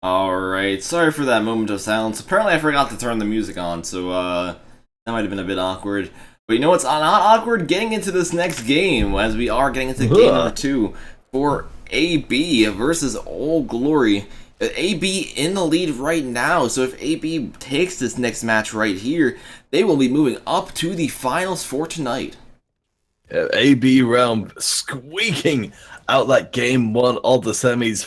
Alright, sorry for that moment of silence. Apparently I forgot to turn the music on, so that might have been a bit awkward. But you know what's not awkward? Getting into this next game, as we are getting into game number 2 for AB versus Old Glory. AB in the lead right now, so if AB takes this next match right here, they will be moving up to the finals for tonight. AB Realm squeaking out that game 1 of the semis,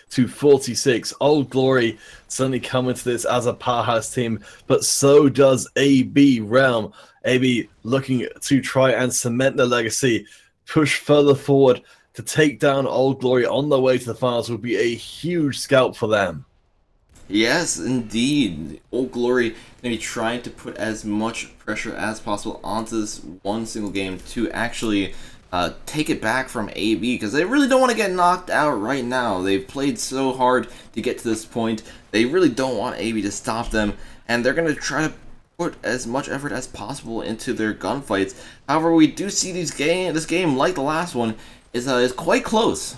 50-46. Old Glory suddenly coming to this as a powerhouse team, but so does AB Realm. AB looking to try and cement their legacy, push further forward to take down Old Glory on their way to the finals would be a huge scalp for them. Yes, indeed. Old Glory going to be trying to put as much pressure as possible onto this one single game to actually take it back from AB, because they really don't want to get knocked out right now. They've played so hard to get to this point. They really don't want AB to stop them, and they're going to try to put as much effort as possible into their gunfights. However, we do see this game, like the last one, is quite close.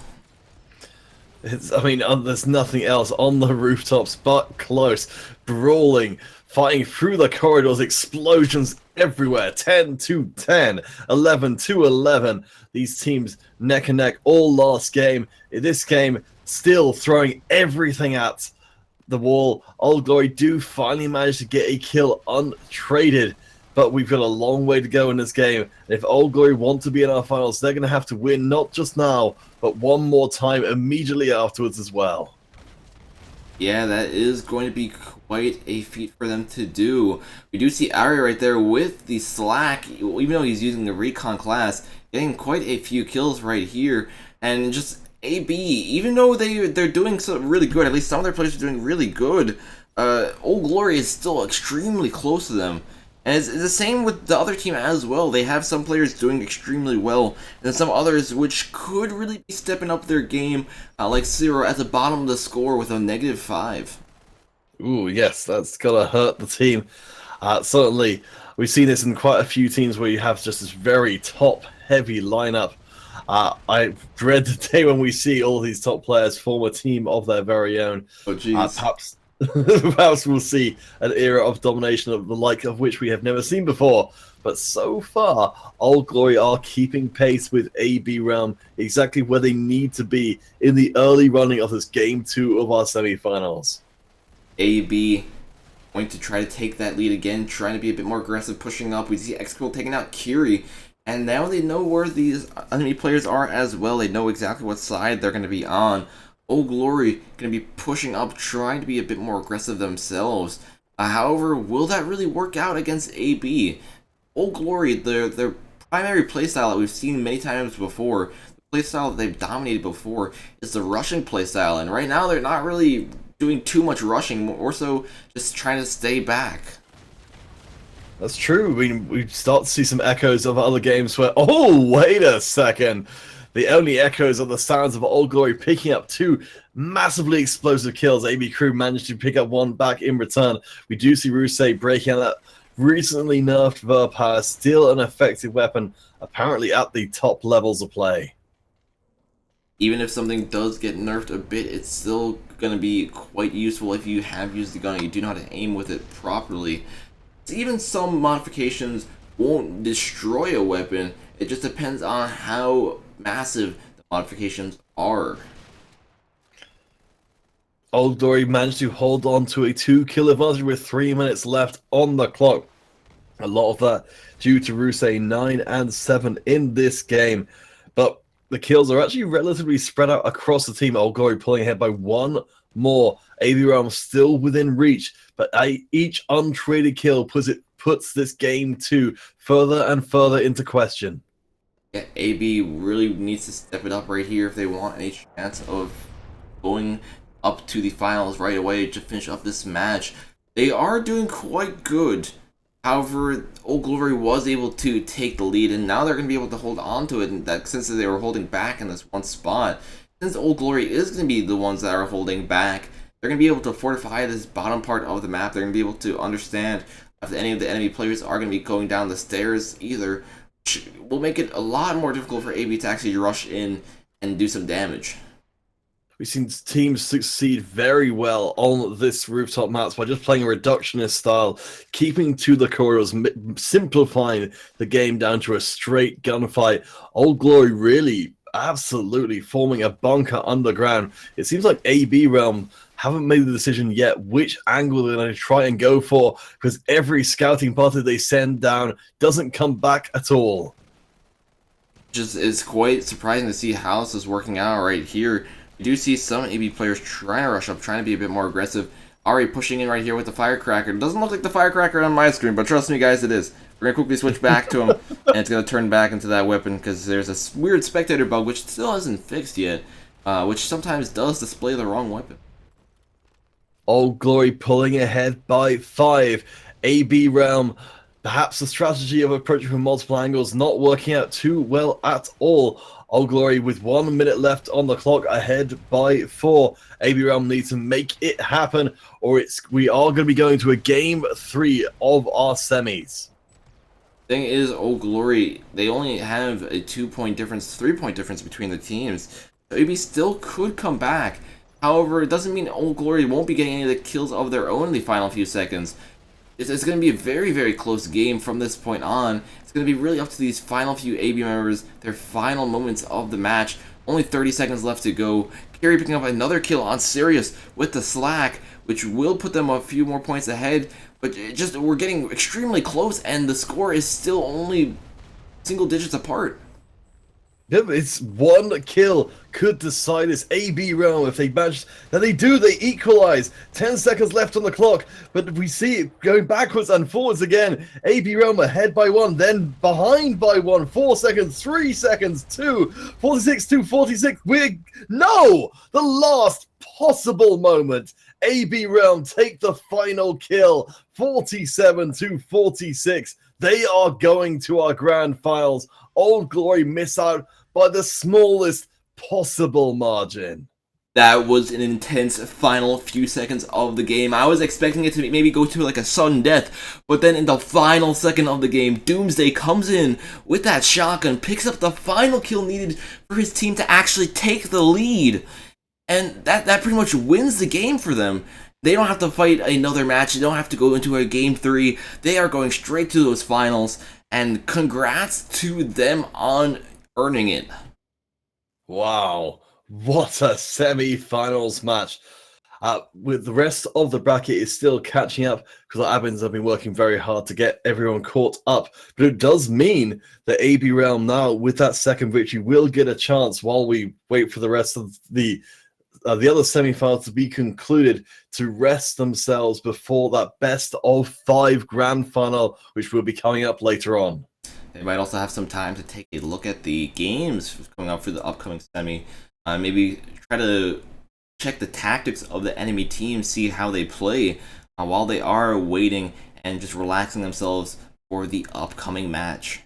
There's nothing else on the rooftops but close, brawling, fighting through the corridors, explosions everywhere, 10-10, 11-11. These teams neck and neck all last game. In this game, still throwing everything at the wall. Old Glory do finally manage to get a kill untraded, but we've got a long way to go in this game. And if Old Glory want to be in our finals, they're going to have to win not just now, but one more time immediately afterwards as well. Yeah, that is going to be quite a feat for them to do. We do see Ari right there with the Slack, even though he's using the Recon class, getting quite a few kills right here. And just AB, even though they're doing so really good, at least some of their players are doing really good, Old Glory is still extremely close to them. And it's the same with the other team as well. They have some players doing extremely well, and some others which could really be stepping up their game, like Zero at the bottom of the score with a -5. Ooh, yes, that's gonna hurt the team. Certainly, we've seen this in quite a few teams where you have just this very top-heavy lineup. I dread the day when we see all these top players form a team of their very own. Oh, jeez. Perhaps we'll see an era of domination of the like of which we have never seen before. But so far, Old Glory are keeping pace with AB Realm exactly where they need to be in the early running of this Game 2 of our semifinals. AB going to try to take that lead again, trying to be a bit more aggressive, pushing up. We see X-Cool taking out Kiri, and now they know where these enemy players are as well. They know exactly what side they're going to be on. Old Glory going to be pushing up, trying to be a bit more aggressive themselves. However, will that really work out against AB? Old Glory, their primary playstyle that we've seen many times before, the playstyle that they've dominated before, is the rushing playstyle. And right now, they're not really doing too much rushing, more so just trying to stay back. That's true. We start to see some echoes of other games where, oh, wait a second. The only echoes are the sounds of Old Glory picking up 2 massively explosive kills. AB Crew managed to pick up 1 back in return. We do see Rusey breaking out that recently nerfed Verpower, still an effective weapon, apparently at the top levels of play. Even if something does get nerfed a bit, it's still going to be quite useful if you have used the gun and you do know how to aim with it properly. So even some modifications won't destroy a weapon. It just depends on how massive the modifications are. Old Glory managed to hold on to a 2-kill advantage with 3 minutes left on the clock. A lot of that due to Rusey 9 and 7 in this game. But the kills are actually relatively spread out across the team. Old Glory pulling ahead by 1 more. AB Realm still within reach, but each untraded kill puts this game 2 further and further into question. Yeah, AB really needs to step it up right here if they want any chance of going up to the finals right away to finish up this match. They are doing quite good. However, Old Glory was able to take the lead, and now they're going to be able to hold on to it. And that since they were holding back in this one spot, since Old Glory is going to be the ones that are holding back, they're going to be able to fortify this bottom part of the map. They're going to be able to understand if any of the enemy players are going to be going down the stairs either, which will make it a lot more difficult for AB to actually rush in and do some damage. we've seen teams succeed very well on this rooftop maps by just playing a reductionist style, keeping to the corridors, simplifying the game down to a straight gunfight. Old Glory really absolutely forming a bunker underground. It seems like AB Realm haven't made the decision yet which angle they're going to try and go for, because every scouting party they send down doesn't come back at all. Just it's quite surprising to see how this is working out right here. We do see some AB players trying to rush up, trying to be a bit more aggressive. Already pushing in right here with the Firecracker. It doesn't look like the Firecracker on my screen, but trust me guys, it is. We're going to quickly switch back to him, and it's going to turn back into that weapon, because there's a weird spectator bug, which still hasn't fixed yet, which sometimes does display the wrong weapon. Old Glory pulling ahead by 5. AB Realm, perhaps the strategy of approaching from multiple angles not working out too well at all. Old Glory with 1 minute left on the clock, ahead by 4. AB Realm needs to make it happen, or we are going to be going to a game 3 of our semis. Thing is, Old Glory, they only have a 2-point difference, 3-point difference between the teams. So AB still could come back. However, it doesn't mean Old Glory won't be getting any of the kills of their own in the final few seconds. It's going to be a very, very close game from this point on. It's going to be really up to these final few AB members, their final moments of the match. Only 30 seconds left to go. Carry picking up another kill on Sirius with the Slack, which will put them a few more points ahead. But we're getting extremely close, and the score is still only single digits apart. Yep, it's 1 kill could decide this. AB Realm, if they manage, now they do, they equalize. 10 seconds left on the clock, but we see it going backwards and forwards again. AB Realm ahead by 1, then behind by 1. 4 seconds, 3 seconds, 2, 46 to 46. No! The last possible moment. AB Realm take the final kill, 47 to 46. They are going to our grand finals. Old Glory miss out by the smallest possible margin. That was an intense final few seconds of the game. I was expecting it to maybe go to like a sudden death, but then in the final second of the game, Doomsday comes in with that shotgun, picks up the final kill needed for his team to actually take the lead. And that pretty much wins the game for them. They don't have to fight another match. They don't have to go into a game 3. They are going straight to those finals. And congrats to them on earning it. Wow, what a semi-finals match. With the rest of the bracket is still catching up, because our admins have been working very hard to get everyone caught up. But it does mean that AB Realm now, with that second victory, will get a chance while we wait for the rest of the other semi-finals to be concluded, to rest themselves before that best of 5 grand final, which will be coming up later on. They might also have some time to take a look at the games coming up for the upcoming semi. Maybe try to check the tactics of the enemy team, see how they play while they are waiting and just relaxing themselves for the upcoming match.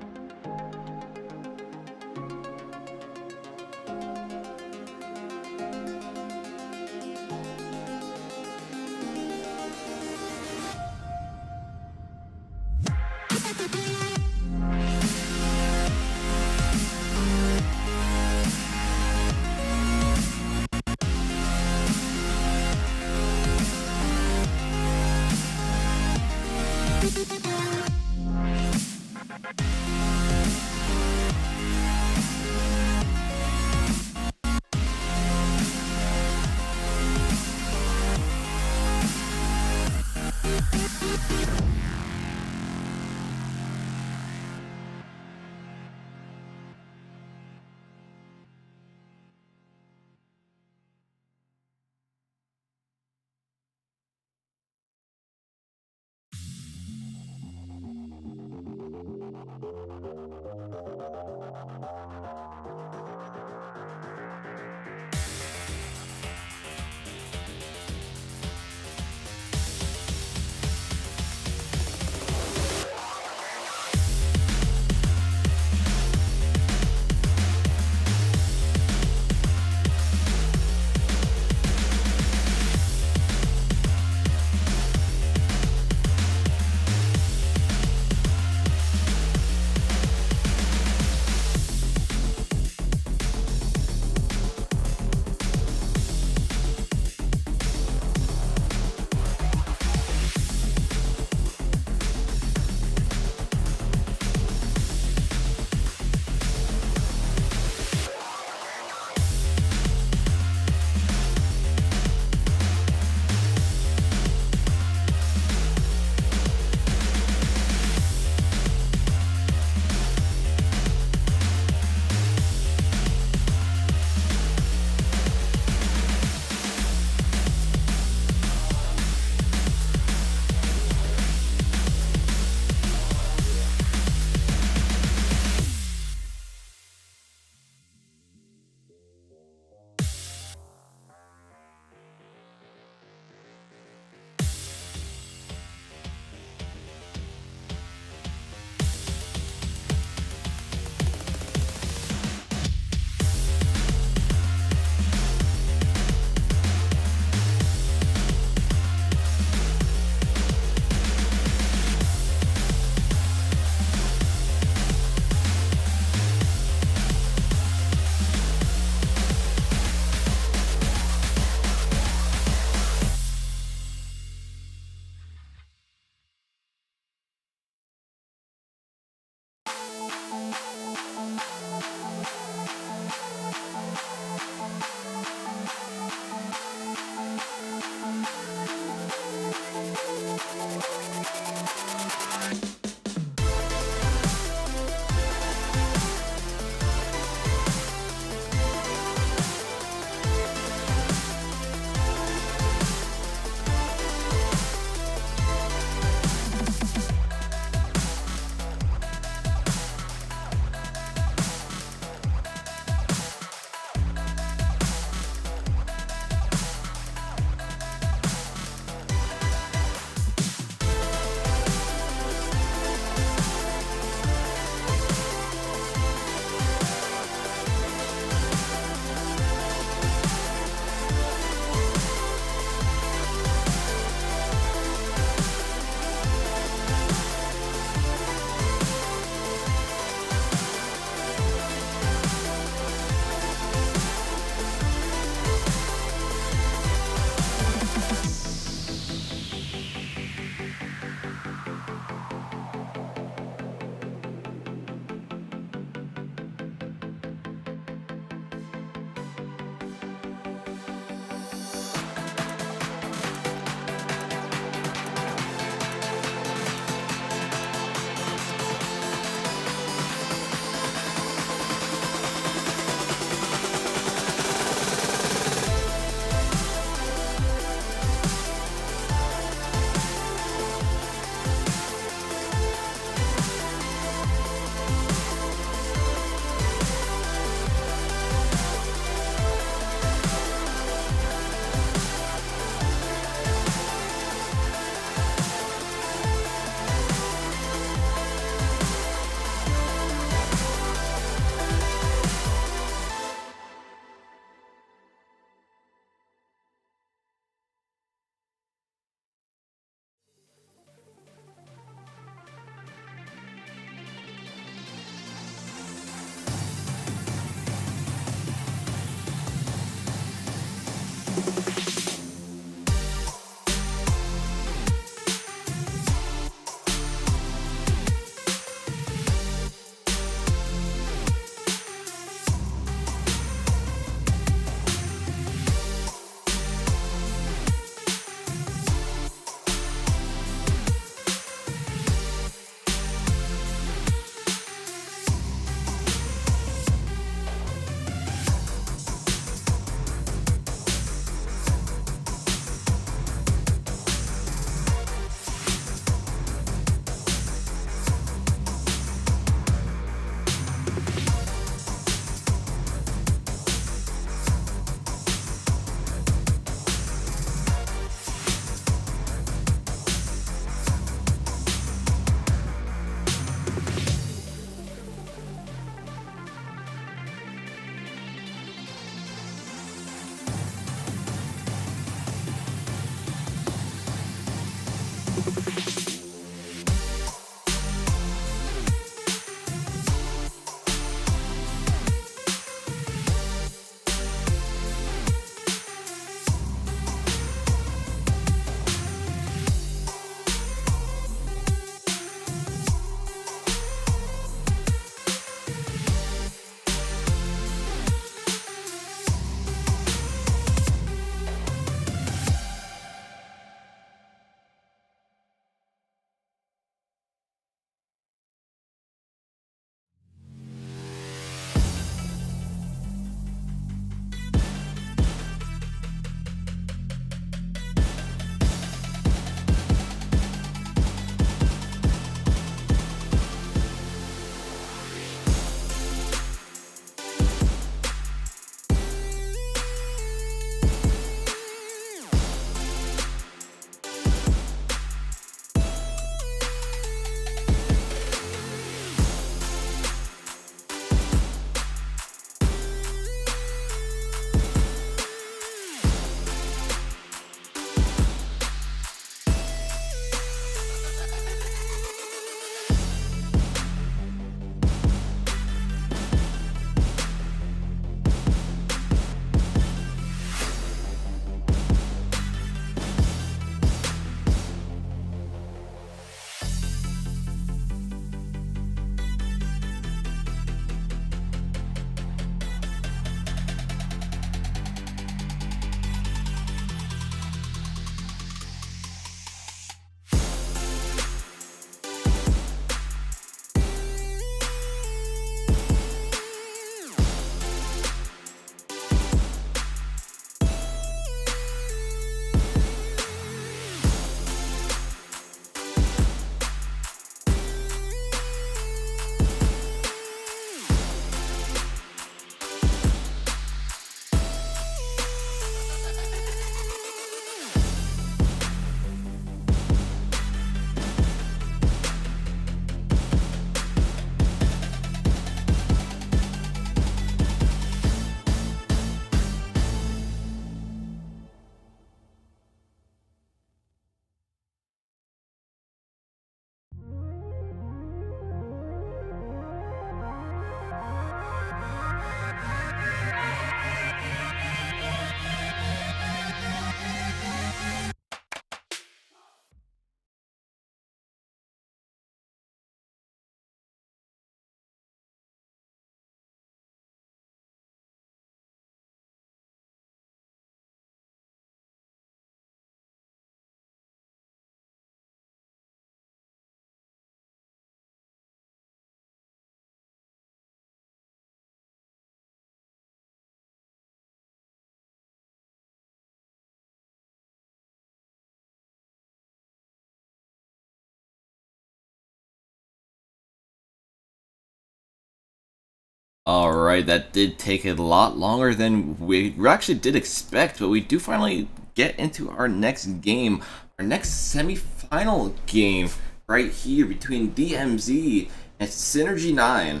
Alright, that did take a lot longer than we actually did expect, but we do finally get into our next game, our next semi-final game right here between DMZ and Synergy 9.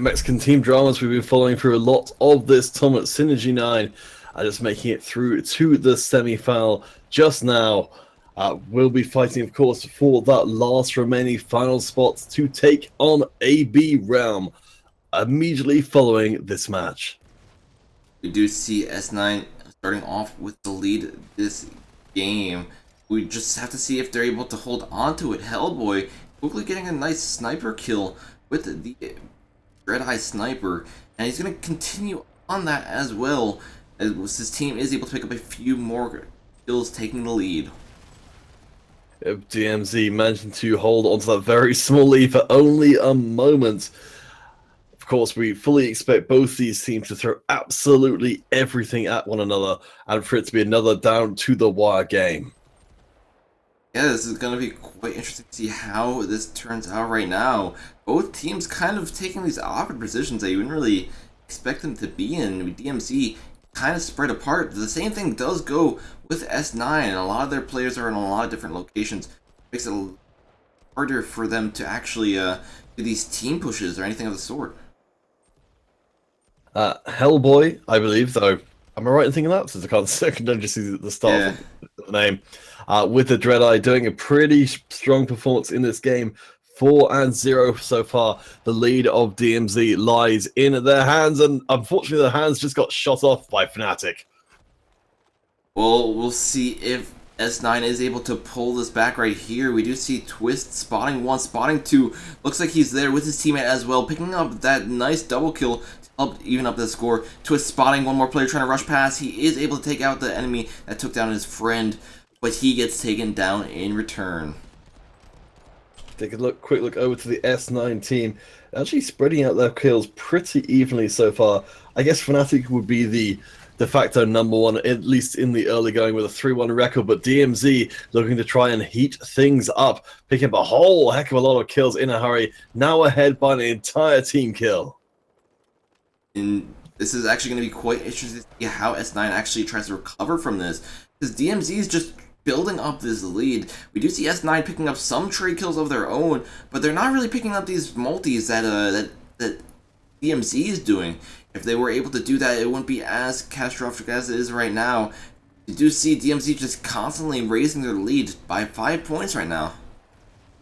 Mexican team dramas, we've been following through a lot of this tournament. Synergy 9 are just making it through to the semi-final just now. We'll be fighting, of course, for that last remaining final spot to take on AB Realm immediately following this match. We do see S9 starting off with the lead this game. We just have to see if they're able to hold on to it. Hellboy quickly getting a nice sniper kill with the Red Eye Sniper, and he's going to continue on that as well, as his team is able to pick up a few more kills, taking the lead. DMZ managing to hold onto that very small lead for only a moment. Of course, we fully expect both these teams to throw absolutely everything at one another, and for it to be another down-to-the-wire game. Yeah, this is going to be quite interesting to see how this turns out right now. Both teams kind of taking these awkward positions that you wouldn't really expect them to be in. With DMZ kind of spread apart. The same thing does go with S9, and a lot of their players are in a lot of different locations. It makes it harder for them to actually do these team pushes or anything of the sort. Hellboy, I believe, though. Am I right in thinking that? Since I don't just see the start of the name. With the Dread Eye doing a pretty strong performance in this game. 4-0 so far. The lead of DMZ lies in their hands, and unfortunately their hands just got shot off by Fnatic. Well, we'll see if S9 is able to pull this back right here. We do see Twist spotting one, spotting two. Looks like he's there with his teammate as well, picking up that nice double kill to help even up the score. Twist spotting one more player trying to rush past. He is able to take out the enemy that took down his friend, but he gets taken down in return. Take a quick look over to the S9 team. Actually spreading out their kills pretty evenly so far. I guess Fnatic would be the de facto number one, at least in the early going, with a 3-1 record, but DMZ looking to try and heat things up, picking up a whole heck of a lot of kills in a hurry, now ahead by an entire team kill. And this is actually going to be quite interesting to see how S9 actually tries to recover from this, because DMZ is just building up this lead. We do see S9 picking up some trade kills of their own, but they're not really picking up these multis that DMZ is doing. If they were able to do that, it wouldn't be as catastrophic as it is right now. You do see DMZ just constantly raising their lead by 5 points right now.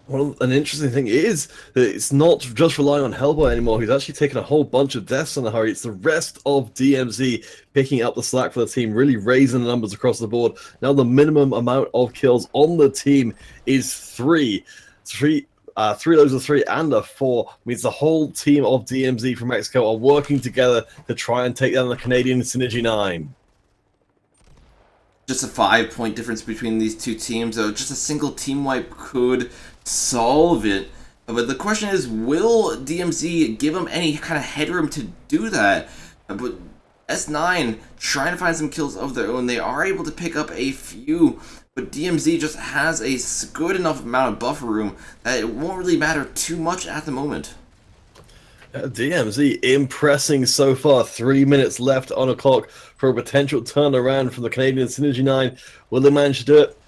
Well, an interesting thing is that it's not just relying on Hellboy anymore. He's actually taken a whole bunch of deaths in a hurry. It's the rest of DMZ picking up the slack for the team, really raising the numbers across the board. Now the minimum amount of kills on the team is 3. 3 of those are 3 and a 4 means the whole team of DMZ from Mexico are working together to try and take down the Canadian Synergy 9. Just a 5-point difference between these two teams, though. Just a single team wipe could solve it. But the question is, will DMZ give them any kind of headroom to do that? But S9 trying to find some kills of their own. They are able to pick up a few, but DMZ just has a good enough amount of buffer room that it won't really matter too much at the moment. DMZ impressing so far. 3 minutes left on the clock for a potential turnaround from the Canadian Synergy 9. Will they manage to do it?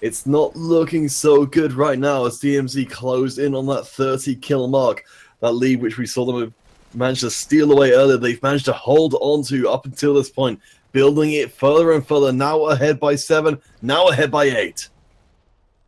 It's not looking so good right now as DMZ closed in on that 30 kill mark. That lead which we saw them manage to steal away earlier, they've managed to hold on to up until this point, building it further and further. Now ahead by 7, now ahead by 8.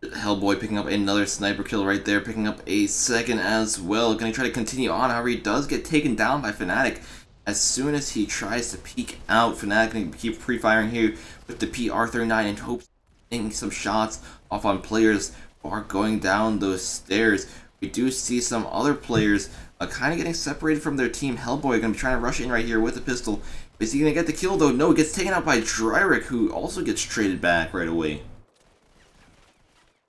Hellboy picking up another sniper kill right there, picking up a second as well. Gonna try to continue on, however he does get taken down by Fnatic. As soon as he tries to peek out, Fnatic gonna keep pre-firing here with the PR39 in hopes of getting some shots off on players who are going down those stairs. We do see some other players kind of getting separated from their team. Hellboy gonna be trying to rush in right here with a pistol. Is he gonna get the kill though? No, he gets taken out by Dryrick, who also gets traded back right away.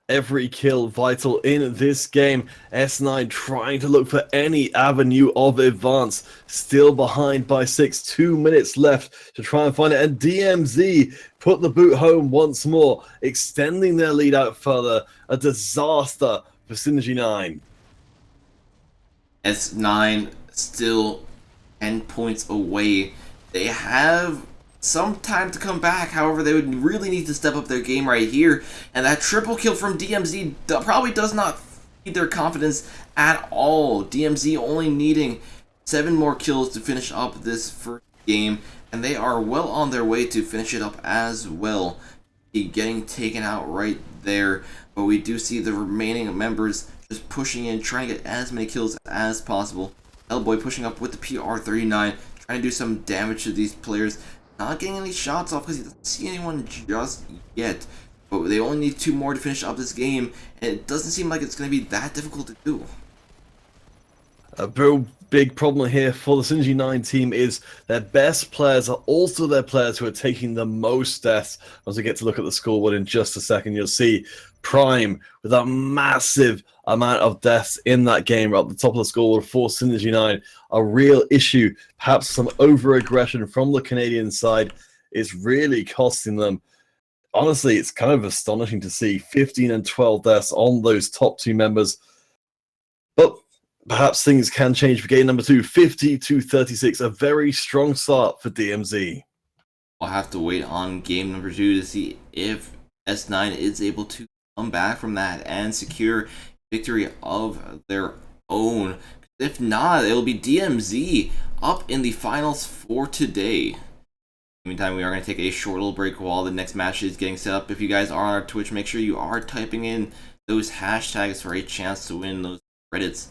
Every kill vital in this game. S9 trying to look for any avenue of advance. Still behind by 6. 2 minutes left to try and find it. And DMZ put the boot home once more, extending their lead out further. A disaster for Synergy 9. S9 still 10 points away. They have some time to come back, however they would really need to step up their game right here, and that triple kill from DMZ probably does not feed their confidence at all. DMZ only needing 7 more kills to finish up this first game, and they are well on their way to finish it up as well. Getting taken out right there, but we do see the remaining members just pushing in, trying to get as many kills as possible. Hellboy pushing up with the PR39, trying to do some damage to these players. Not getting any shots off because he doesn't see anyone just yet. But they only need 2 more to finish up this game, and it doesn't seem like it's going to be that difficult to do. A real big problem here for the Synergy 9 team is their best players are also their players who are taking the most deaths. As we get to look at the scoreboard in just a second, you'll see Prime with a massive amount of deaths in that game at the top of the scoreboard for Synergy 9. A real issue, perhaps some over-aggression from the Canadian side is really costing them. Honestly, it's kind of astonishing to see 15 and 12 deaths on those top 2 members. But perhaps things can change for game number 2, 50-36, a very strong start for DMZ. We'll have to wait on game number 2 to see if S9 is able to come back from that and secure victory of their own. If not, it'll be DMZ up in the finals for today. In the meantime, we are going to take a short little break while the next match is getting set up. If you guys are on our Twitch, make sure you are typing in those hashtags for a chance to win those credits.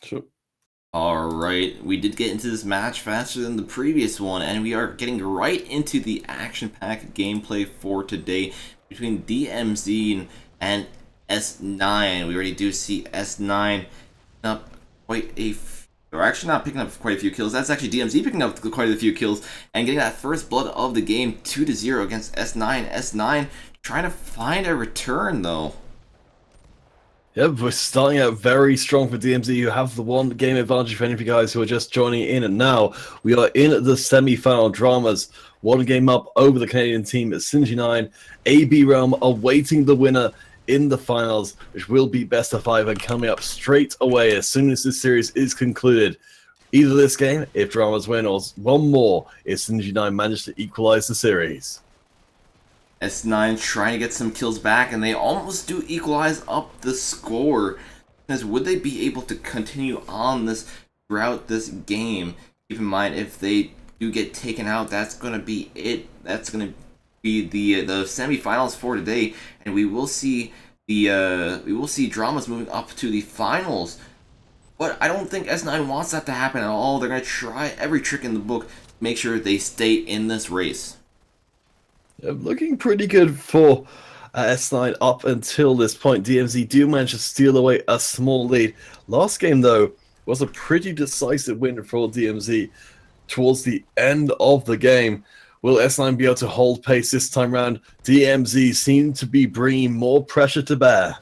Sure. Alright, we did get into this match faster than the previous one, and we are getting right into the action-packed gameplay for today between DMZ and S9. We already do see S9 picking up quite a few, or actually not picking up quite a few kills, that's actually DMZ picking up quite a few kills, and getting that first blood of the game 2-0 against S9. S9 trying to find a return though. Yeah, we're starting out very strong for DMZ, who have the one game advantage for any of you guys who are just joining in. And now we are in the semi-final dramas. One game up over the Canadian team at Synergy9. AB Realm awaiting the winner in the finals, which will be best of 5 and coming up straight away as soon as this series is concluded. Either this game, if dramas win, or one more if Synergy9 manage to equalize the series. S9 trying to get some kills back, and they almost do equalize up the score. Because would they be able to continue on this throughout this game? Keep in mind, if they do get taken out, that's going to be it. That's going to be the semifinals for today, and we will see dramas moving up to the finals. But I don't think S9 wants that to happen at all. They're going to try every trick in the book to make sure they stay in this race. Looking pretty good for S9 up until this point. DMZ do manage to steal away a small lead. Last game, though, was a pretty decisive win for DMZ towards the end of the game. Will S9 be able to hold pace this time round? DMZ seem to be bringing more pressure to bear.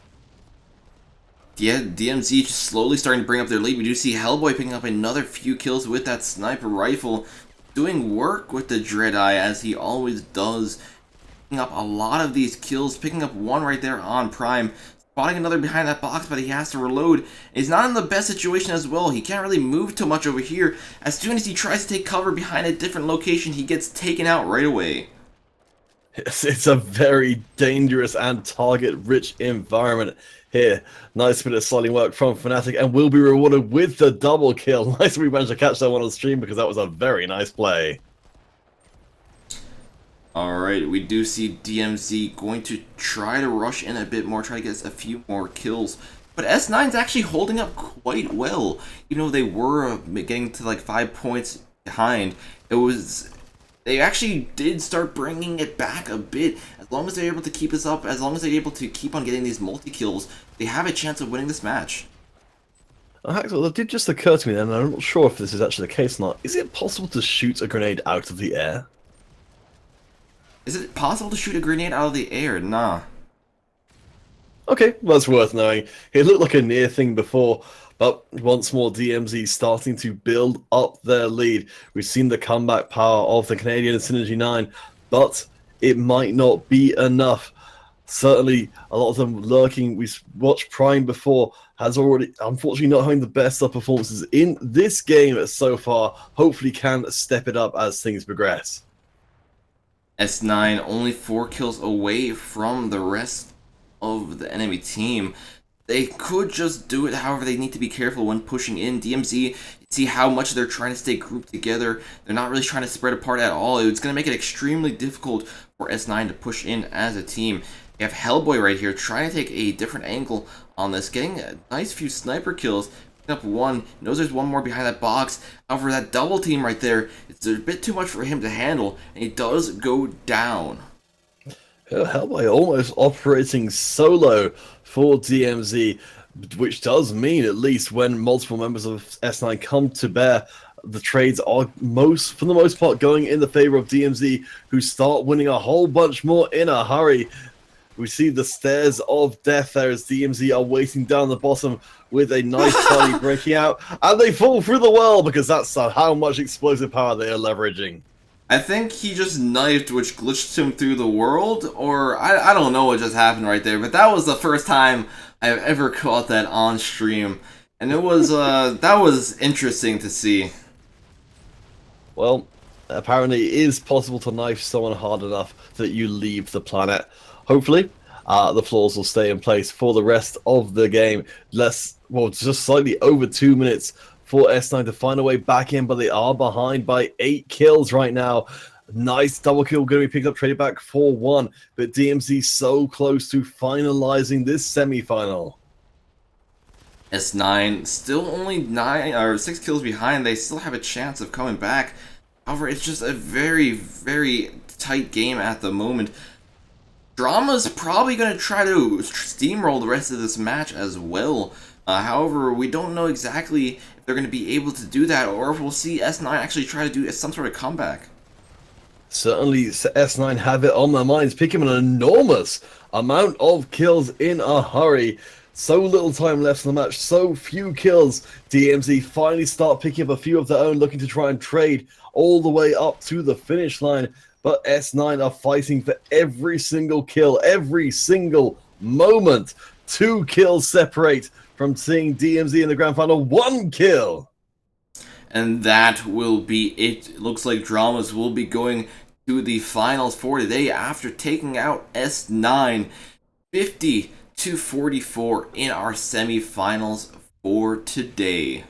Yeah, DMZ just slowly starting to bring up their lead. We do see Hellboy picking up another few kills with that sniper rifle, doing work with the Dreadeye as he always does, picking up a lot of these kills, picking up one right there on Prime, spotting another behind that box, but he has to reload. He's not in the best situation as well. He can't really move too much over here. As soon as he tries to take cover behind a different location, he gets taken out right away. It's a very dangerous and target-rich environment here. Nice bit of sliding work from Fnatic, and will be rewarded with the double kill. Nice we managed to catch that one on stream, because that was a very nice play. Alright, we do see DMZ going to try to rush in a bit more, try to get a few more kills. But S9's actually holding up quite well. Even though they were getting to like 5 points behind, they actually did start bringing it back a bit. As long as they're able to keep this up, as long as they're able to keep on getting these multi-kills, they have a chance of winning this match. Axel, it did just occur to me then, and I'm not sure if this is actually the case or not. Is it possible to shoot a grenade out of the air? Is it possible to shoot a grenade out of the air? Nah. Okay, that's worth knowing. It looked like a near thing before, but once more DMZ starting to build up their lead. We've seen the comeback power of the Canadian Synergy9, but it might not be enough. Certainly, a lot of them lurking. We watched Prime before, has already, unfortunately, not having the best of performances in this game so far. Hopefully can step it up as things progress. S9 only 4 kills away from the rest of the enemy team. They could just do it, however they need to be careful when pushing in. DMZ, see how much they're trying to stay grouped together. They're not really trying to spread apart at all. It's going to make it extremely difficult for S9 to push in as a team. You have Hellboy right here trying to take a different angle on this, getting a nice few sniper kills. Up one, knows there's one more behind that box. However, that double team right there, it's a bit too much for him to handle, and he does go down. Hellboy almost operating solo for DMZ, which does mean, at least when multiple members of S9 come to bear, the trades are for the most part going in the favor of DMZ, who start winning a whole bunch more in a hurry. We see the stairs of death there as DMZ are waiting down the bottom with a nice party breaking out, and they fall through the well because that's how much explosive power they are leveraging. I think he just knifed, which glitched him through the world, or I don't know what just happened right there, but that was the first time I've ever caught that on stream, and it was that was interesting to see. Well, apparently it is possible to knife someone hard enough that you leave the planet. Hopefully, the floors will stay in place for the rest of the game. Just slightly over 2 minutes for S9 to find a way back in, but they are behind by 8 kills right now. Nice double kill going to be picked up, traded back 4-1, but DMZ so close to finalizing this semi-final. S9 still only 9 or 6 kills behind. They still have a chance of coming back. However, it's just a very, very tight game at the moment. Drama's probably going to try to steamroll the rest of this match as well. However, we don't know exactly if they're going to be able to do that, or if we'll see S9 actually try to do some sort of comeback. Certainly, S9 have it on their minds, picking an enormous amount of kills in a hurry. So little time left in the match, so few kills. DMZ finally start picking up a few of their own, looking to try and trade all the way up to the finish line. But S9 are fighting for every single kill, every single moment. 2 kills separate from seeing DMZ in the grand final. 1 kill! And that will be it. It looks like Dramas will be going to the finals for today after taking out S9 50-44 in our semifinals for today.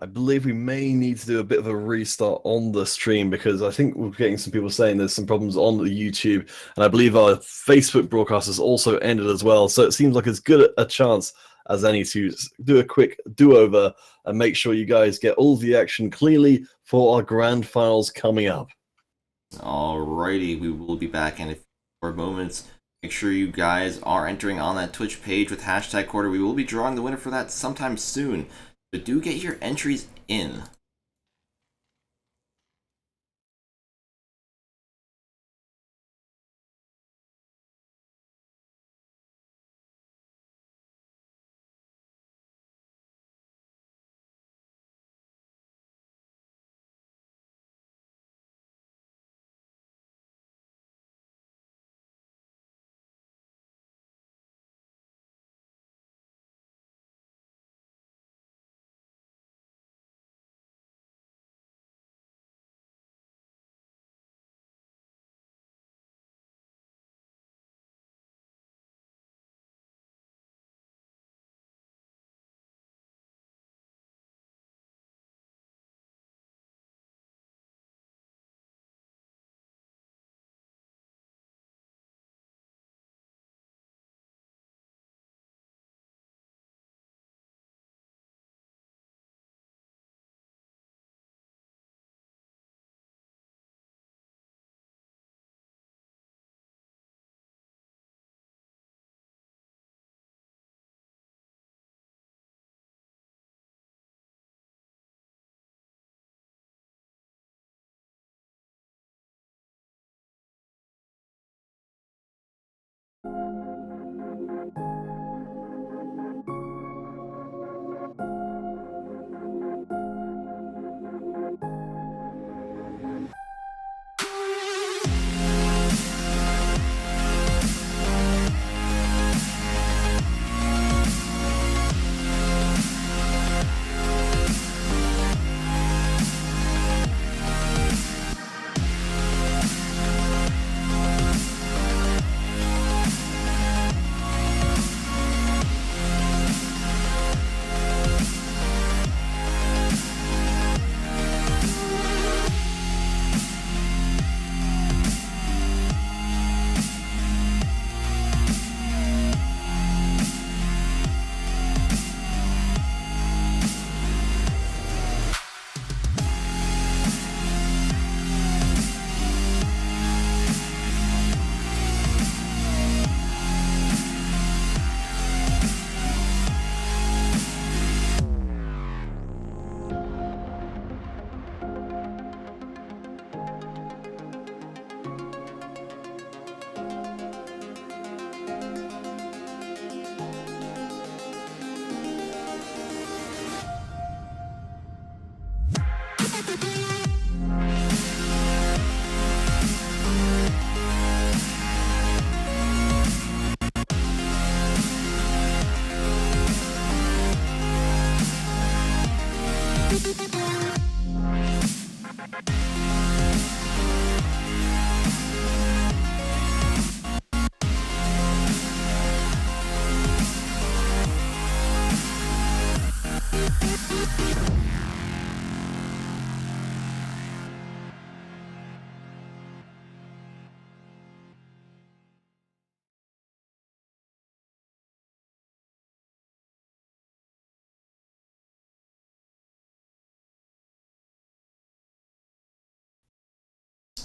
I believe we may need to do a bit of a restart on the stream because I think we're getting some people saying there's some problems on the YouTube, and I believe our Facebook broadcast has also ended as well. So it seems like as good a chance as any to do a quick do-over and make sure you guys get all the action clearly for our grand finals coming up. Alrighty, we will be back in a few more moments. Make sure you guys are entering on that Twitch page with hashtag quarter. We will be drawing the winner for that sometime soon. So do get your entries in.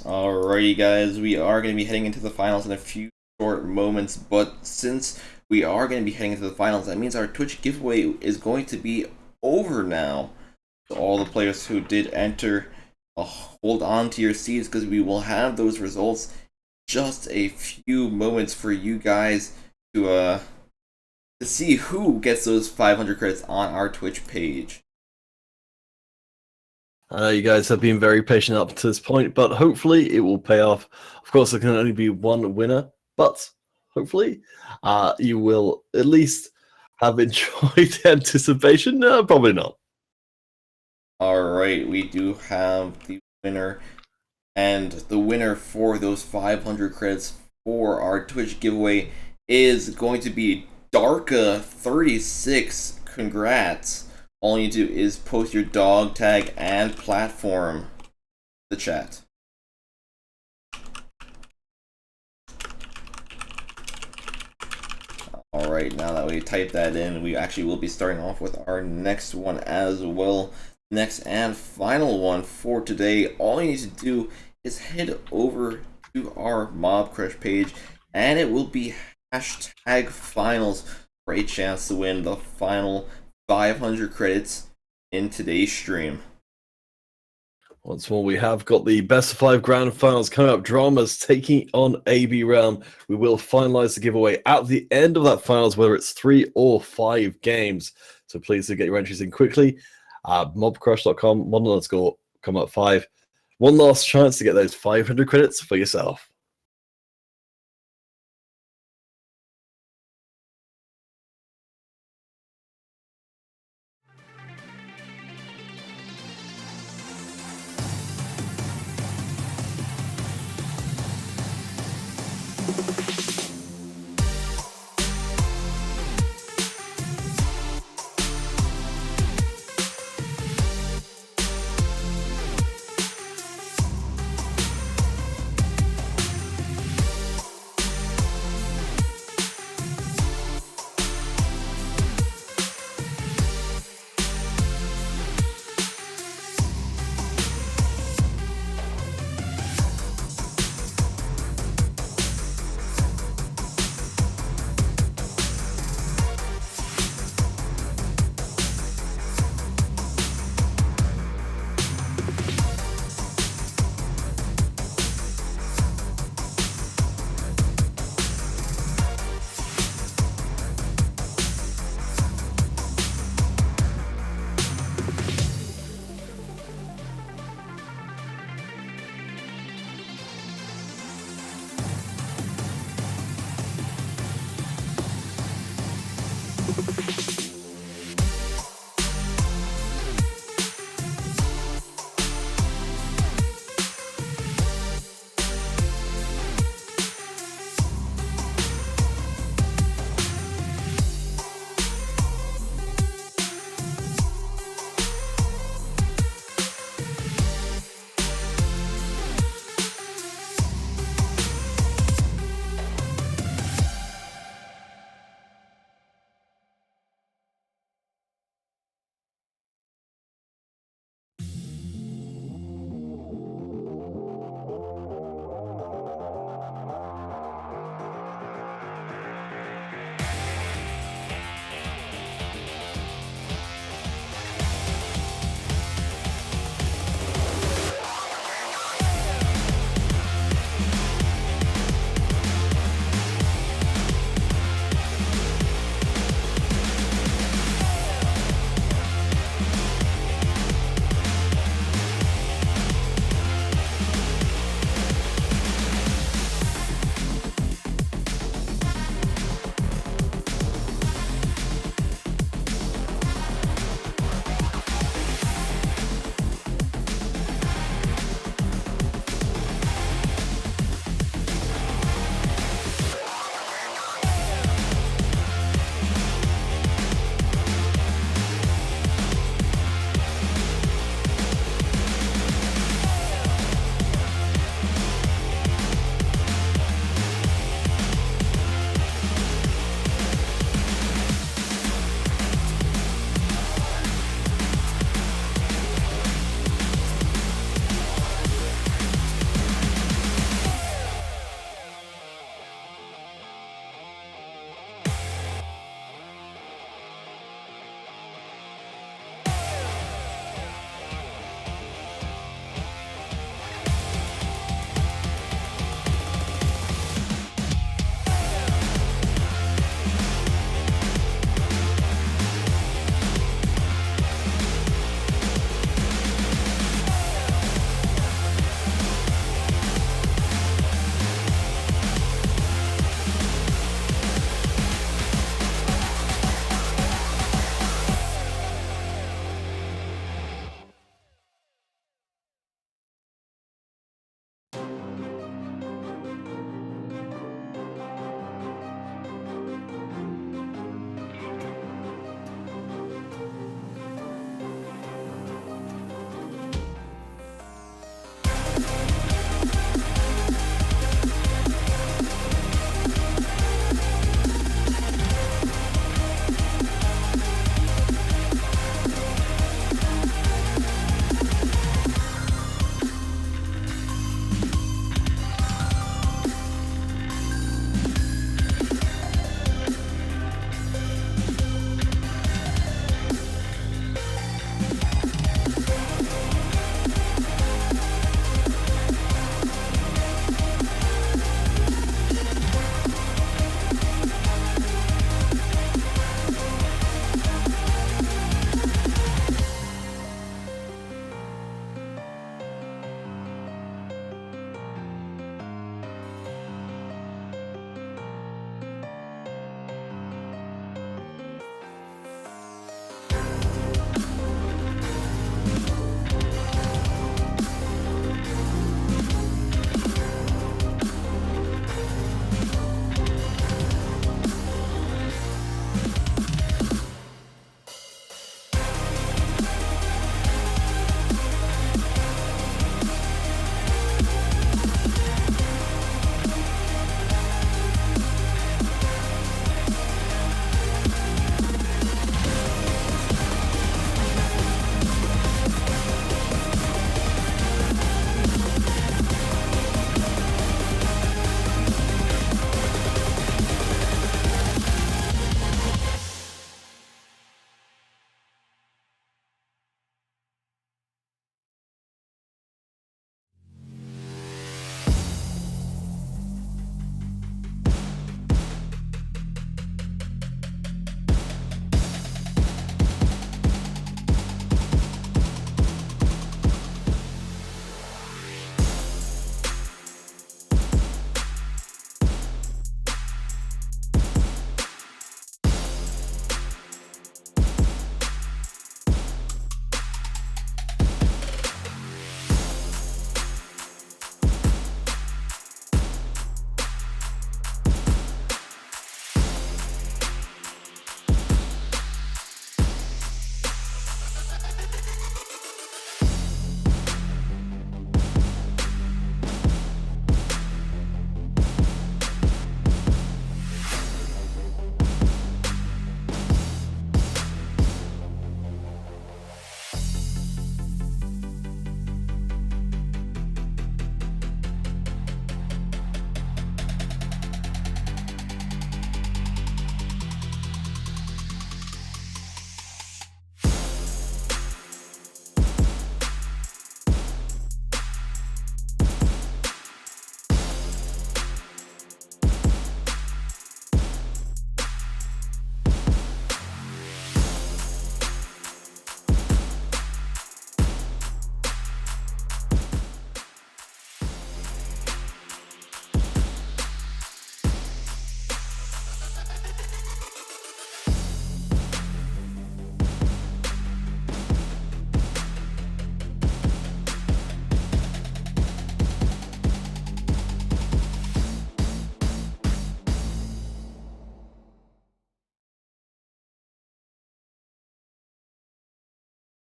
Alrighty, guys, we are going to be heading into the finals in a few short moments, but since we are going to be heading into the finals, that means our Twitch giveaway is going to be over now. So all the players who did enter, hold on to your seats because we will have those results just a few moments for you guys to see who gets those 500 credits on our Twitch page. I know you guys have been very patient up to this point, but hopefully it will pay off. Of course, there can only be one winner, but hopefully you will at least have enjoyed anticipation. No, probably not. Alright, we do have the winner, and the winner for those 500 credits for our Twitch giveaway is going to be Darka36. Congrats. All you do is post your dog tag and platform in the chat. Alright, now that we type that in, we actually will be starting off with our next one as well. Next and final one for today. All you need to do is head over to our Mob Crush page, and it will be hashtag finals for a chance to win the final 500 credits in today's stream. Once more, we have got the best of 5 grand finals coming up. Dramas taking on AB Realm. We will finalize the giveaway at the end of that finals, whether it's 3 or 5 games. So please do get your entries in quickly. Mobcrush.com, one last score, come up 5. One last chance to get those 500 credits for yourself.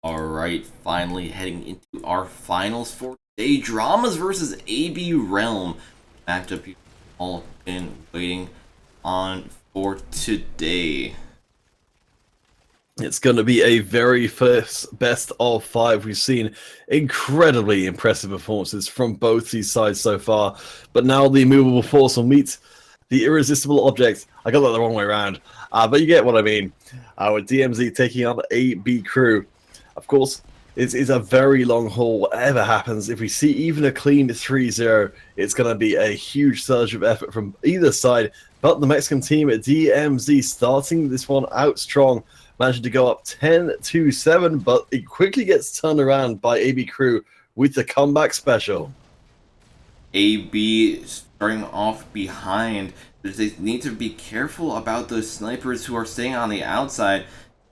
Alright, finally heading into our finals for today. Dramas versus AB Realm. Matchup you've all been waiting on for today. It's going to be a very first best of 5. We've seen incredibly impressive performances from both these sides so far, but now the immovable force will meet the irresistible object. I got that the wrong way around, but you get what I mean. With DMZ taking on AB Crew. Of course, it is a very long haul. Whatever happens, if we see even a clean 3-0, it's going to be a huge surge of effort from either side. But the Mexican team at DMZ starting this one out strong, managing to go up 10-7, but it quickly gets turned around by AB Crew with the comeback special. AB starting off behind. They need to be careful about those snipers who are staying on the outside.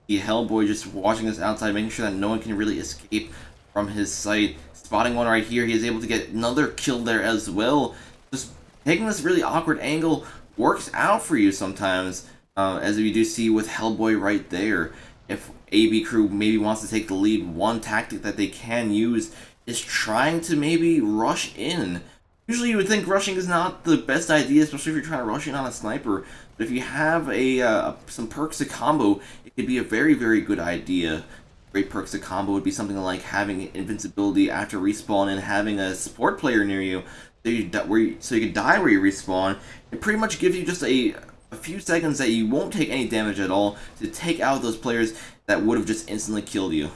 The Hellboy just watching this outside, making sure that no one can really escape from his sight. Spotting one right here, he is able to get another kill there as well. Just taking this really awkward angle works out for you sometimes, as we do see with Hellboy right there. If AB Crew maybe wants to take the lead, one tactic that they can use is trying to maybe rush in. Usually you would think rushing is not the best idea, especially if you're trying to rush in on a sniper. But if you have some perks to combo, it could be a very, very good idea. Great perks to combo would be something like having invincibility after respawn and having a support player near you, so you can die where you respawn. It pretty much gives you just a few seconds that you won't take any damage at all to take out those players that would have just instantly killed you.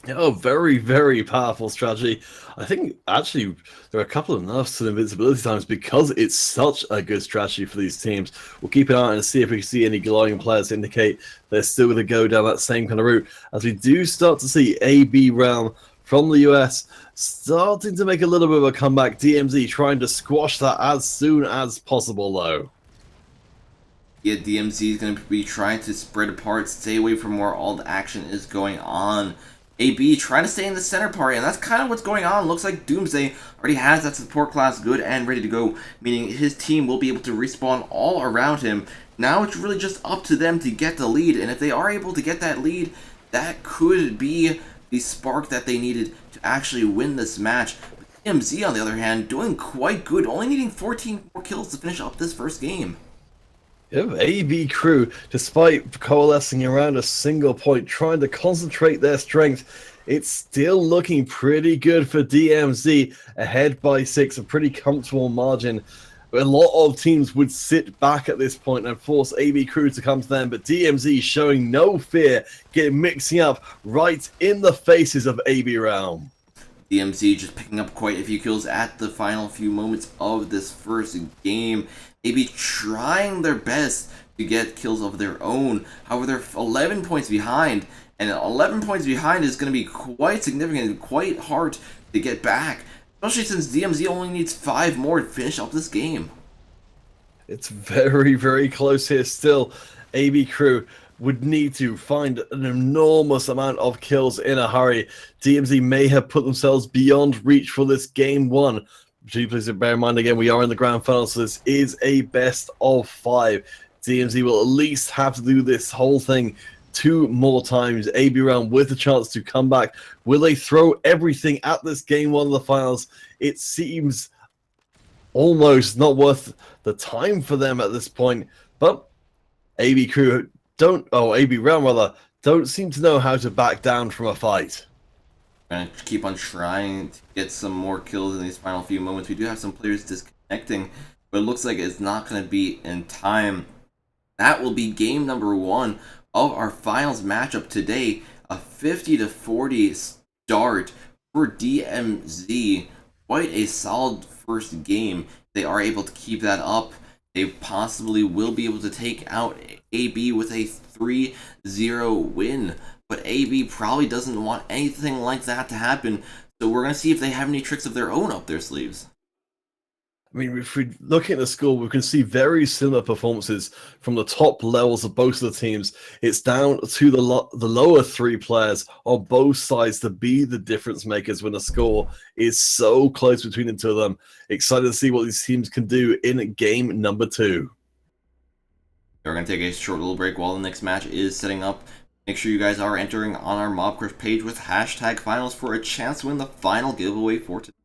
Oh, very, very powerful strategy. I think, actually, there are a couple of nerfs to the invincibility times because it's such a good strategy for these teams. We'll keep an eye on and see if we see any glowing players to indicate they're still going to go down that same kind of route, as we do start to see AB Realm from the US starting to make a little bit of a comeback. DMZ trying to squash that as soon as possible, though. Yeah, DMZ is going to be trying to spread apart, stay away from where all the action is going on. AB trying to stay in the center part, and that's kind of what's going on. Looks like Doomsday already has that support class good and ready to go, meaning his team will be able to respawn all around him. Now it's really just up to them to get the lead, and if they are able to get that lead, that could be the spark that they needed to actually win this match. DMZ, on the other hand, doing quite good, only needing 14 more kills to finish up this first game. Yep, AB Crew, despite coalescing around a single point, trying to concentrate their strength, it's still looking pretty good for DMZ, ahead by 6, a pretty comfortable margin. A lot of teams would sit back at this point and force AB Crew to come to them, but DMZ showing no fear, mixing up right in the faces of AB Realm. DMZ just picking up quite a few kills at the final few moments of this first game. AB trying their best to get kills of their own. However, they're 11 points behind, and 11 points behind is going to be quite significant and quite hard to get back, especially since DMZ only needs 5 more to finish up this game. It's very, very close here still. AB Crew would need to find an enormous amount of kills in a hurry. DMZ may have put themselves beyond reach for this game 1. Please bear in mind, again, we are in the grand final, so this is a best of 5. DMZ will at least have to do this whole thing 2 more times. AB Realm with a chance to come back. Will they throw everything at this game 1 of the finals? It seems almost not worth the time for them at this point, but AB Realm rather, don't seem to know how to back down from a fight. We're going to keep on trying to get some more kills in these final few moments. We do have some players disconnecting, but it looks like it's not going to be in time. That will be game number 1 of our finals matchup today. A 50-40 start for DMZ. Quite a solid first game. They are able to keep that up. They possibly will be able to take out AB with a 3-0 win. But AB probably doesn't want anything like that to happen, so we're going to see if they have any tricks of their own up their sleeves. I mean, if we look at the score, we can see very similar performances from the top levels of both of the teams. It's down to the lower 3 players on both sides to be the difference makers when the score is so close between the 2 of them. Excited to see what these teams can do in game number 2. We're going to take a short little break while the next match is setting up. Make sure you guys are entering on our MobCrush page with hashtag finals for a chance to win the final giveaway for today.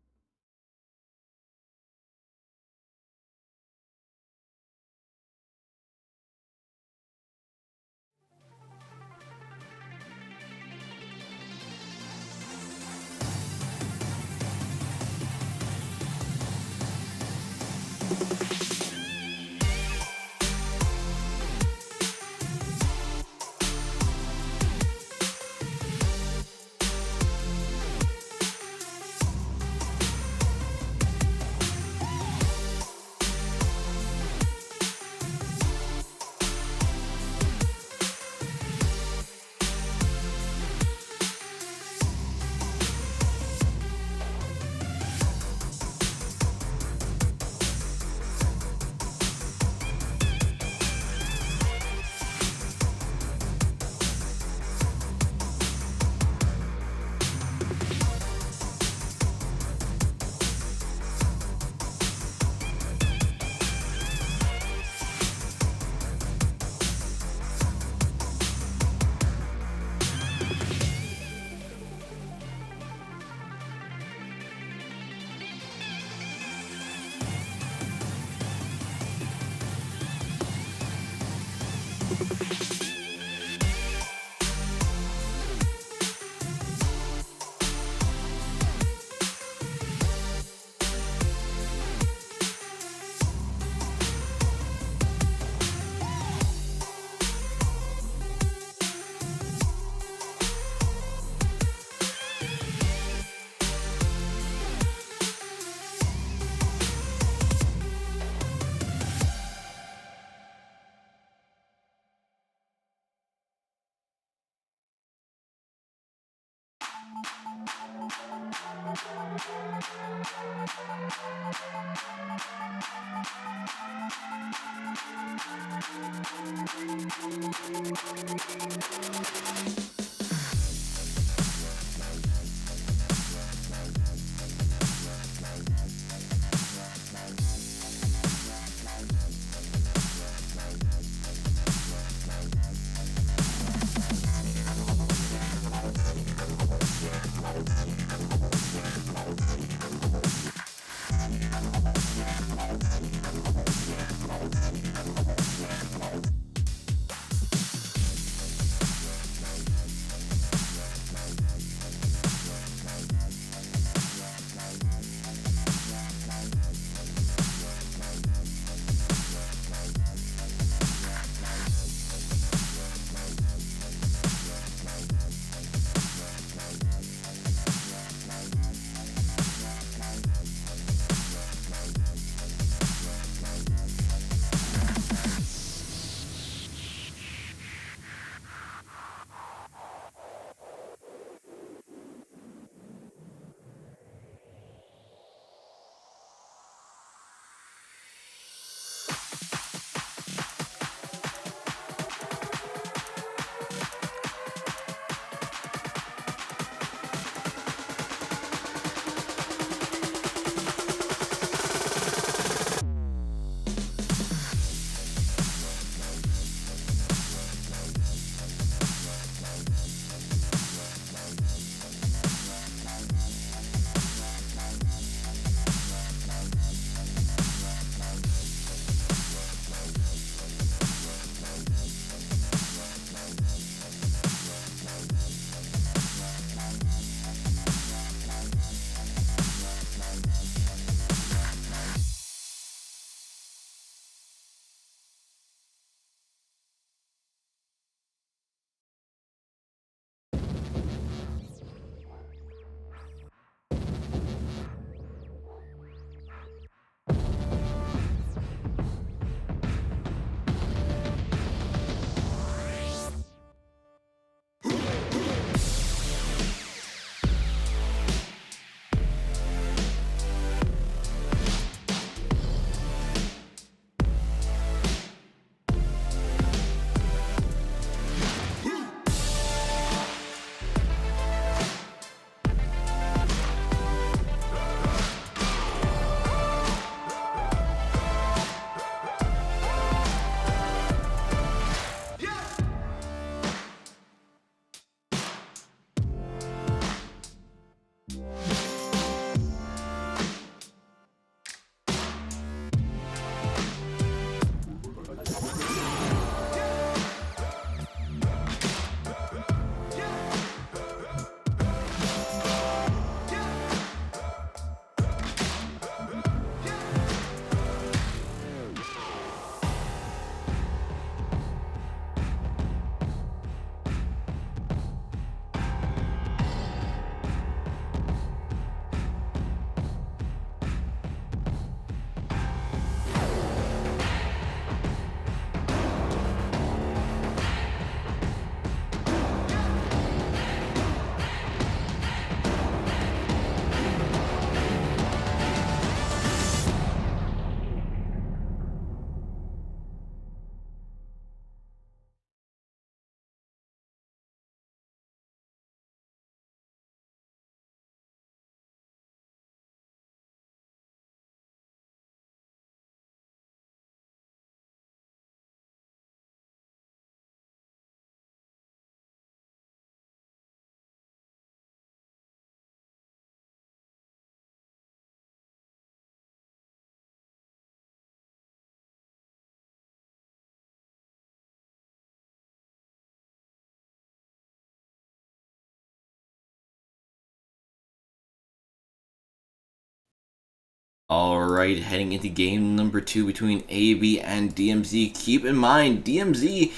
Alright, heading into game number 2 between AB and DMZ. Keep in mind, DMZ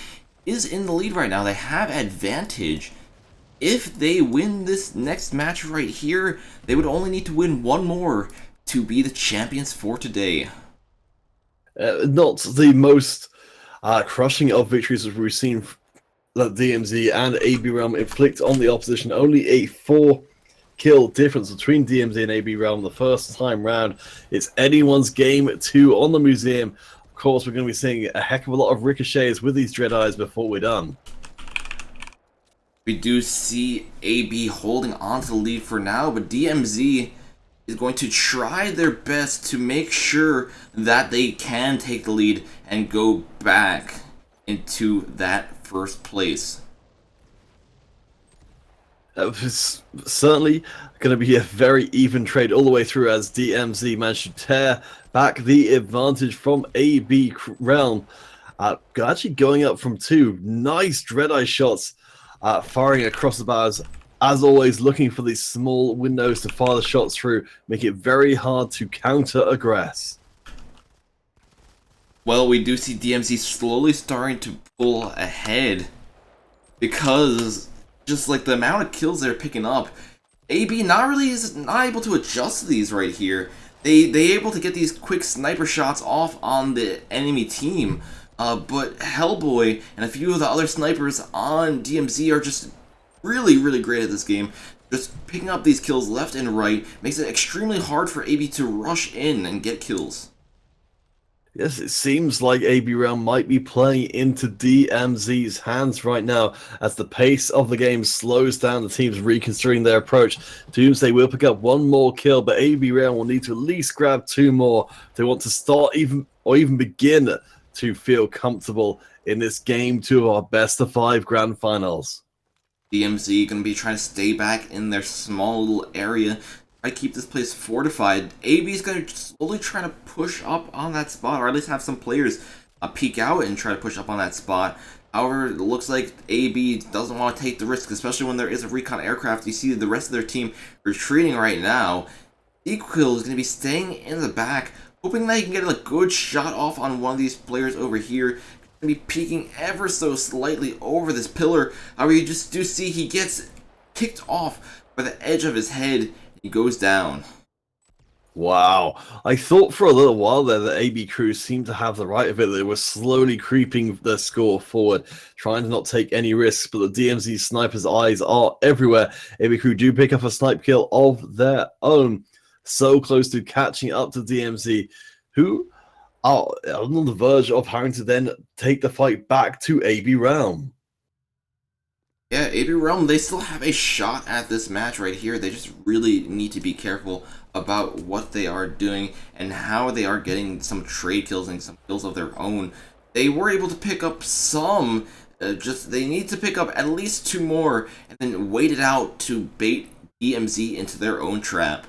is in the lead right now. They have advantage. If they win this next match right here, they would only need to win one more to be the champions for today. Not the most crushing of victories as we've seen that DMZ and AB Realm inflict on the opposition. Only a 4-kill difference between DMZ and AB Realm the first time round. It's anyone's game 2 on the museum. Of course, we're going to be seeing a heck of a lot of ricochets with these Dread Eyes before we're done. We do see AB holding on to the lead for now, but DMZ is going to try their best to make sure that they can take the lead and go back into that first place. It's certainly going to be a very even trade all the way through as DMZ managed to tear back the advantage from AB Realm. Actually going up from 2. Nice Dread-Eye shots firing across the bars. As always, looking for these small windows to fire the shots through, make it very hard to counter-aggress. Well, we do see DMZ slowly starting to pull ahead because just like the amount of kills they're picking up, AB is not able to adjust to these right here. They able to get these quick sniper shots off on the enemy team, but Hellboy and a few of the other snipers on DMZ are just really great at this game. Just picking up these kills left and right makes it extremely hard for AB to rush in and get kills. Yes, it seems like AB Realm might be playing into DMZ's hands right now as the pace of the game slows down. The teams reconsidering their approach. Doomsday will pick up one more kill, but AB Realm will need to at least grab 2 more if they want to start even begin to feel comfortable in this game 2 of our best of 5 grand finals. DMZ going to be trying to stay back in their small little area. I keep this place fortified. AB is going to slowly try to push up on that spot, or at least have some players peek out and try to push up on that spot. However, it looks like AB doesn't want to take the risk, especially when there is a recon aircraft. You see the rest of their team retreating right now. Equil is going to be staying in the back, hoping that he can get a good shot off on one of these players over here. Going to be peeking ever so slightly over this pillar. However, you just do see he gets kicked off by the edge of his head. He goes down. Wow. I thought for a little while there that AB Crew seemed to have the right of it. They were slowly creeping their score forward, trying to not take any risks, but the DMZ snipers' eyes are everywhere. AB Crew do pick up a snipe kill of their own. So close to catching up to DMZ, who are on the verge of having to then take the fight back to AB Realm. Yeah, AB Realm, they still have a shot at this match right here. They just really need to be careful about what they are doing and how they are getting some trade kills and some kills of their own. They were able to pick up some, they need to pick up at least 2 more and then wait it out to bait DMZ into their own trap.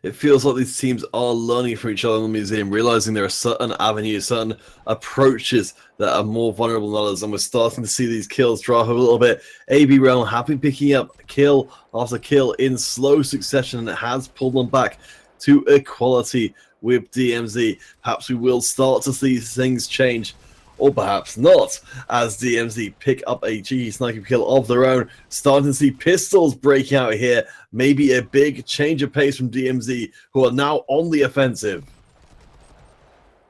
It feels like these teams are learning from each other in the museum, realizing there are certain avenues, certain approaches that are more vulnerable than others, and we're starting to see these kills drop a little bit. AB Realm have been picking up kill after kill in slow succession, and it has pulled them back to equality with DMZ. Perhaps we will start to see things change, or perhaps not, as DMZ pick up a cheeky sniper kill of their own. Starting to see pistols break out here. Maybe a big change of pace from DMZ, who are now on the offensive.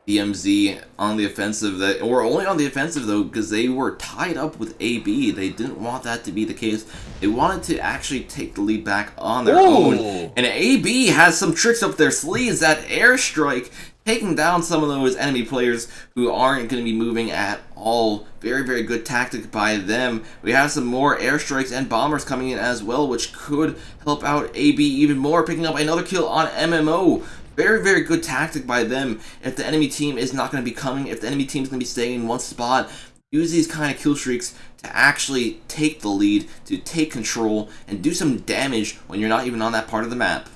DMZ on the offensive, or only on the offensive though, because they were tied up with AB. They didn't want that to be the case. They wanted to actually take the lead back on their own. And AB has some tricks up their sleeves. That airstrike, taking down some of those enemy players who aren't going to be moving at all. Very good tactic by them. We have some more airstrikes and bombers coming in as well, which could help out AB even more, picking up another kill on MMO. Very good tactic by them. If the enemy team is not going to be coming, if the enemy team is going to be staying in one spot, use these kind of kill streaks to actually take the lead, to take control, and do some damage when you're not even on that part of the map.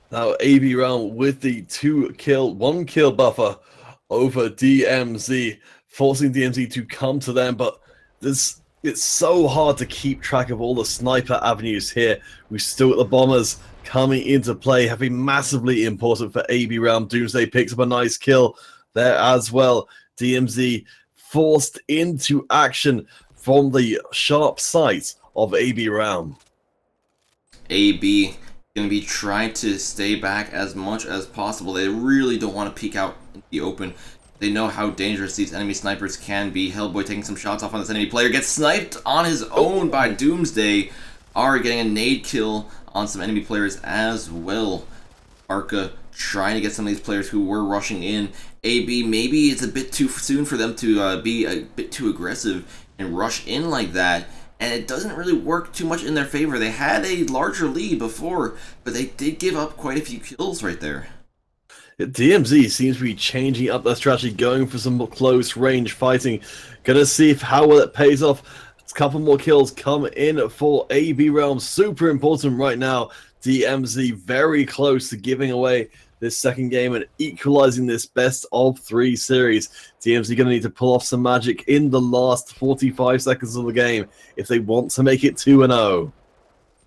Now AB Realm with the 1 kill buffer over DMZ, forcing DMZ to come to them, but there's It's so hard to keep track of all the sniper avenues here. We still got the bombers coming into play, have been massively important for AB round. Doomsday picks up a nice kill there as well. DMZ forced into action from the sharp sight of AB round. AB going to be trying to stay back as much as possible. They really don't want to peek out in the open. They know how dangerous these enemy snipers can be. Hellboy taking some shots off on this enemy player. Gets sniped on his own by Doomsday. Ari getting a nade kill on some enemy players as well. Arca trying to get some of these players who were rushing in. AB, maybe it's a bit too soon for them to be a bit too aggressive and rush in like that. And it doesn't really work too much in their favor. They had a larger lead before, but they did give up quite a few kills right there. DMZ seems to be changing up their strategy, going for some close range fighting. Gonna see how well it pays off. A couple more kills come in for AB Realm. Super important right now. DMZ very close to giving away this second game and equalizing this best of 3 series. DMZ gonna need to pull off some magic in the last 45 seconds of the game if they want to make it 2-0.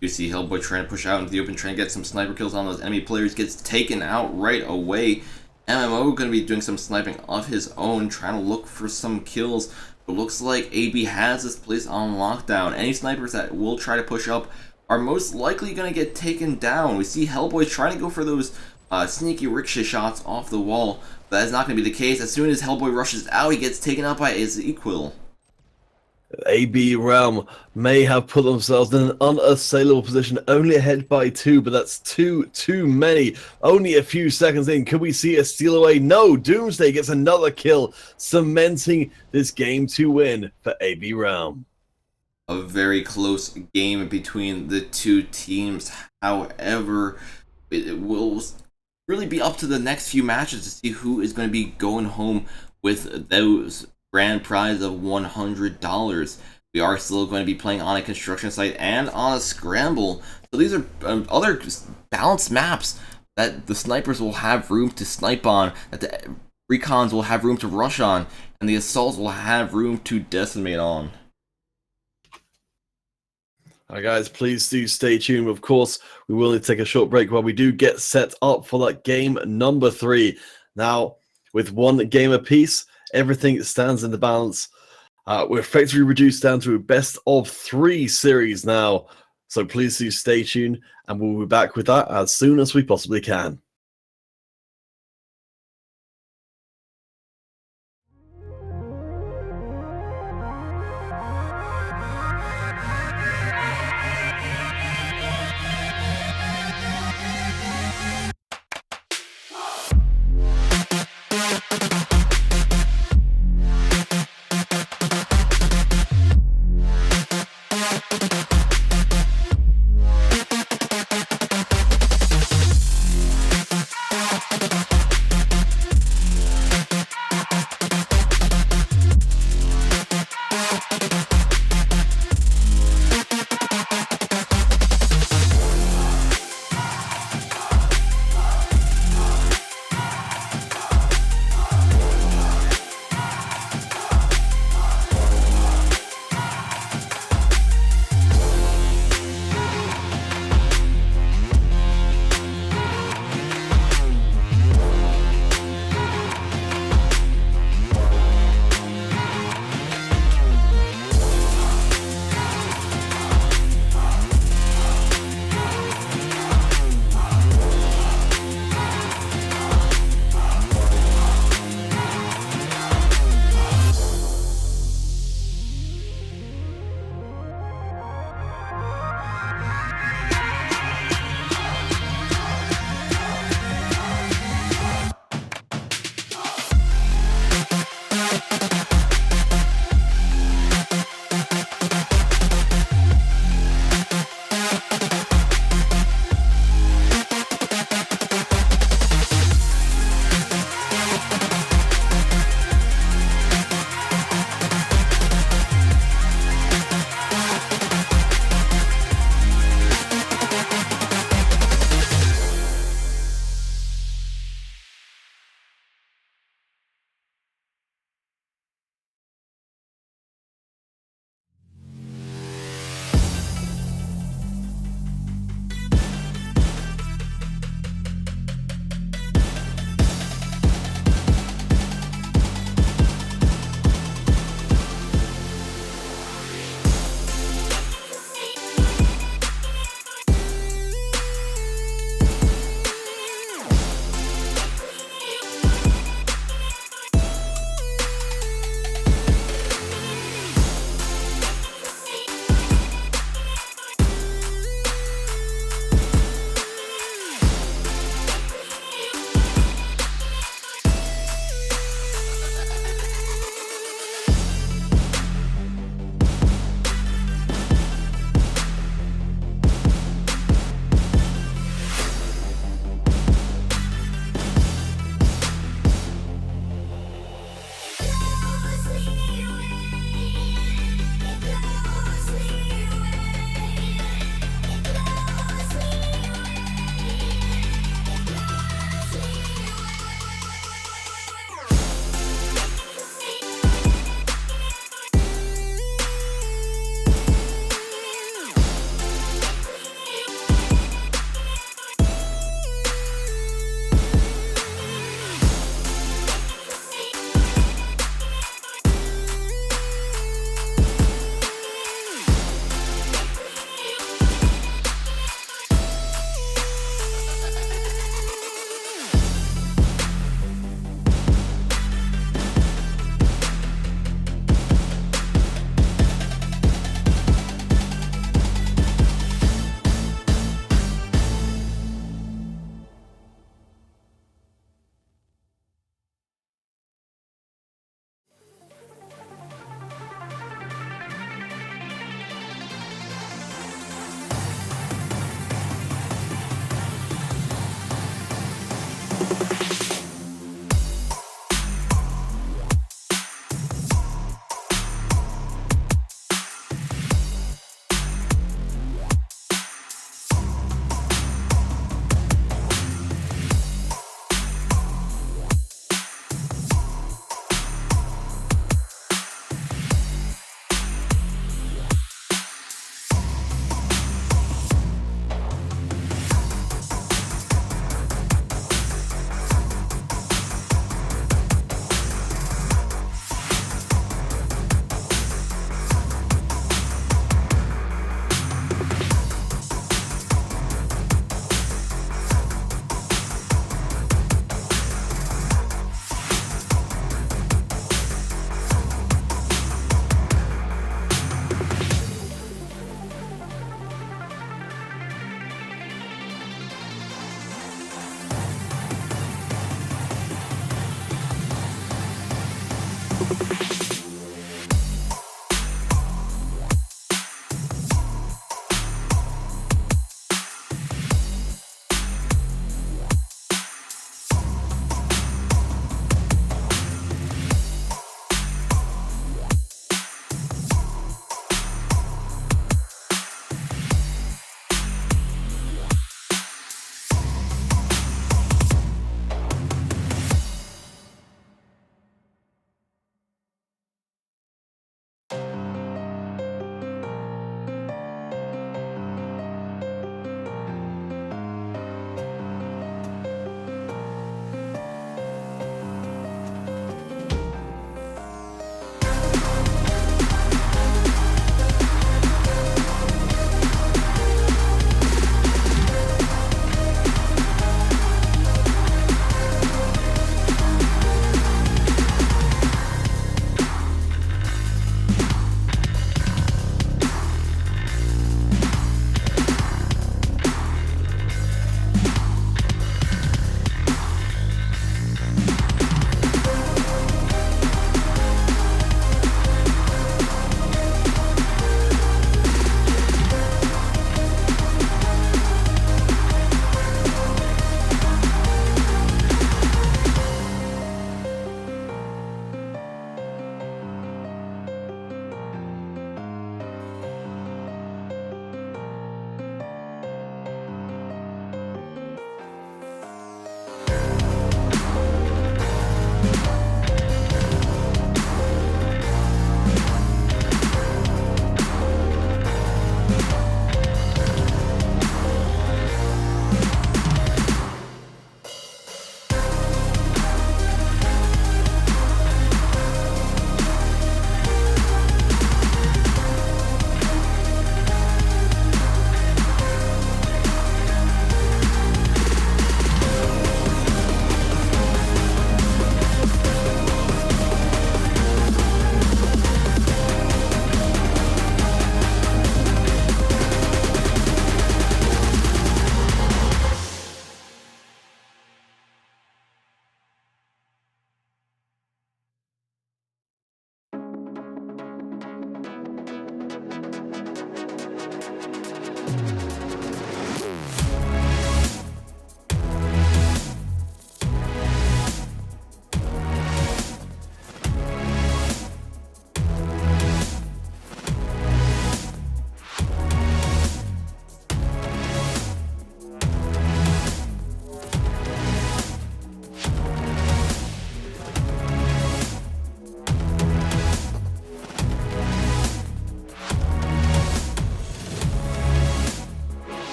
You see Hellboy trying to push out into the open, trying to get some sniper kills on those enemy players, gets taken out right away. MMO going to be doing some sniping of his own, trying to look for some kills. But looks like AB has this place on lockdown. Any snipers that will try to push up are most likely going to get taken down. We see Hellboy trying to go for those sneaky ricochet shots off the wall. But that is not going to be the case. As soon as Hellboy rushes out, he gets taken out by his equal. AB Realm may have put themselves in an unassailable position, only ahead by 2, but that's too many. Only a few seconds in, could we see a steal away? No, Doomsday gets another kill, cementing this game to win for AB Realm. A very close game between the two teams. However, it will really be up to the next few matches to see who is going to be going home with those grand prize of $100. We are still going to be playing on a construction site and on a scramble. So these are other balanced maps that the snipers will have room to snipe on, that the recons will have room to rush on, and the assaults will have room to decimate on. Alright guys, please do stay tuned. Of course, we will need to take a short break while we do get set up for that game number 3. Now, with one game apiece, everything stands in the balance. We're effectively reduced down to a best of 3 series now. So please do stay tuned, and we'll be back with that as soon as we possibly can.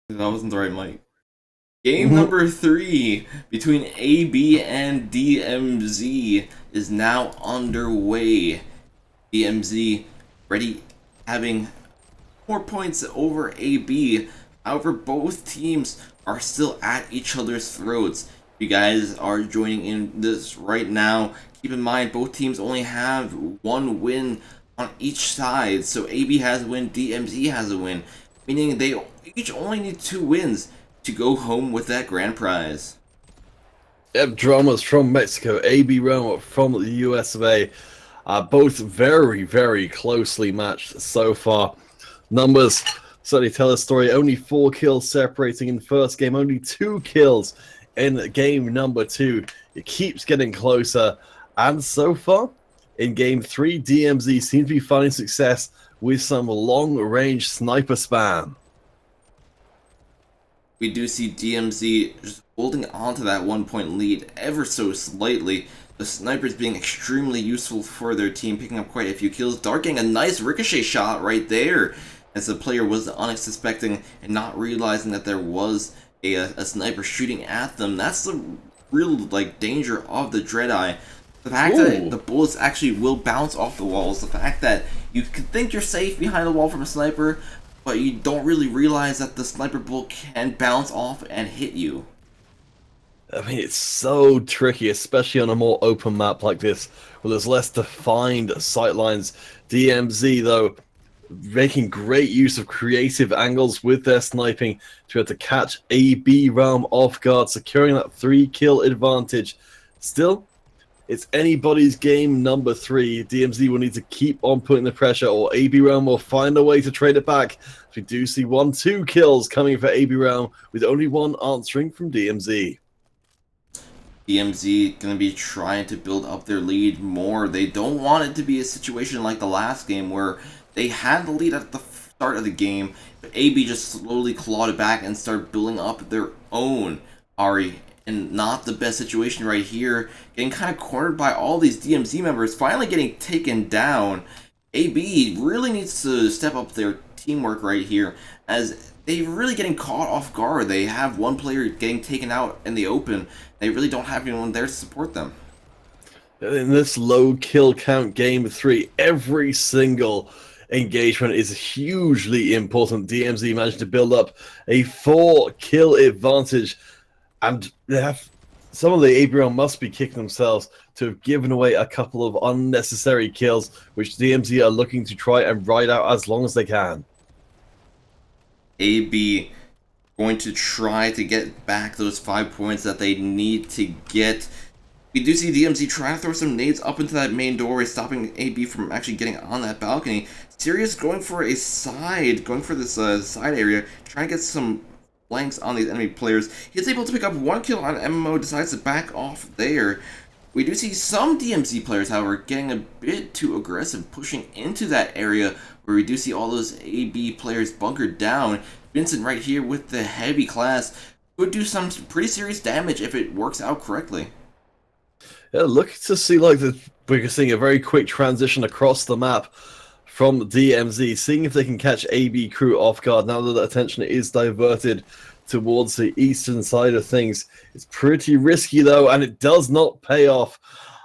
That wasn't the right mic. Game number 3 between AB and DMZ is now underway. DMZ ready, having 4 points over AB. However, both teams are still at each other's throats. If you guys are joining in this right now, keep in mind both teams only have 1 win on each side. So AB has a win, DMZ has a win, meaning they each only need 2 wins to go home with that grand prize. Yep, Dramas from Mexico, AB Roma from the US of A. Both very, very closely matched so far. Numbers certainly tell a story. Only 4 kills separating in the first game, only 2 kills in game number 2. It keeps getting closer. And so far, in game 3, DMZ seems to be finding success with some long-range sniper spam. We do see DMZ just holding on to that 1-point lead ever so slightly. The snipers being extremely useful for their team, picking up quite a few kills. Dark getting a nice ricochet shot right there, as the player was unsuspecting and not realizing that there was a sniper shooting at them. That's the real danger of the Dreadeye. The fact that the bullets actually will bounce off the walls. The fact that you can think you're safe behind the wall from a sniper, but you don't really realize that the sniper bullet can bounce off and hit you. I mean, it's so tricky, especially on a more open map like this, where there's less defined sightlines. DMZ, though, making great use of creative angles with their sniping to be able to catch AB Realm off guard, securing that 3-kill advantage. Still, it's anybody's game number 3. DMZ will need to keep on putting the pressure, or AB Realm will find a way to trade it back. We do see 1-2 kills coming for AB Realm, with only 1 answering from DMZ. DMZ going to be trying to build up their lead more. They don't want it to be a situation like the last game where they had the lead at the start of the game, but AB just slowly clawed it back and started building up their own Ari. And not the best situation right here. Getting kind of cornered by all these DMZ members, finally getting taken down. AB really needs to step up their teamwork right here, as they're really getting caught off guard. They have one player getting taken out in the open. They really don't have anyone there to support them. In this low kill count game 3, every single engagement is hugely important. DMZ managed to build up a 4-kill advantage. And they have, some of the AB Realm must be kicking themselves to have given away a couple of unnecessary kills, which DMZ are looking to try and ride out as long as they can. AB going to try to get back those 5 points that they need to get. We do see DMZ trying to throw some nades up into that main doorway, stopping AB from actually getting on that balcony. Sirius going for a side, going for this side area, trying to get some flanks on these enemy players. He's able to pick up 1 kill on MMO, decides to back off there. We do see some DMZ players, however, getting a bit too aggressive, pushing into that area where we do see all those AB players bunkered down. Vincent right here with the heavy class could do some pretty serious damage if it works out correctly. Yeah, look to see we're seeing a very quick transition across the map from DMZ, seeing if they can catch AB crew off guard now that the attention is diverted towards the eastern side of things. It's pretty risky though, and it does not pay off.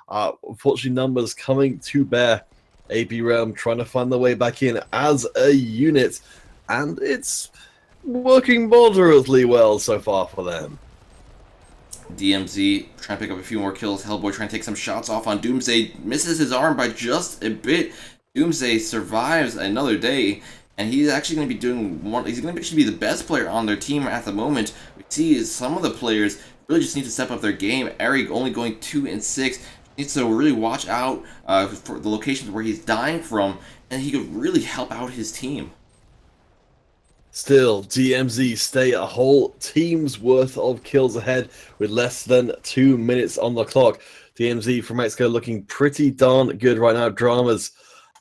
Unfortunately, numbers coming to bear. AB Realm trying to find their way back in as a unit, and it's working moderately well so far for them. DMZ trying to pick up a few more kills. Hellboy trying to take some shots off on Doomsday. Misses his arm by just a bit. Doomsday survives another day, and he's actually going to be doing one. He's going to actually be the best player on their team at the moment. We see some of the players really just need to step up their game. Eric only going 2 and 6. Needs to really watch out for the locations where he's dying from, and he could really help out his team. Still, DMZ stay a whole team's worth of kills ahead with less than 2 minutes on the clock. DMZ from Mexico looking pretty darn good right now. Dramas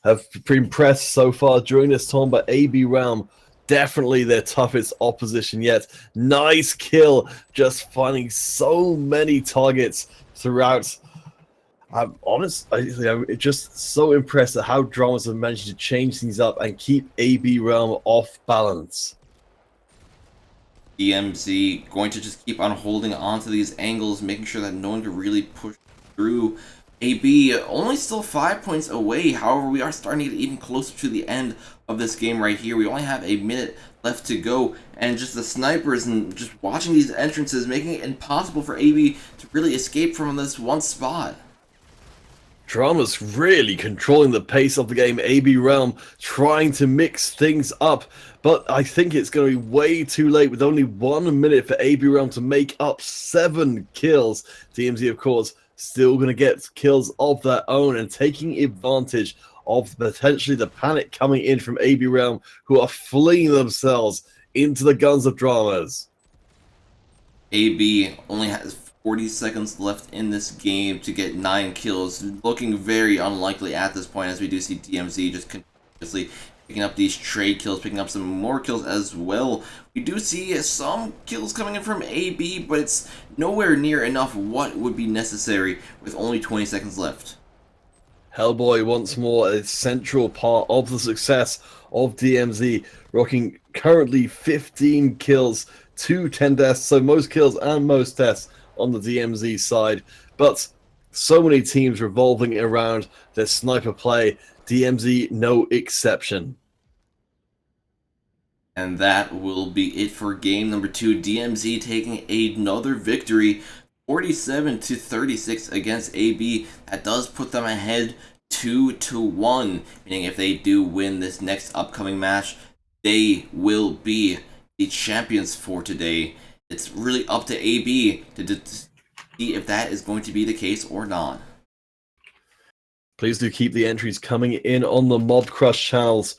have been impressed so far during this tournament, but AB Realm definitely their toughest opposition yet. Nice kill, just finding so many targets throughout. I'm just so impressed at how Dramas have managed to change things up and keep AB Realm off balance. DMZ going to just keep on holding on to these angles, making sure that no one can really push through. AB only still 5 points away. However, we are starting to get even closer to the end of this game right here. We only have a minute left to go, and just the snipers and just watching these entrances, making it impossible for AB to really escape from this one spot. Drama's really controlling the pace of the game. AB Realm trying to mix things up, but I think it's going to be way too late with only 1 minute for AB Realm to make up 7 kills. DMZ, of course, still going to get kills of their own and taking advantage of potentially the panic coming in from AB Realm, who are fleeing themselves into the guns of Dramas. AB only has 40 seconds left in this game to get 9 kills. Looking very unlikely at this point, as we do see DMZ just continuously picking up these trade kills, picking up some more kills as well. We do see some kills coming in from AB, but it's nowhere near enough what would be necessary with only 20 seconds left. Hellboy once more a central part of the success of DMZ, rocking currently 15 kills to 10 deaths, so most kills and most deaths on the DMZ side, but so many teams revolving around their sniper play. DMZ no exception. And that will be it for game number 2. DMZ taking another victory, 47-36 against AB. That does put them ahead 2-1, meaning if they do win this next upcoming match, they will be the champions for today. It's really up to AB to see if that is going to be the case or not. Please do keep the entries coming in on the Mob Crush channels.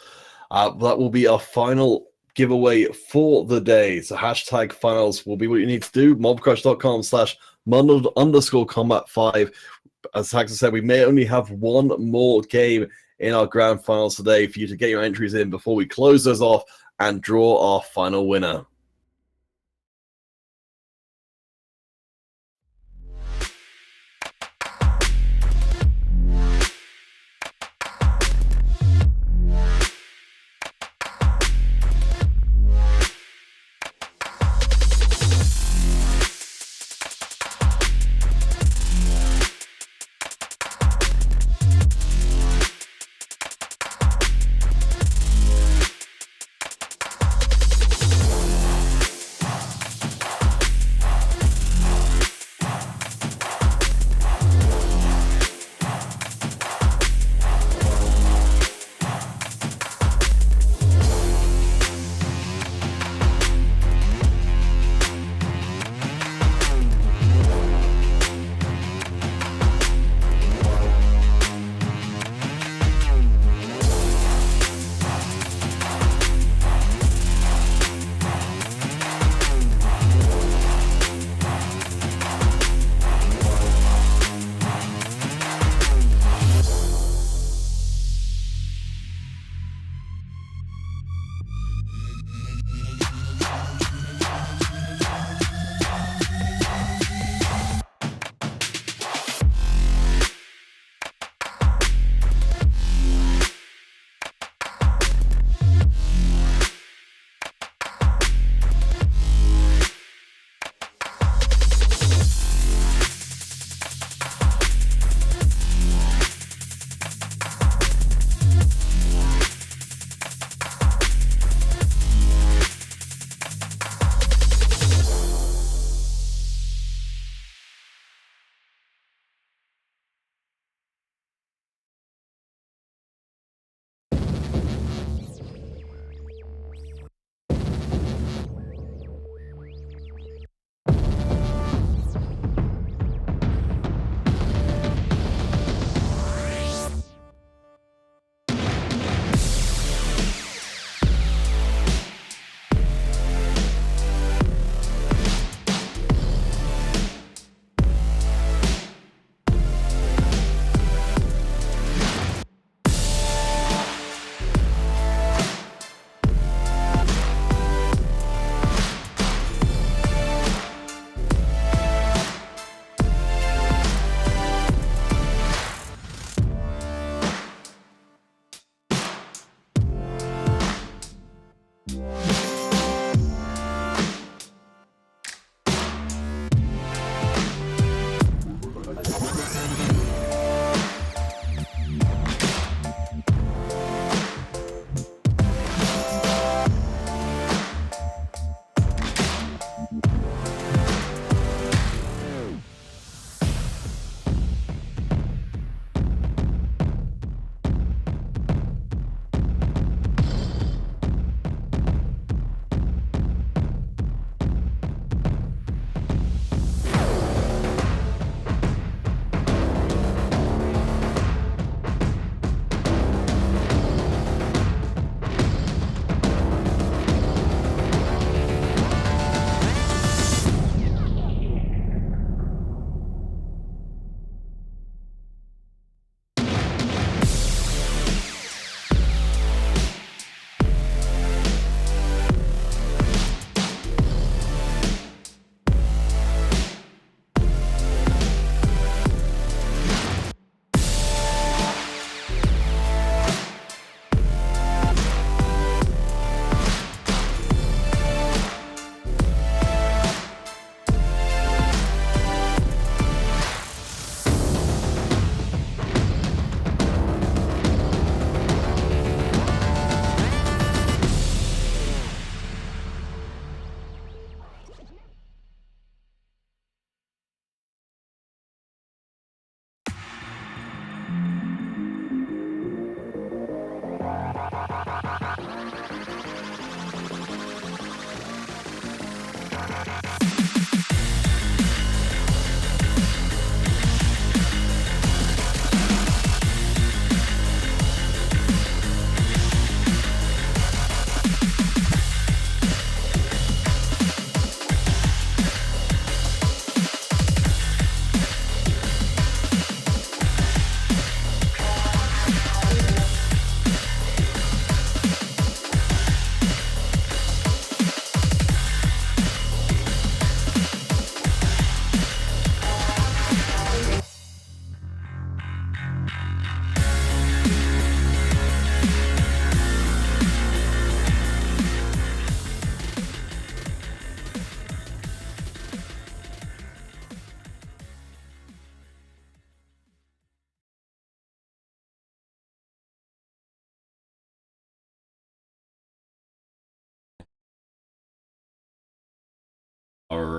That will be our final giveaway for the day. So hashtag finals will be what you need to do. mobcrush.com/Muddled_combat5. As Haxon said, we may only have one more game in our grand finals today for you to get your entries in before we close those off and draw our final winner.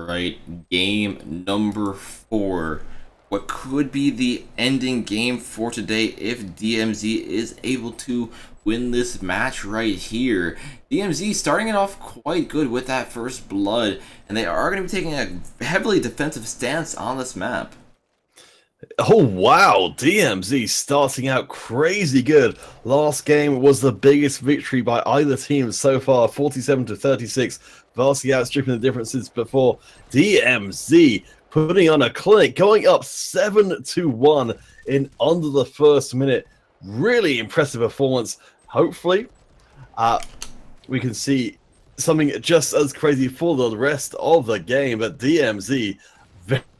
Alright, game number 4. What could be the ending game for today if DMZ is able to win this match right here. DMZ starting it off quite good with that first blood, and they are going to be taking a heavily defensive stance on this map. Oh wow, DMZ starting out crazy good. Last game was the biggest victory by either team so far, 47-36, vastly outstripping the differences before. DMZ putting on a clinic, going up 7-1 in under the first minute. Really impressive performance. Hopefully, we can see something just as crazy for the rest of the game, but DMZ,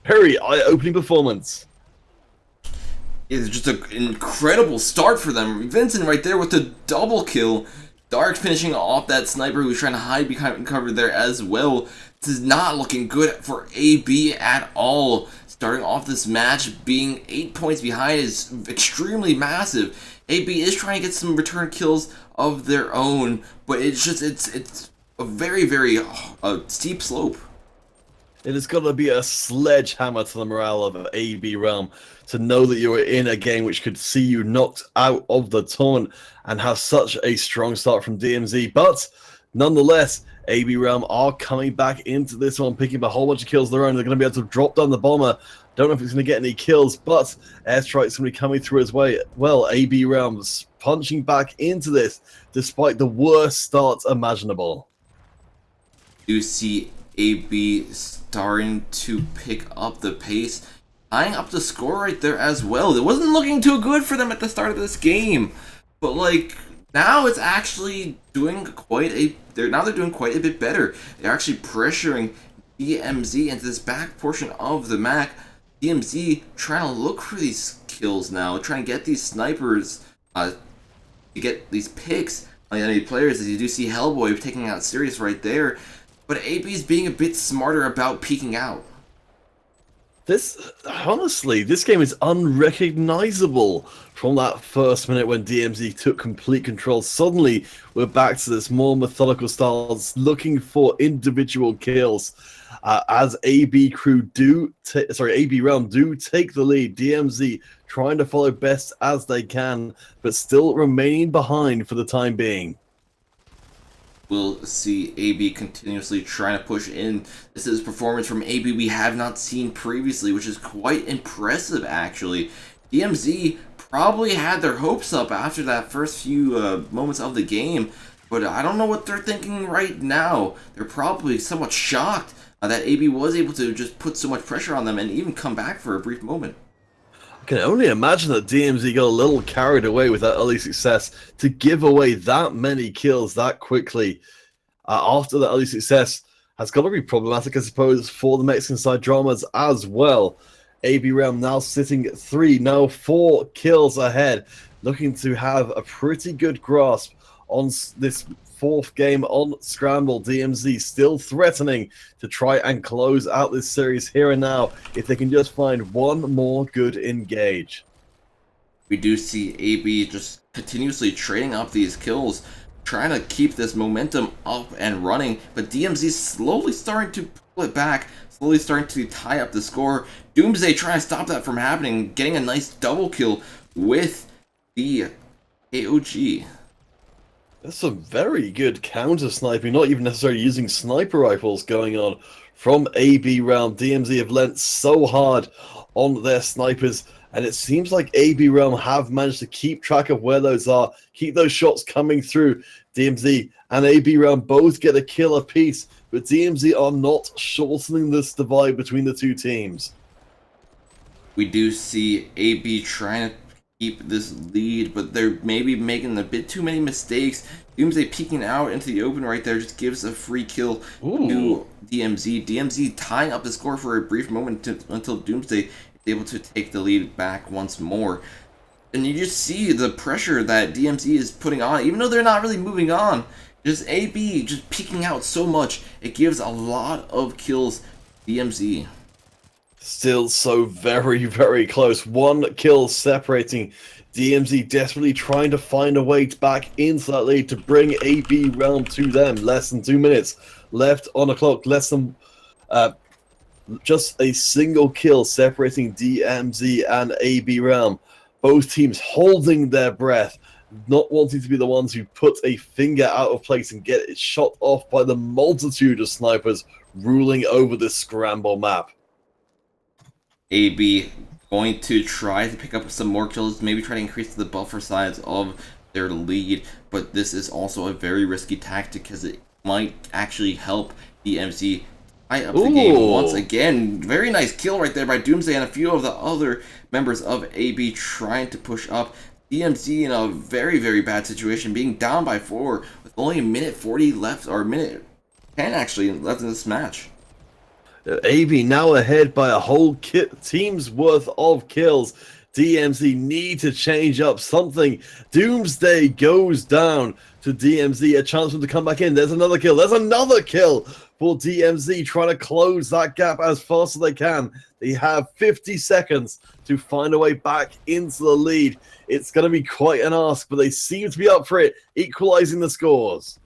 very eye-opening performance. It's just an incredible start for them. Vincent right there with the double kill. Dark finishing off that sniper who's trying to hide behind cover there as well. This is not looking good for AB at all. Starting off this match being 8 points behind is extremely massive. AB is trying to get some return kills of their own, but it's a very steep slope. It has got to be a sledgehammer to the morale of AB Realm to know that you are in a game which could see you knocked out of the tournament and have such a strong start from DMZ. But nonetheless, AB Realm are coming back into this one, picking up a whole bunch of kills of their own. They're going to be able to drop down the bomber. Don't know if it's going to get any kills, but airstrike's going to be coming through as well. AB Realms punching back into this despite the worst start imaginable. You see AB starting to pick up the pace, tying up the score right there as well. It wasn't looking too good for them at the start of this game, but like now it's actually doing they're doing quite a bit better. They're actually pressuring DMZ into this back portion of the map. DMZ trying to look for these kills now, trying to get these snipers to get these picks on the enemy players, as you do see Hellboy taking out Sirius right there. But AB's being a bit smarter about peeking out. Honestly, this game is unrecognizable from that first minute when DMZ took complete control. Suddenly, we're back to this more methodical styles, looking for individual kills. As AB Realm do take the lead. DMZ trying to follow best as they can, but still remaining behind for the time being. We'll see AB continuously trying to push in. This is performance from AB we have not seen previously, which is quite impressive actually. DMZ probably had their hopes up after that first few moments of the game, but I don't know what they're thinking right now. They're probably somewhat shocked that AB was able to just put so much pressure on them and even come back for a brief moment. I can only imagine that DMZ got a little carried away with that early success to give away that many kills that quickly after that early success has got to be problematic, I suppose, for the Mexican side dramas as well. AB Realm now sitting 4 kills ahead, looking to have a pretty good grasp on this fourth game on Scramble. DMZ still threatening to try and close out this series here and now if they can just find one more good engage. We do see AB just continuously trading up these kills, trying to keep this momentum up and running, but DMZ slowly starting to pull it back, slowly starting to tie up the score. Doomsday trying to stop that from happening, getting a nice double kill with the AOG. That's some very good counter sniping, not even necessarily using sniper rifles going on from AB Realm. DMZ have lent so hard on their snipers, and it seems like AB Realm have managed to keep track of where those are, keep those shots coming through. DMZ and AB Realm both get a kill apiece, but DMZ are not shortening this divide between the two teams. We do see AB trying to keep this lead, but they're maybe making a bit too many mistakes. Doomsday peeking out into the open right there just gives a free kill to DMZ. DMZ tying up the score for a brief moment until Doomsday is able to take the lead back once more. And you just see the pressure that DMZ is putting on, even though they're not really moving on. Just AB just peeking out so much, it gives a lot of kills to DMZ. Still so very close. One kill separating. DMZ desperately trying to find a way back into that lead to bring AB Realm to them. Less than 2 minutes left on the clock. Less than Just a single kill separating DMZ and AB Realm. Both teams holding their breath, not wanting to be the ones who put a finger out of place and get it shot off by the multitude of snipers ruling over this scramble map. AB going to try to pick up some more kills, maybe try to increase the buffer size of their lead, but this is also a very risky tactic because it might actually help DMZ tie up the game once again. Very nice kill right there by Doomsday and a few of the other members of AB trying to push up. DMZ in a very, very bad situation, being down by 4 with only a minute 40 left, or a minute 10 actually left in this match. AB now ahead by a whole team's worth of kills. DMZ need to change up something. Doomsday goes down to DMZ. A chance for them to come back in. There's another kill. There's another kill for DMZ, trying to close that gap as fast as they can. They have 50 seconds to find a way back into the lead. It's going to be quite an ask, but they seem to be up for it, equalizing the scores.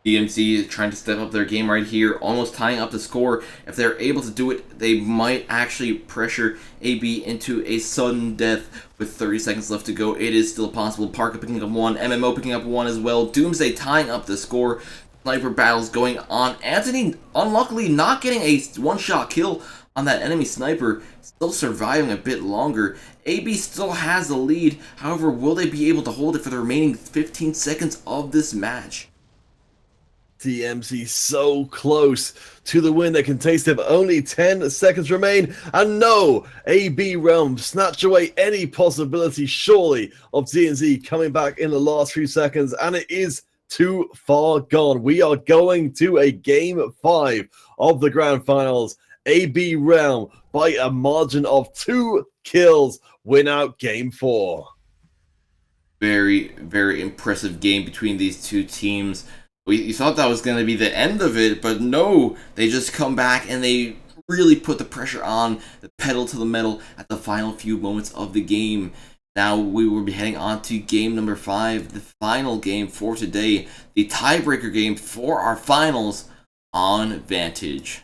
DMZ trying to step up their game right here, almost tying up the score. If they're able to do it, they might actually pressure AB into a sudden death with 30 seconds left to go. It is still possible. Parker picking up 1, MMO picking up 1 as well. Doomsday tying up the score. Sniper battles going on. Anthony, unluckily, not getting a one-shot kill on that enemy sniper, still surviving a bit longer. AB still has the lead. However, will they be able to hold it for the remaining 15 seconds of this match? DMZ so close to the win. They can taste it, but only 10 seconds remain. And no, AB Realm snatch away any possibility, surely, of DMZ coming back in the last few seconds. And it is too far gone. We are going to a game 5 of the grand finals. AB Realm, by a margin of 2 kills, win out game 4. Very, very impressive game between these two teams. We thought that was going to be the end of it, but no, they just come back and they really put the pressure on, the pedal to the metal at the final few moments of the game. Now we will be heading on to game number 5, the final game for today, the tiebreaker game for our finals on Vantage.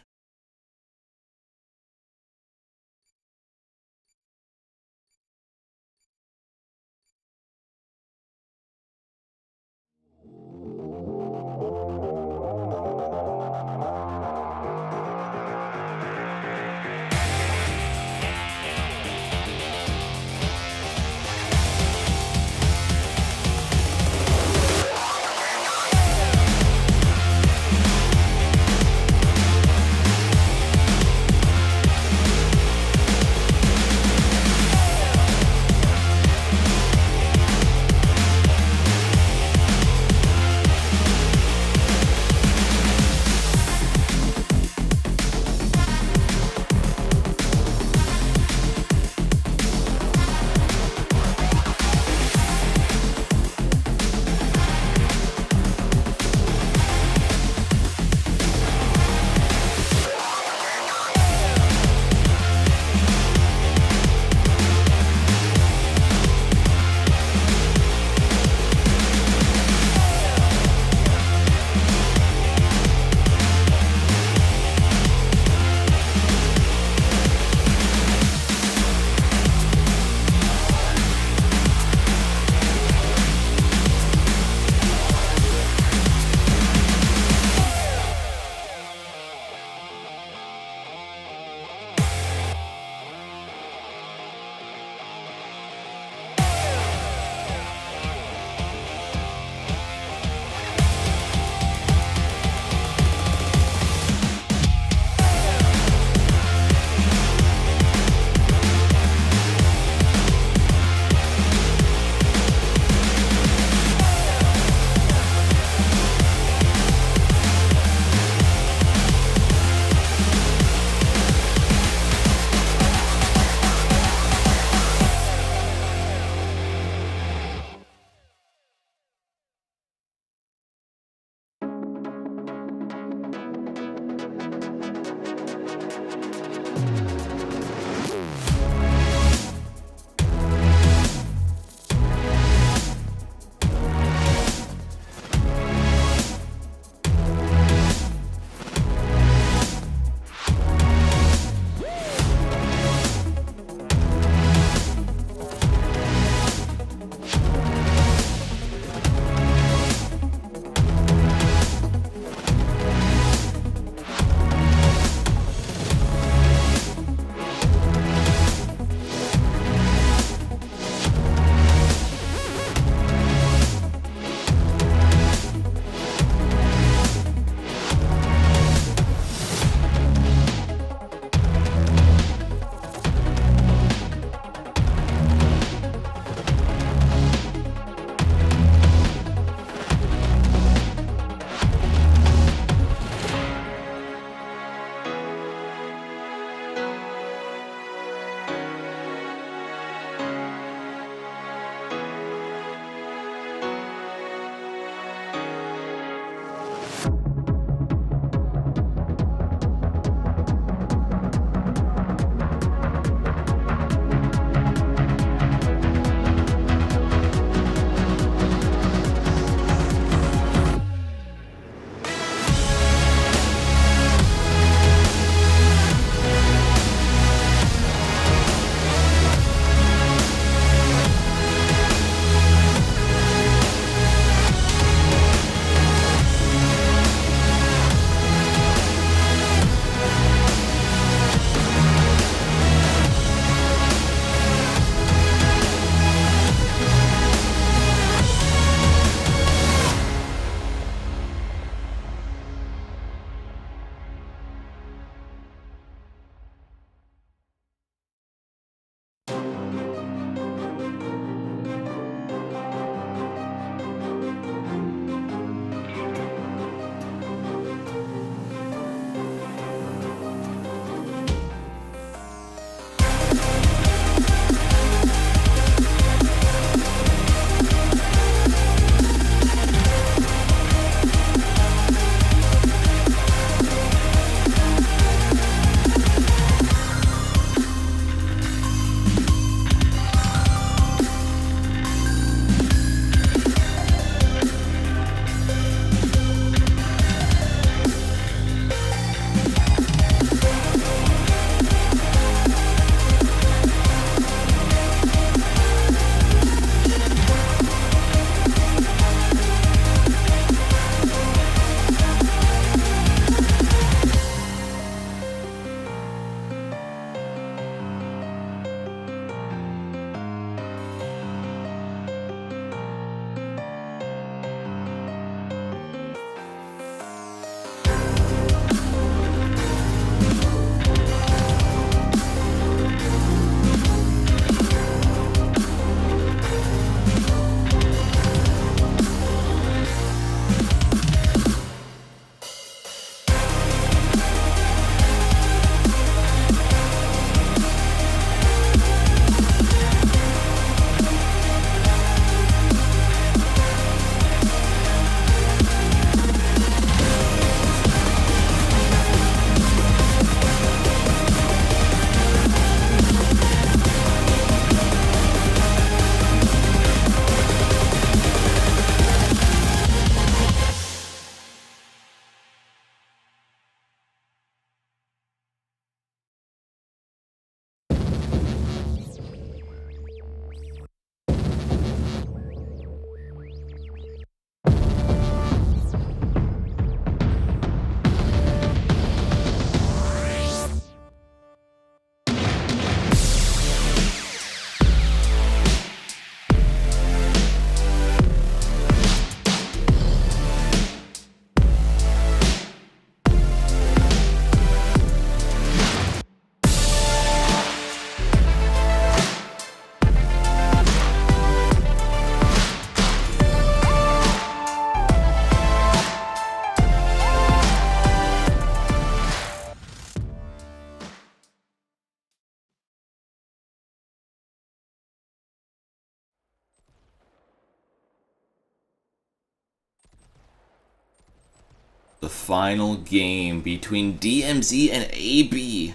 final game between DMZ and AB.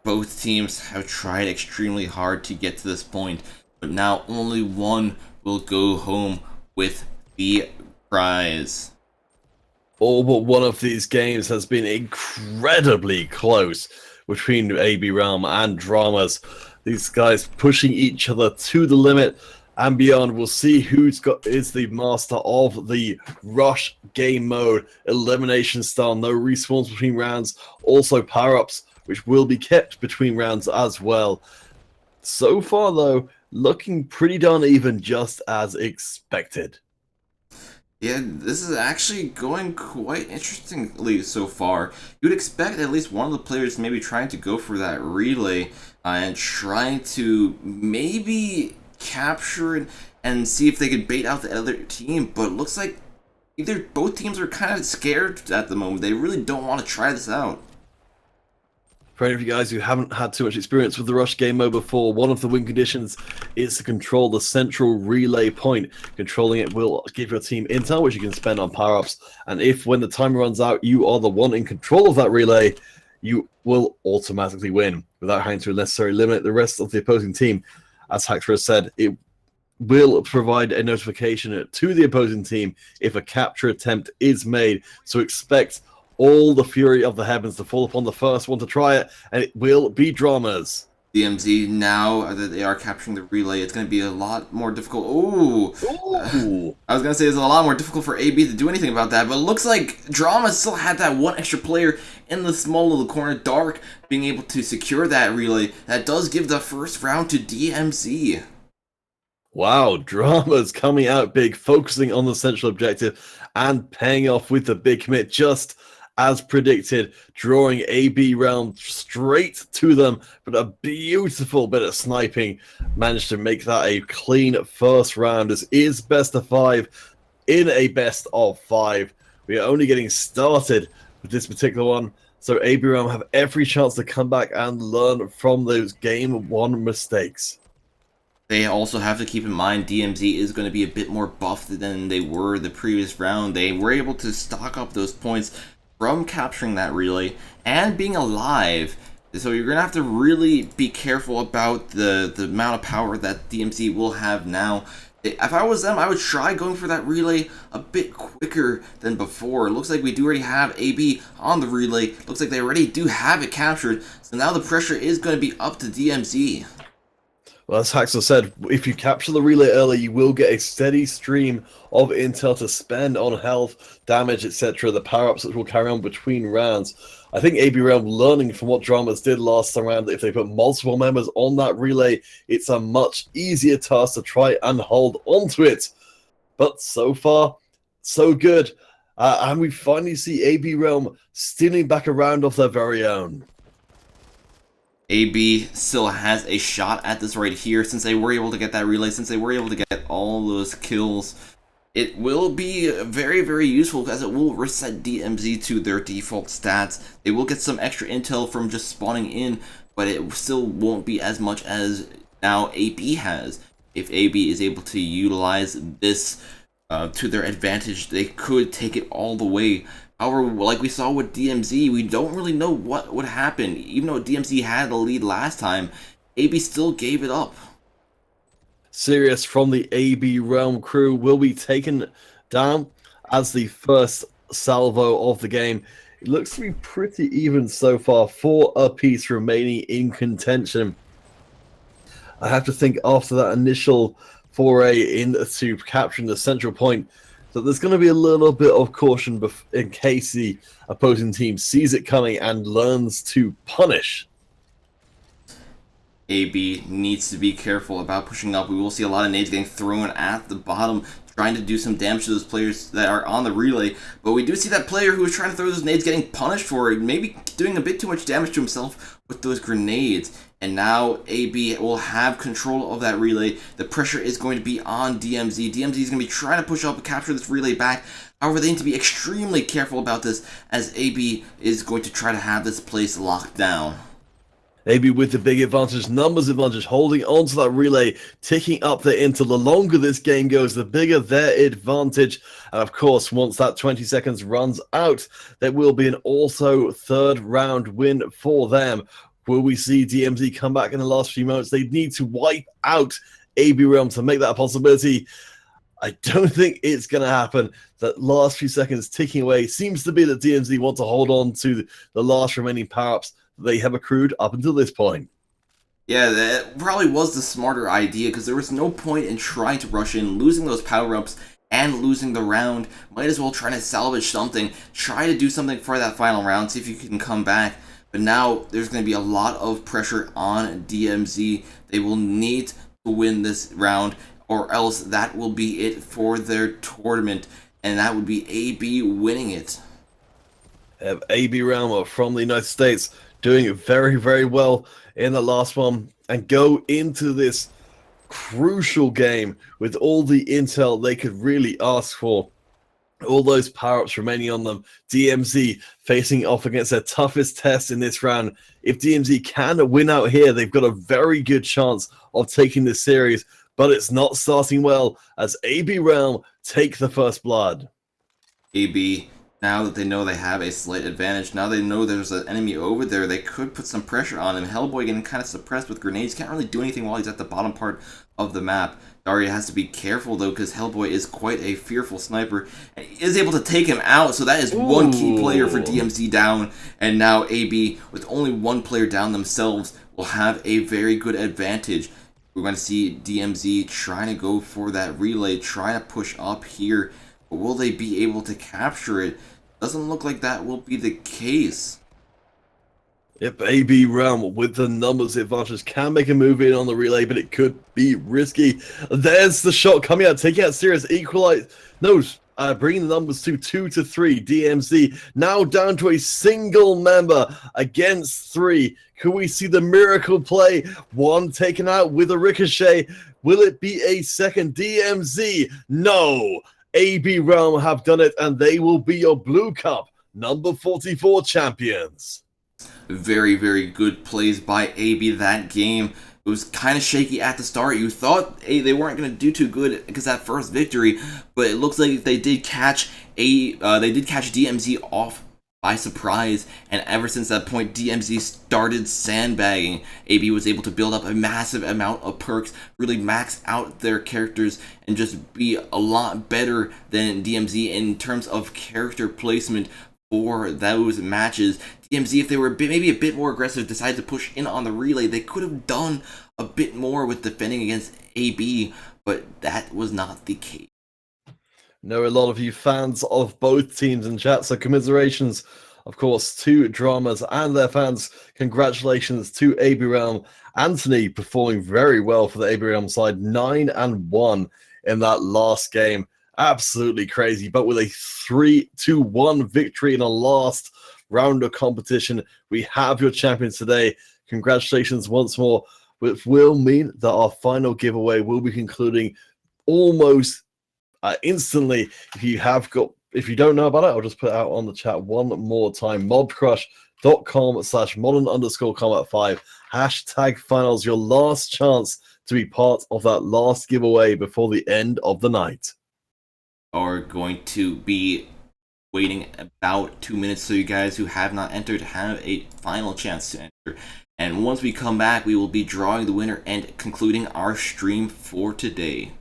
Both teams have tried extremely hard to get to this point, but now only one will go home with the prize. All but one of these games has been incredibly close between AB Realm and Dramas. These guys pushing each other to the limit and beyond. We'll see is the master of the rush game mode, elimination style, no respawns between rounds, also power-ups, which will be kept between rounds as well. So far, though, looking pretty darn even, just as expected. Yeah, this is actually going quite interestingly so far. You'd expect at least one of the players maybe trying to go for that relay and trying to maybe capture it and see if they could bait out the other team, but it looks like both teams are kind of scared at the moment. They really don't want to try this out. For any of you guys who haven't had too much experience with the Rush game mode before, one of the win conditions is to control the central relay point. Controlling it will give your team intel, which you can spend on power-ups. And if, when the timer runs out, you are the one in control of that relay, you will automatically win without having to necessarily eliminate the rest of the opposing team. As Haxter has said, it will provide a notification to the opposing team if a capture attempt is made. So expect all the fury of the heavens to fall upon the first one to try it, and it will be Dramas. DMZ, now that they are capturing the relay, it's going to be a lot more difficult. Ooh. I was going to say it's a lot more difficult for AB to do anything about that, but it looks like Drama still had that one extra player in the small little corner, Dark, being able to secure that relay. That does give the first round to DMZ. Wow, Drama's coming out big, focusing on the central objective and paying off with the big commit, just as predicted, drawing AB Realm straight to them, but a beautiful bit of sniping managed to make that a clean first round. This is best of 5 in a best of 5. We are only getting started with this particular one, so AB Realm have every chance to come back and learn from those game 1 mistakes. They also have to keep in mind DMZ is going to be a bit more buffed than they were the previous round. They were able to stock up those points from capturing that relay and being alive. So you're going to have to really be careful about the amount of power that DMZ will have now. If I was them, I would try going for that relay a bit quicker than before. It looks like we do already have AB on the relay. Looks like they already do have it captured. So now the pressure is going to be up to DMZ. Well, as Haxel said, if you capture the relay early, you will get a steady stream of intel to spend on health, damage, etc., the power-ups that will carry on between rounds. I think AB Realm, learning from what Dramas did last time around, if they put multiple members on that relay, it's a much easier task to try and hold onto it. But so far, so good. And we finally see AB Realm stealing back a round of their very own. AB still has a shot at this right here, since they were able to get that relay, since they were able to get all those kills. It will be very, very useful because it will reset DMZ to their default stats. They will get some extra intel from just spawning in, but it still won't be as much as now AB has. If AB is able to utilize this to their advantage, they could take it all the way. However, like we saw with DMZ, we don't really know what would happen. Even though DMZ had the lead last time, AB still gave it up. Sirius from the AB Realm crew will be taken down as the first salvo of the game. It looks to be pretty even so far, 4 apiece remaining in contention. I have to think after that initial foray into capturing the central point, so there's going to be a little bit of caution in case the opposing team sees it coming and learns to punish. AB needs to be careful about pushing up. We will see a lot of nades getting thrown at the bottom, trying to do some damage to those players that are on the relay. But we do see that player who was trying to throw those nades getting punished for it, maybe doing a bit too much damage to himself with those grenades. And now AB will have control of that relay. The pressure is going to be on DMZ. DMZ is going to be trying to push up and capture this relay back. However, they need to be extremely careful about this, as AB is going to try to have this place locked down. AB with the big advantage, numbers advantage, holding on to that relay, ticking up the intel. The longer this game goes, the bigger their advantage. And of course, once that 20 seconds runs out, there will be an also third round win for them. Will we see DMZ come back in the last few moments? They need to wipe out AB Realm to make that a possibility. I don't think it's going to happen. That last few seconds ticking away seems to be that DMZ want to hold on to the last remaining power-ups they have accrued up until this point. Yeah, that probably was the smarter idea, because there was no point in trying to rush in, losing those power-ups and losing the round. Might as well try to salvage something, try to do something for that final round, see if you can come back. But now there's going to be a lot of pressure on DMZ. They will need to win this round, or else that will be it for their tournament, and that would be AB winning it. AB Realm from the United States doing very, very well in the last one, and go into this crucial game with all the intel they could really ask for. All those power-ups remaining on them. DMZ facing off against their toughest test in this round. If DMZ can win out here, they've got a very good chance of taking this series, but it's not starting well as AB Realm take the first blood. AB, now that they know they have a slight advantage, now they know there's an enemy over there, they could put some pressure on him. Hellboy getting kind of suppressed with grenades, can't really do anything while he's at the bottom part of the map. Daria has to be careful though, because Hellboy is quite a fearful sniper, and he is able to take him out, so that is one key player for DMZ down, and now AB, with only one player down themselves, will have a very good advantage. We're going to see DMZ trying to go for that relay, trying to push up here, but will they be able to capture it? Doesn't look like that will be the case. Yep, AB Realm with the numbers advantage can make a move in on the relay, but it could be risky. There's the shot coming out, taking out Sirius, equalize. No, bringing the numbers to 2-3. DMZ now down to a single member against 3. Could we see the miracle play? One taken out with a ricochet. Will it be a second DMZ? No. AB Realm have done it, and they will be your Blue Cup number 44 champions. Very, very good plays by AB that game. It was kind of shaky at the start. You thought they weren't going to do too good because that first victory, but it looks like they did catch DMZ off by surprise, and ever since that point, DMZ started sandbagging. AB was able to build up a massive amount of perks, really max out their characters, and just be a lot better than DMZ in terms of character placement for those matches. DMZ, if they were maybe a bit more aggressive, decided to push in on the relay, they could have done a bit more with defending against AB, but that was not the case. Know a lot of you fans of both teams in chat, so commiserations, of course, to Dramas and their fans. Congratulations to AB Realm. Anthony performing very well for the AB Realm side, 9-1 in that last game. Absolutely crazy, but with a 3-1 victory in the last round of competition, we have your champions today. Congratulations once more, which will mean that our final giveaway will be concluding almost instantly. If you don't know about it, I'll just put it out on the chat one more time. mobcrush.com/modern_combat5 #finals, your last chance to be part of that last giveaway before the end of the night. Are going to be waiting about 2 minutes, so you guys who have not entered have a final chance to enter. And once we come back, we will be drawing the winner and concluding our stream for today.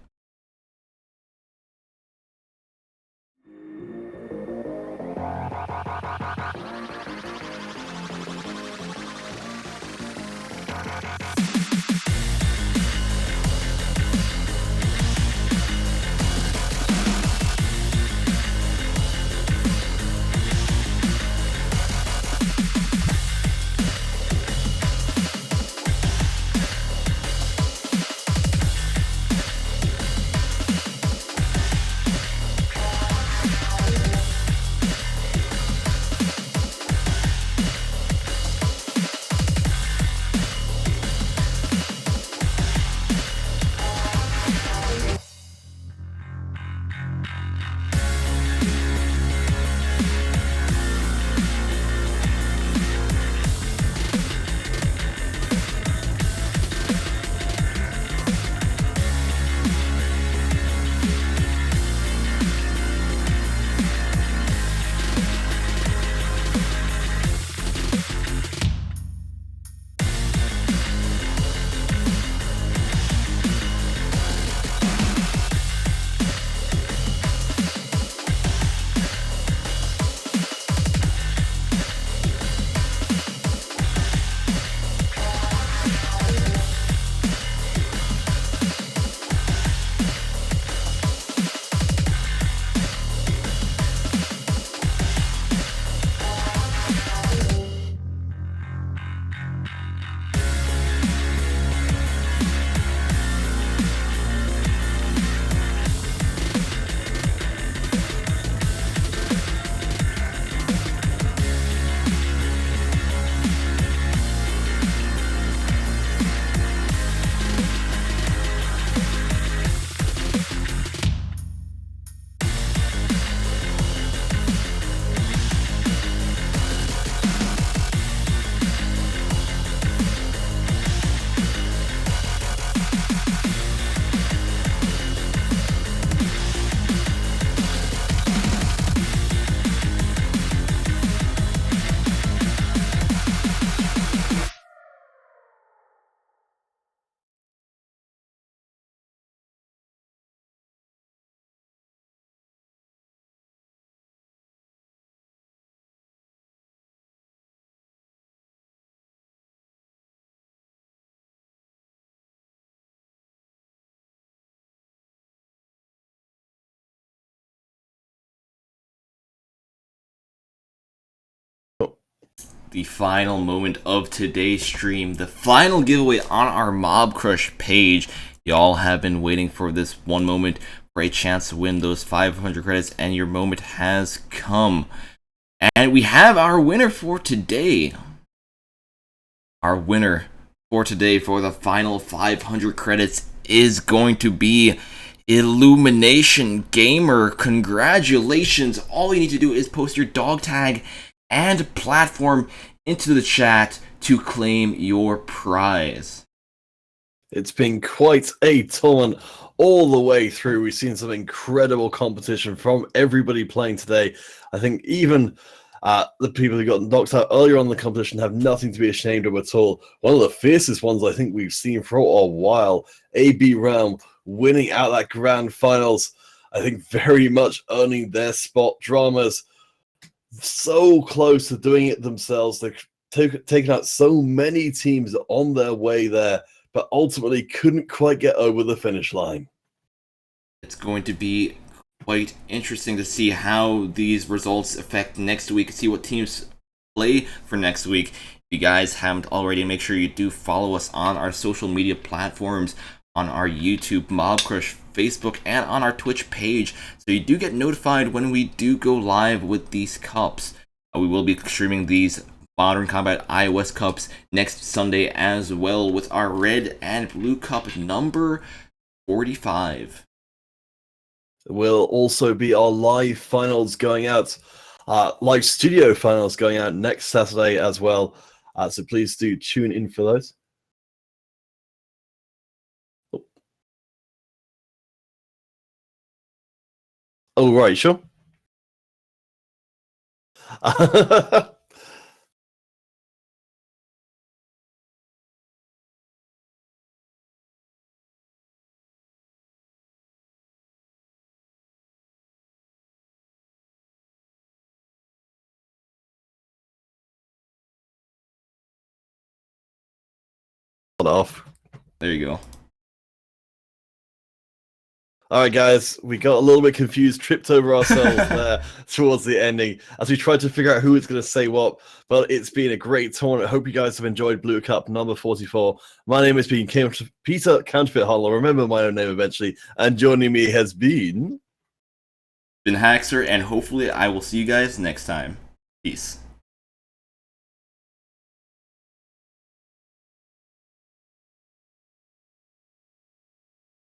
the final moment of today's stream, the final giveaway on our Mob Crush page. Y'all have been waiting for this one moment for a chance to win those 500 credits, and your moment has come. And we have our winner for today. Our winner for today for the final 500 credits is going to be Illumination Gamer. Congratulations. All you need to do is post your dog tag and platform into the chat to claim your prize. It's been quite a tournament all the way through. We've seen some incredible competition from everybody playing today. I think even the people who got knocked out earlier on in the competition have nothing to be ashamed of at all. One of the fiercest ones I think we've seen for a while, AB Realm winning out that grand finals. I think very much earning their spot. Dramas so close to doing it themselves. They've taken out so many teams on their way there, but ultimately couldn't quite get over the finish line. It's going to be quite interesting to see how these results affect next week, see what teams play for next week. If you guys haven't already, make sure you do follow us on our social media platforms, on our YouTube, Mob Crush, Facebook, and on our Twitch page, so you do get notified when we do go live with these cups. We will be streaming these Modern Combat iOS cups next Sunday as well, with our red and blue cup number 45. Will also be our live finals going out, live studio finals going out next Saturday as well. So please do tune in for those. Oh, right, sure. Off. There you go. All right, guys, we got a little bit confused, tripped over ourselves there towards the ending as we tried to figure out who was going to say what. But it's been a great tournament. I hope you guys have enjoyed Blue Cup number 44. My name has been Peter Counterfeit Hunter. Remember my own name eventually. And joining me has been Haxer, and hopefully I will see you guys next time. Peace.